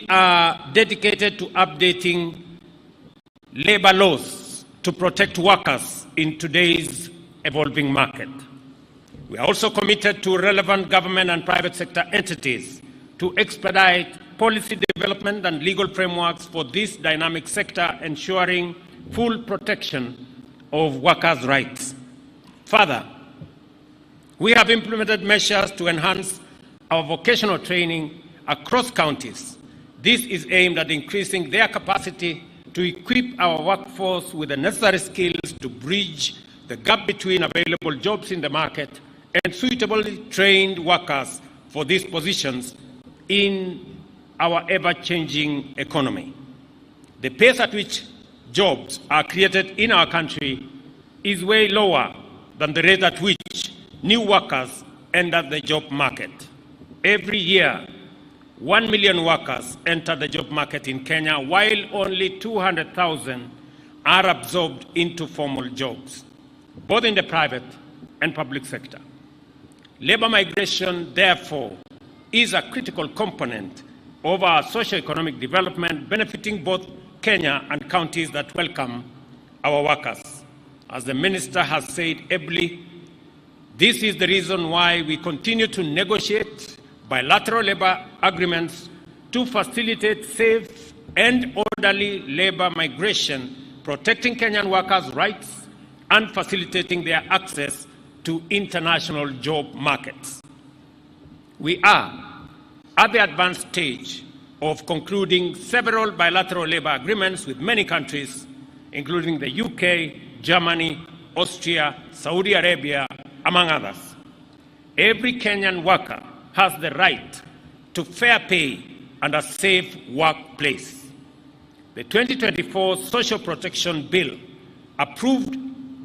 are dedicated to updating labor laws to protect workers in today's evolving market. We are also committed to relevant government and private sector entities to expedite policy development and legal frameworks for this dynamic sector, ensuring full protection of workers' rights. Further, we have implemented measures to enhance our vocational training across counties. This is aimed at increasing their capacity to equip our workforce with the necessary skills to bridge the gap between available jobs in the market and suitably trained workers for these positions in our ever-changing economy. The pace at which jobs are created in our country is way lower than the rate at which new workers enter the job market. Every year, 1 million workers enter the job market in Kenya, while only 200,000 are absorbed into formal jobs, both in the private and public sector. Labor migration, therefore, is a critical component of our socio-economic development, benefiting both Kenya and counties that welcome our workers. As the Minister has said ably, this is the reason why we continue to negotiate bilateral labor agreements to facilitate safe and orderly labor migration, protecting Kenyan workers' rights and facilitating their access to international job markets. We are at the advanced stage of concluding several bilateral labor agreements with many countries, including the UK, Germany, Austria, Saudi Arabia, among others. Every Kenyan worker has the right to fair pay and a safe workplace. The 2024 Social Protection Bill, approved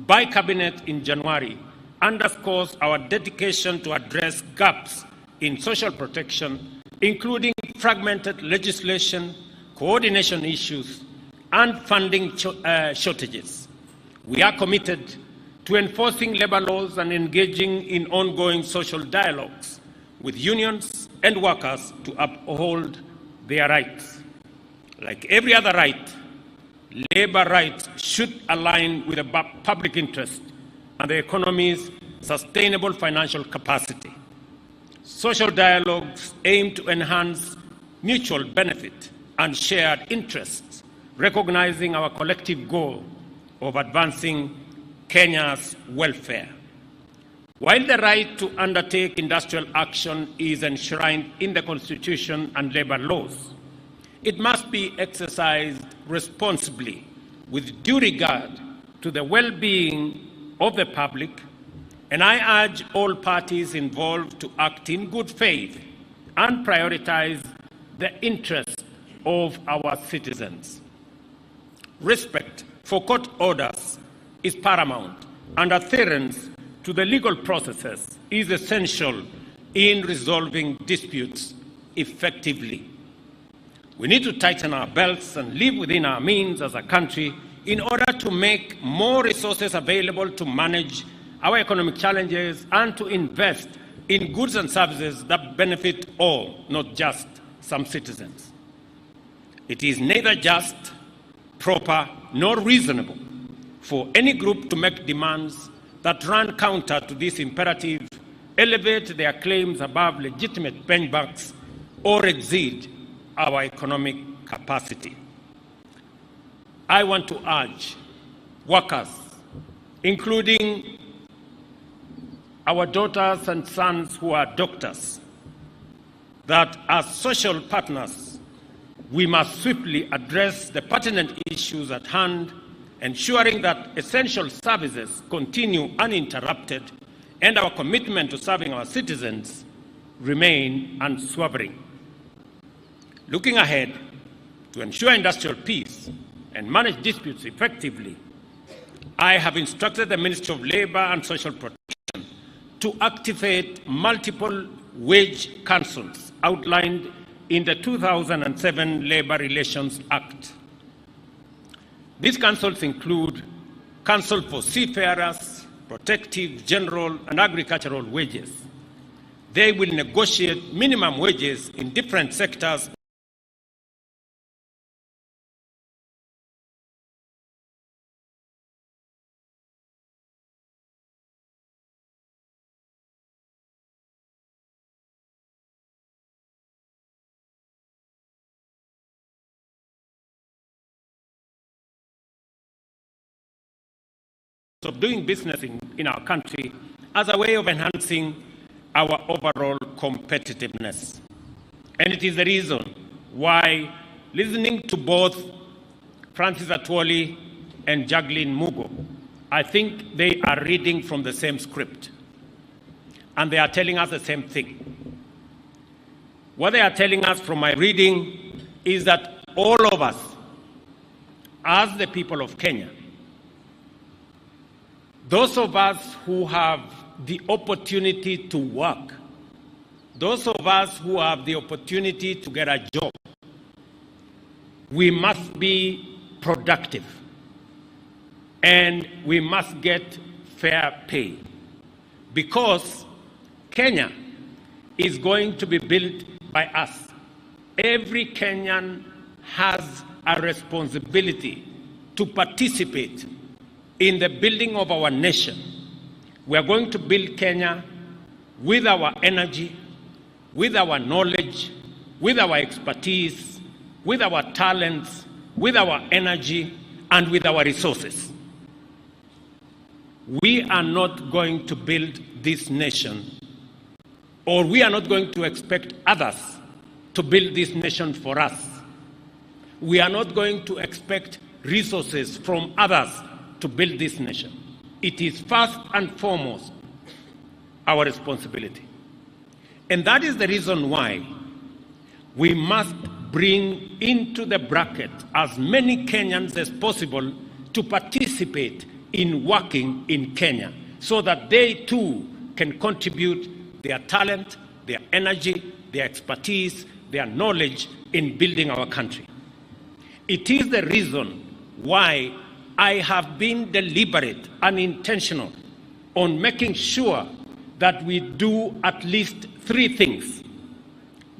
by Cabinet in January, underscores our dedication to address gaps in social protection, including fragmented legislation, coordination issues, and funding shortages. We are committed to enforcing labor laws and engaging in ongoing social dialogues with unions and workers to uphold their rights. Like every other right, labor rights should align with the public interest and the economy's sustainable financial capacity. Social dialogues aim to enhance mutual benefit and shared interests, recognizing our collective goal of advancing Kenya's welfare. While the right to undertake industrial action is enshrined in the Constitution and labor laws, it must be exercised responsibly with due regard to the well-being of the public, and I urge all parties involved to act in good faith and prioritize the interests of our citizens. Respect for court orders is paramount, and adherence to the legal processes is essential in resolving disputes effectively. We need to tighten our belts and live within our means as a country in order to make more resources available to manage our economic challenges and to invest in goods and services that benefit all, not just some citizens. It is neither just, proper, nor reasonable for any group to make demands that run counter to this imperative, elevate their claims above legitimate benchmarks, or exceed our economic capacity. I want to urge workers, including our daughters and sons who are doctors, that as social partners, we must swiftly address the pertinent issues at hand, ensuring that essential services continue uninterrupted and our commitment to serving our citizens remain unswerving. Looking ahead, to ensure industrial peace and manage disputes effectively, I have instructed the Ministry of Labour and Social Protection to activate multiple wage councils outlined in the 2007 Labor Relations Act. These councils include Council for Seafarers, Protective, General, and Agricultural Wages. They will negotiate minimum wages in different sectors of doing business in our country as a way of enhancing our overall competitiveness. And it is the reason why, listening to both Francis Atwoli and Jacqueline Mugo, I think they are reading from the same script. And they are telling us the same thing. What they are telling us from my reading is that all of us, as the people of Kenya, those of us who have the opportunity to work, those of us who have the opportunity to get a job, we must be productive and we must get fair pay, because Kenya is going to be built by us. Every Kenyan has a responsibility to participate in the building of our nation. We are going to build Kenya with our energy, with our knowledge, with our expertise, with our talents, with our energy, and with our resources. We are not going to build this nation, or we are not going to expect others to build this nation for us. We are not going to expect resources from others to build this nation. It is first and foremost our responsibility. And that is the reason why we must bring into the bracket as many Kenyans as possible to participate in working in Kenya, so that they too can contribute their talent, their energy, their expertise, their knowledge in building our country. It is the reason why I have been deliberate and intentional on making sure that we do at least 3 things.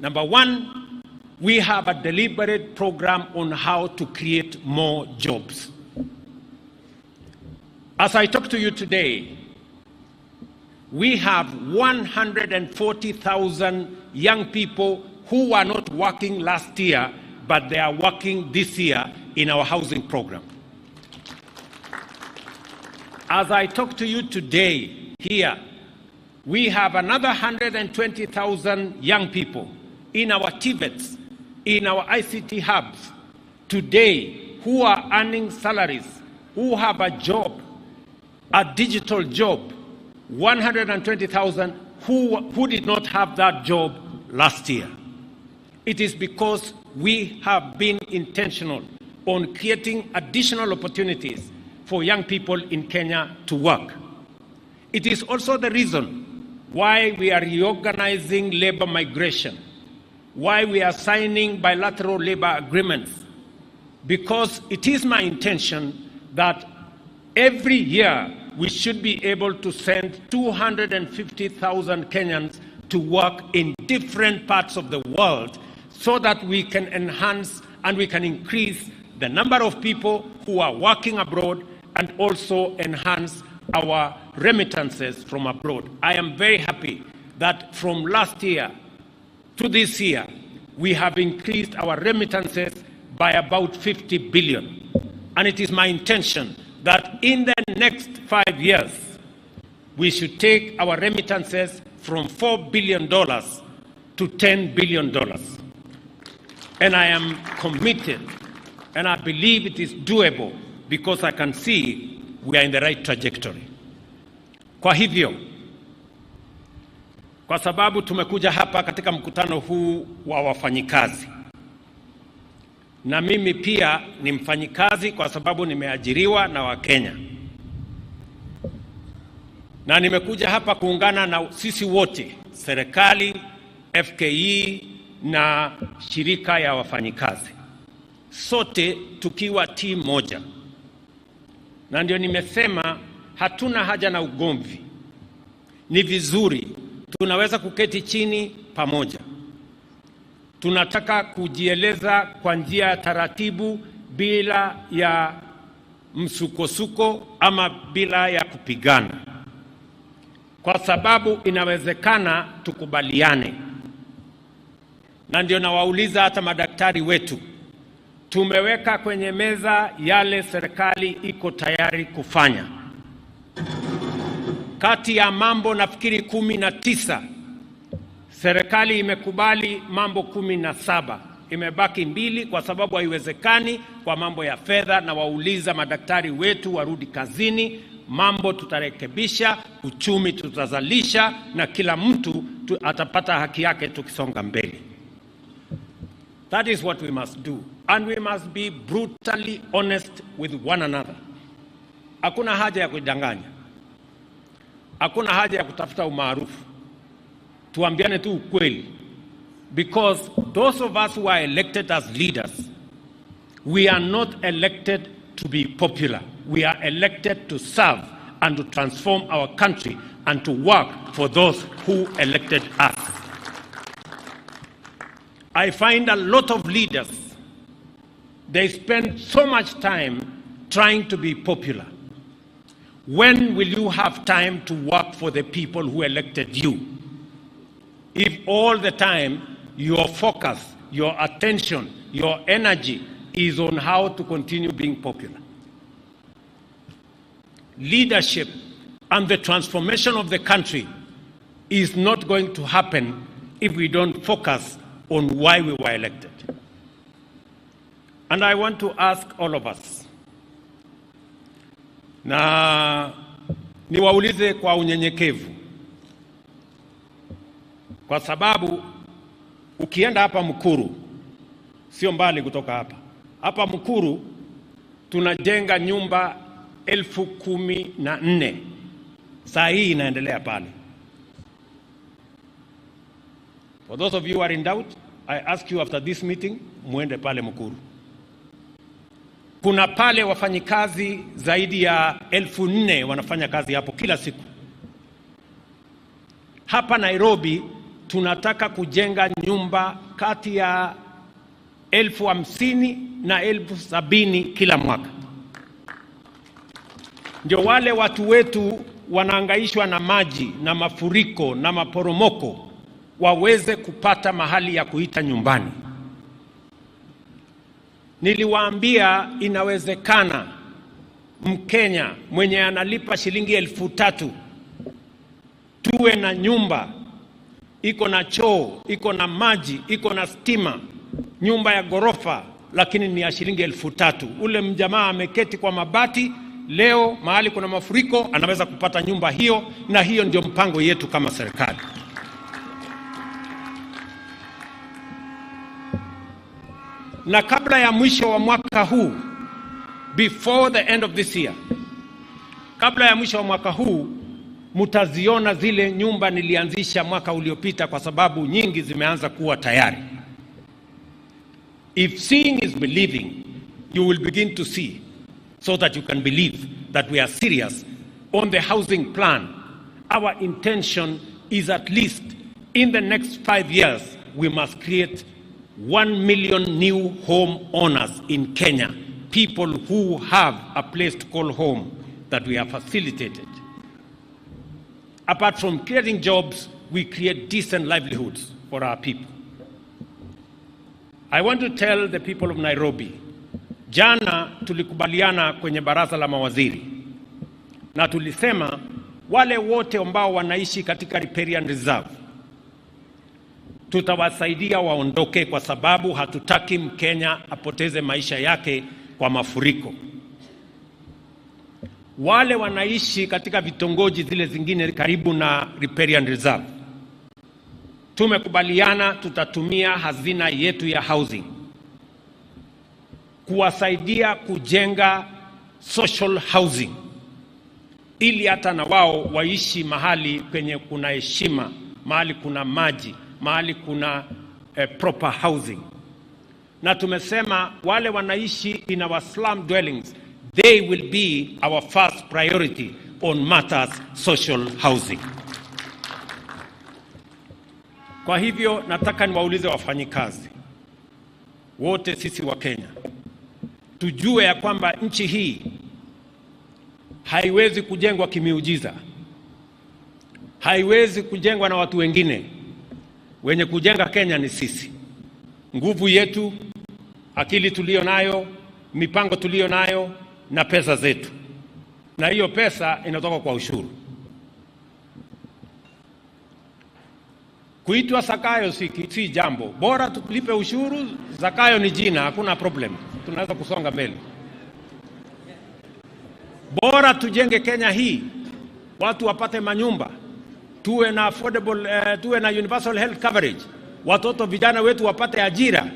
Number 1, we have a deliberate program on how to create more jobs. As I talk to you today, we have 140,000 young people who were not working last year, but they are working this year in our housing program. As I talk to you today here, we have another 120,000 young people in our TVETs, in our ICT hubs today, who are earning salaries, who have a job, a digital job, 120,000 who did not have that job last year. It is because we have been intentional on creating additional opportunities for young people in Kenya to work. It is also the reason why we are reorganizing labor migration, why we are signing bilateral labor agreements, because it is my intention that every year we should be able to send 250,000 Kenyans to work in different parts of the world, so that we can enhance and we can increase the number of people who are working abroad and also enhance our remittances from abroad. I am very happy that from last year to this year, we have increased our remittances by about 50 billion. And it is my intention that in the next 5 years, we should take our remittances from $4 billion to $10 billion. And I am committed, and I believe it is doable, because I can see we are in the right trajectory. Kwa hivyo, kwa sababu tumekuja hapa katika mkutano huu wa wafanyikazi, na mimi pia ni mfanyikazi kwa sababu nimeajiriwa na Wakenya. na nimekuja hapa kuungana na sisi wote, serikali, FKE na shirika ya wafanyikazi, sote tukiwa timu moja. Na ndio nimesema hatuna haja na ugomvi. Ni vizuri tunaweza kuketi chini pamoja. Tunataka kujieleza kwa njia ya taratibu, bila ya msukosuko ama bila ya kupigana, kwa sababu inawezekana tukubaliane. Na ndio nawauliza hata madaktari wetu, tumeweka kwenye meza yale serikali iko tayari kufanya. Kati ya mambo nafikiri 19, serikali imekubali mambo 17. Imebaki 2 kwa sababu haiwezekani kwa mambo ya fedha, na wauliza madaktari wetu warudi kazini. Mambo tutarekebisha, uchumi tutazalisha, na kila mtu atapata haki yake tukisonga mbele. That is what we must do, and we must be brutally honest with one another. Hakuna haja ya kudanganya. Hakuna haja ya kutafuta umaarufu. Tuambiane tu ukweli. Because those of us who are elected as leaders, we are not elected to be popular. We are elected to serve and to transform our country and to work for those who elected us. I find a lot of leaders, they spend so much time trying to be popular. When will you have time to work for the people who elected you? If all the time your focus, your attention, your energy is on how to continue being popular. Leadership and the transformation of the country is not going to happen if we don't focus on why we were elected. And I want to ask all of us, na niwaulize kwa unyenyekevu, kwa sababu ukienda hapa Mukuru, sio mbali kutoka hapa. Hapa Mukuru tunajenga nyumba 14,000. Saa hii inaendelea pale. For those of you who are in doubt, I ask you after this meeting, muende pale Mukuru. Kuna pale wafanyikazi zaidi ya 4,000 wanafanya kazi hapo kila siku. Hapa Nairobi tunataka kujenga nyumba kati ya 50,000 na 70,000 kila mwaka. Ndio wale watu wetu wanaangaishwa na maji na mafuriko na maporomoko waweze kupata mahali ya kuita nyumbani. Niliwaambia inawezekana Mkenya mwenye analipa shilingi 3,000 tuwe na nyumba iko na choo, iko na maji, iko na stima, nyumba ya gorofa, lakini ni ya shilingi 3,000. Ule mjamaa ameketi kwa mabati, leo mahali kuna mafuriko anaweza kupata nyumba hiyo, na hiyo ndio mpango yetu kama serikali. Na kabla ya mwisho wa mwaka huu, before the end of this year, kabla ya mwisho wa mwaka huu, mutaziona zile nyumba nilianzisha mwaka uliopita, kwa sababu nyingi zimeanza kuwa tayari. If seeing is believing, you will begin to see, so that you can believe that we are serious on the housing plan. Our intention is at least in the next 5 years, we must create 1 million new home owners in Kenya, people who have a place to call home that we have facilitated. Apart from creating jobs, we create decent livelihoods for our people. I want to tell the people of Nairobi, jana tulikubaliana kwenye baraza la mawaziri, na tulisema wale wote ambao wanaishi katika riparian reserve tutawasaidia waondoke, kwa sababu hatutaki Mkenya apoteze maisha yake kwa mafuriko. Wale wanaishi katika vitongoji zile zingine karibu na riparian reserve, tumekubaliana tutatumia hazina yetu ya housing kuwasaidia kujenga social housing, ili hata na wao waishi mahali penye kuna heshima, mahali kuna maji, mahali kuna proper housing. Na tumesema wale wanaishi in our slum dwellings, they will be our first priority on matters social housing. Kwa hivyo nataka niwaulize wafanyikazi wote, sisi wa Kenya tujue ya kwamba nchi hii haiwezi kujengwa kimiujiza, haiwezi kujengwa na watu wengine. Wenye kujenga Kenya ni sisi, nguvu yetu, akili tulio nayo, mipango tulio nayo na pesa zetu, na hiyo pesa inatoka kwa ushuru. Kuitwa Zakayo si jambo, bora tulipe ushuru. Zakayo ni jina, hakuna problem, tunaweza kusonga mbele. Bora tujenge Kenya hii, watu wapate manyumba, tuwe na affordable, tuwe na universal health coverage, watoto vijana wetu wapate ajira.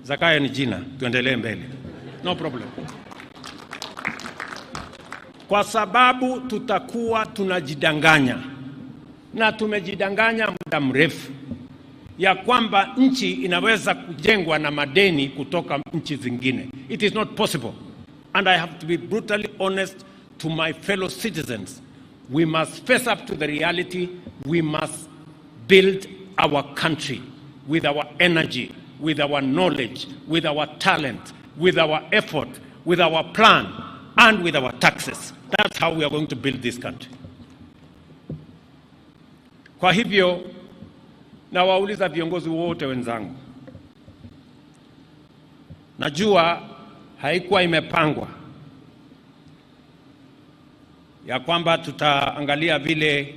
Zakayo ni jina, tuendelee mbele, no problem. Kwa sababu tutakuwa tunajidanganya, na tumejidanganya muda mrefu, ya kwamba nchi inaweza kujengwa na madeni kutoka nchi zingine. It is not possible. And I have to be brutally honest to my fellow citizens. We must face up to the reality. We must build our country with our energy, with our knowledge, with our talent, with our effort, with our plan, and with our taxes. That's how we are going to build this country. Kwa hivyo, na wauliza viongozi wote wenzangu, najua haikuwa imepangwa ya kwamba tutaangalia vile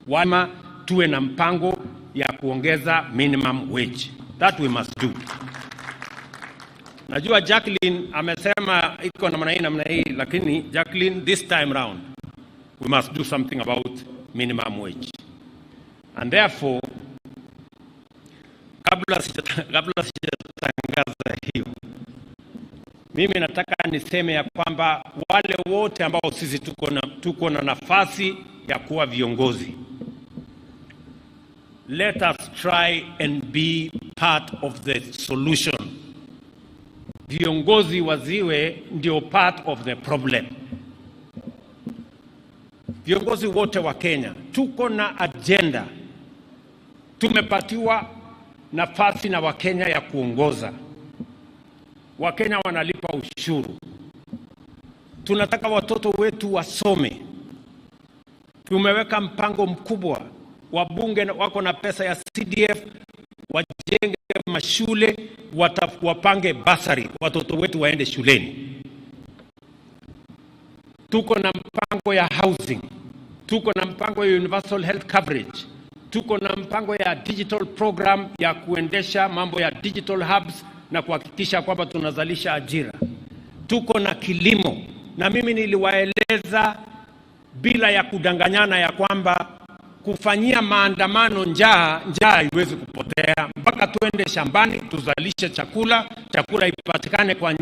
wama tuwe na mpango ya kuongeza minimum wage. That we must do. Najua Jacqueline amesema iko namna hii, lakini Jacqueline, this time round we must do something about minimum wage. And therefore, kabla sijatangaza hiyo, mimi nataka niseme ya kwamba wale wote ambao sisi tuko na nafasi ya kuwa viongozi, let us try and be part of the solution. Viongozi waziwe ndio part of the problem. Viongozi wote wa Kenya tuko na agenda, tumepatiwa nafasi na Wakenya ya kuongoza. Wakenya wanalipa ushuru, tunataka watoto wetu wasome. Tumeweka mpango mkubwa, wabunge wako na pesa ya CDF, wajenge mashule, wapange basari, watoto wetu waende shuleni. Tuko na mpango ya housing, tuko na mpango ya universal health coverage, tuko na mpango ya digital program ya kuendesha mambo ya digital hubs na kuhakikisha kwamba tunazalisha ajira. Tuko na kilimo, na mimi niliwaeleza bila ya kudanganyana ya kwamba kufanyia maandamano njaa haiwezi kupotea, mpaka tuende shambani tuzalishe chakula ipatikane kwa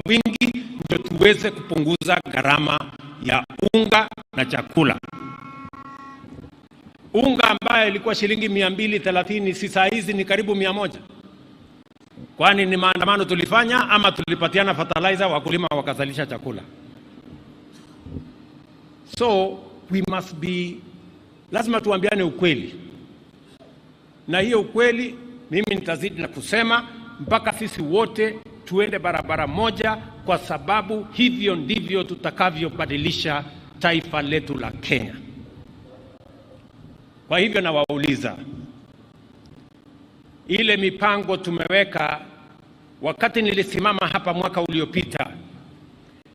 wingi, ndio tuweze kupunguza gharama ya unga na chakula. Unga ambayo ilikuwa shilingi 230 sasa hizi ni karibu 100. Kwani ni maandamano tulifanya ama tulipatiana fertilizer wakulima wakazalisha chakula? So we must be, lazima tuambiane ukweli. Na hiyo ukweli mimi nitazidi na kusema mpaka sisi wote tuende barabara moja, kwa sababu hivyo ndivyo tutakavyobadilisha taifa letu la Kenya. Kwa hivyo na wauliza, ile mipango tumeweka, wakati nilisimama hapa mwaka uliopita,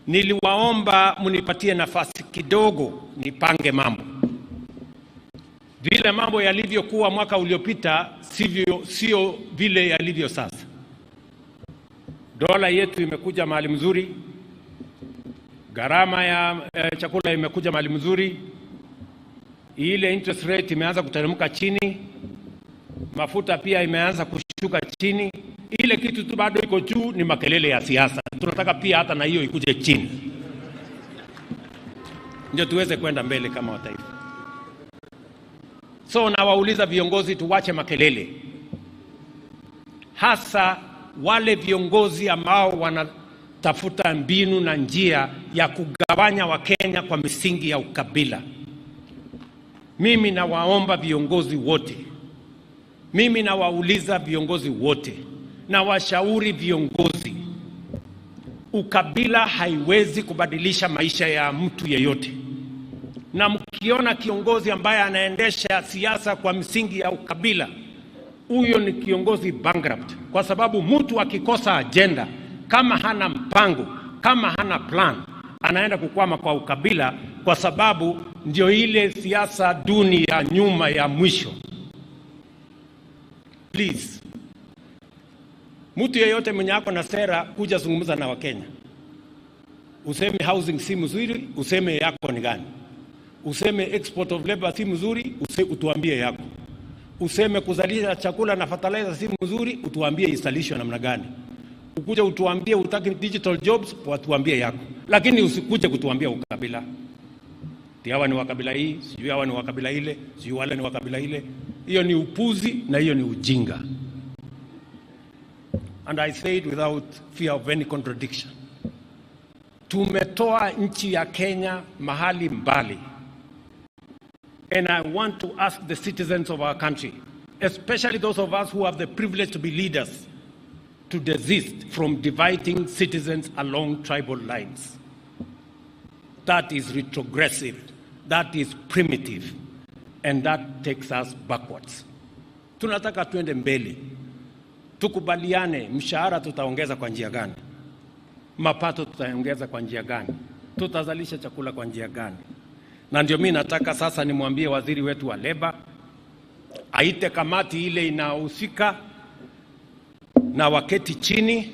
niliwaomba munipatie nafasi kidogo nipange mambo. Vile mambo yalivyokuwa mwaka uliopita sio vile yalivyo sasa. Dola yetu imekuja mahali mzuri, gharama ya chakula imekuja mahali mzuri, ile interest rate imeanza kuteremka chini, mafuta pia imeanza kushuka chini. Ile kitu tu bado iko juu ni makelele ya siasa. Tunataka pia hata na hiyo ikuje chini. ndio tuweze kwenda mbele kama wataifa. So nawauliza viongozi, tuwache makelele, hasa wale viongozi ambao wanatafuta mbinu na njia ya kugawanya Wakenya kwa misingi ya ukabila. Mimi nawaomba viongozi wote, mimi nawauliza viongozi wote, na washauri viongozi, ukabila haiwezi kubadilisha maisha ya mtu yeyote. Na mkiona kiongozi ambaye anaendesha siasa kwa misingi ya ukabila, huyo ni kiongozi bankrupt, kwa sababu mtu akikosa agenda, kama hana mpango, kama hana plan, anaenda kukwama kwa ukabila, kwa sababu ndio ile siasa duni ya nyuma ya mwisho. Please, mtu yeyote mwenye ako na sera kuja zungumza na Wakenya. Useme housing si mzuri, useme yako ni gani. Useme export of labor si mzuri, utuambie yako. Useme kuzalisha chakula na fertilizer si mzuri, utuambie isalishwe namna gani. Ukuja utuambie utaki digital jobs, watuambie yako. Lakini usikuje kutuambia ukabila. Hawa ni wakabila hii, sijui hawa ni wakabila ile, sijui wale ni wakabila ile. Hiyo ni upuzi na hiyo ni ujinga. And I say it without fear of any contradiction. Tumetoa nchi ya Kenya mahali mbali. And I want to ask the citizens of our country, especially those of us who have the privilege to be leaders, to desist from dividing citizens along tribal lines. That is retrogressive, that is primitive, and that takes us backwards. Tunataka tuende mbele. Tukubaliane, mshahara tutaongeza kwa njia gani? Mapato tutaongeza kwa njia gani? Tutazalisha chakula kwa njia gani? Na ndio mimi nataka sasa nimwambie waziri wetu wa Labor aite kamati ile inahusika na waketi chini,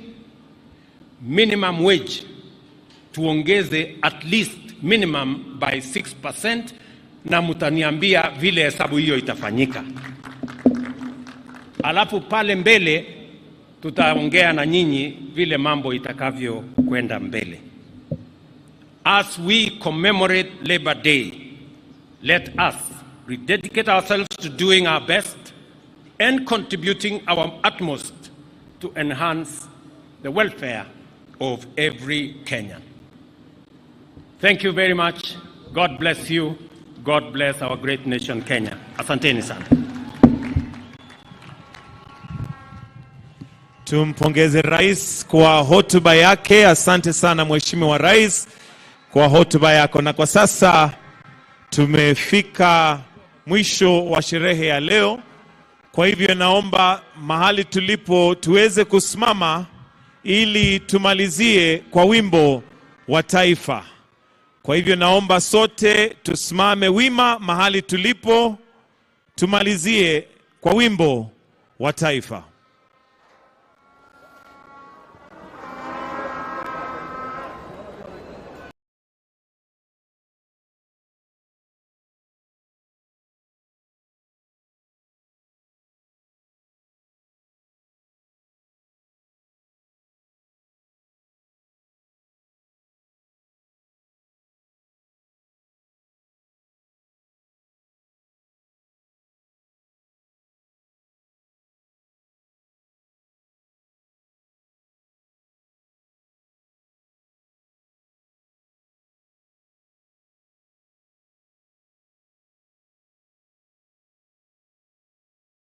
minimum wage tuongeze at least minimum by 6%, na mtaniambia vile hesabu hiyo itafanyika. Alafu pale mbele tutaongea na nyinyi vile mambo itakavyo kwenda mbele. As we commemorate Labor Day, let us rededicate ourselves to doing our best and contributing our utmost to enhance the welfare of every Kenyan. Thank you very much. God bless you. God bless our great nation, Kenya. Asanteni sana. Tumpongeze Rais kwa hotuba yake. Asante sana Mheshimiwa Rais kwa hotuba yako. Na kwa sasa tumefika mwisho wa sherehe ya leo. Kwa hivyo naomba mahali tulipo tuweze kusimama ili tumalizie kwa wimbo wa taifa. Kwa hivyo naomba sote tusimame wima mahali tulipo tumalizie kwa wimbo wa taifa.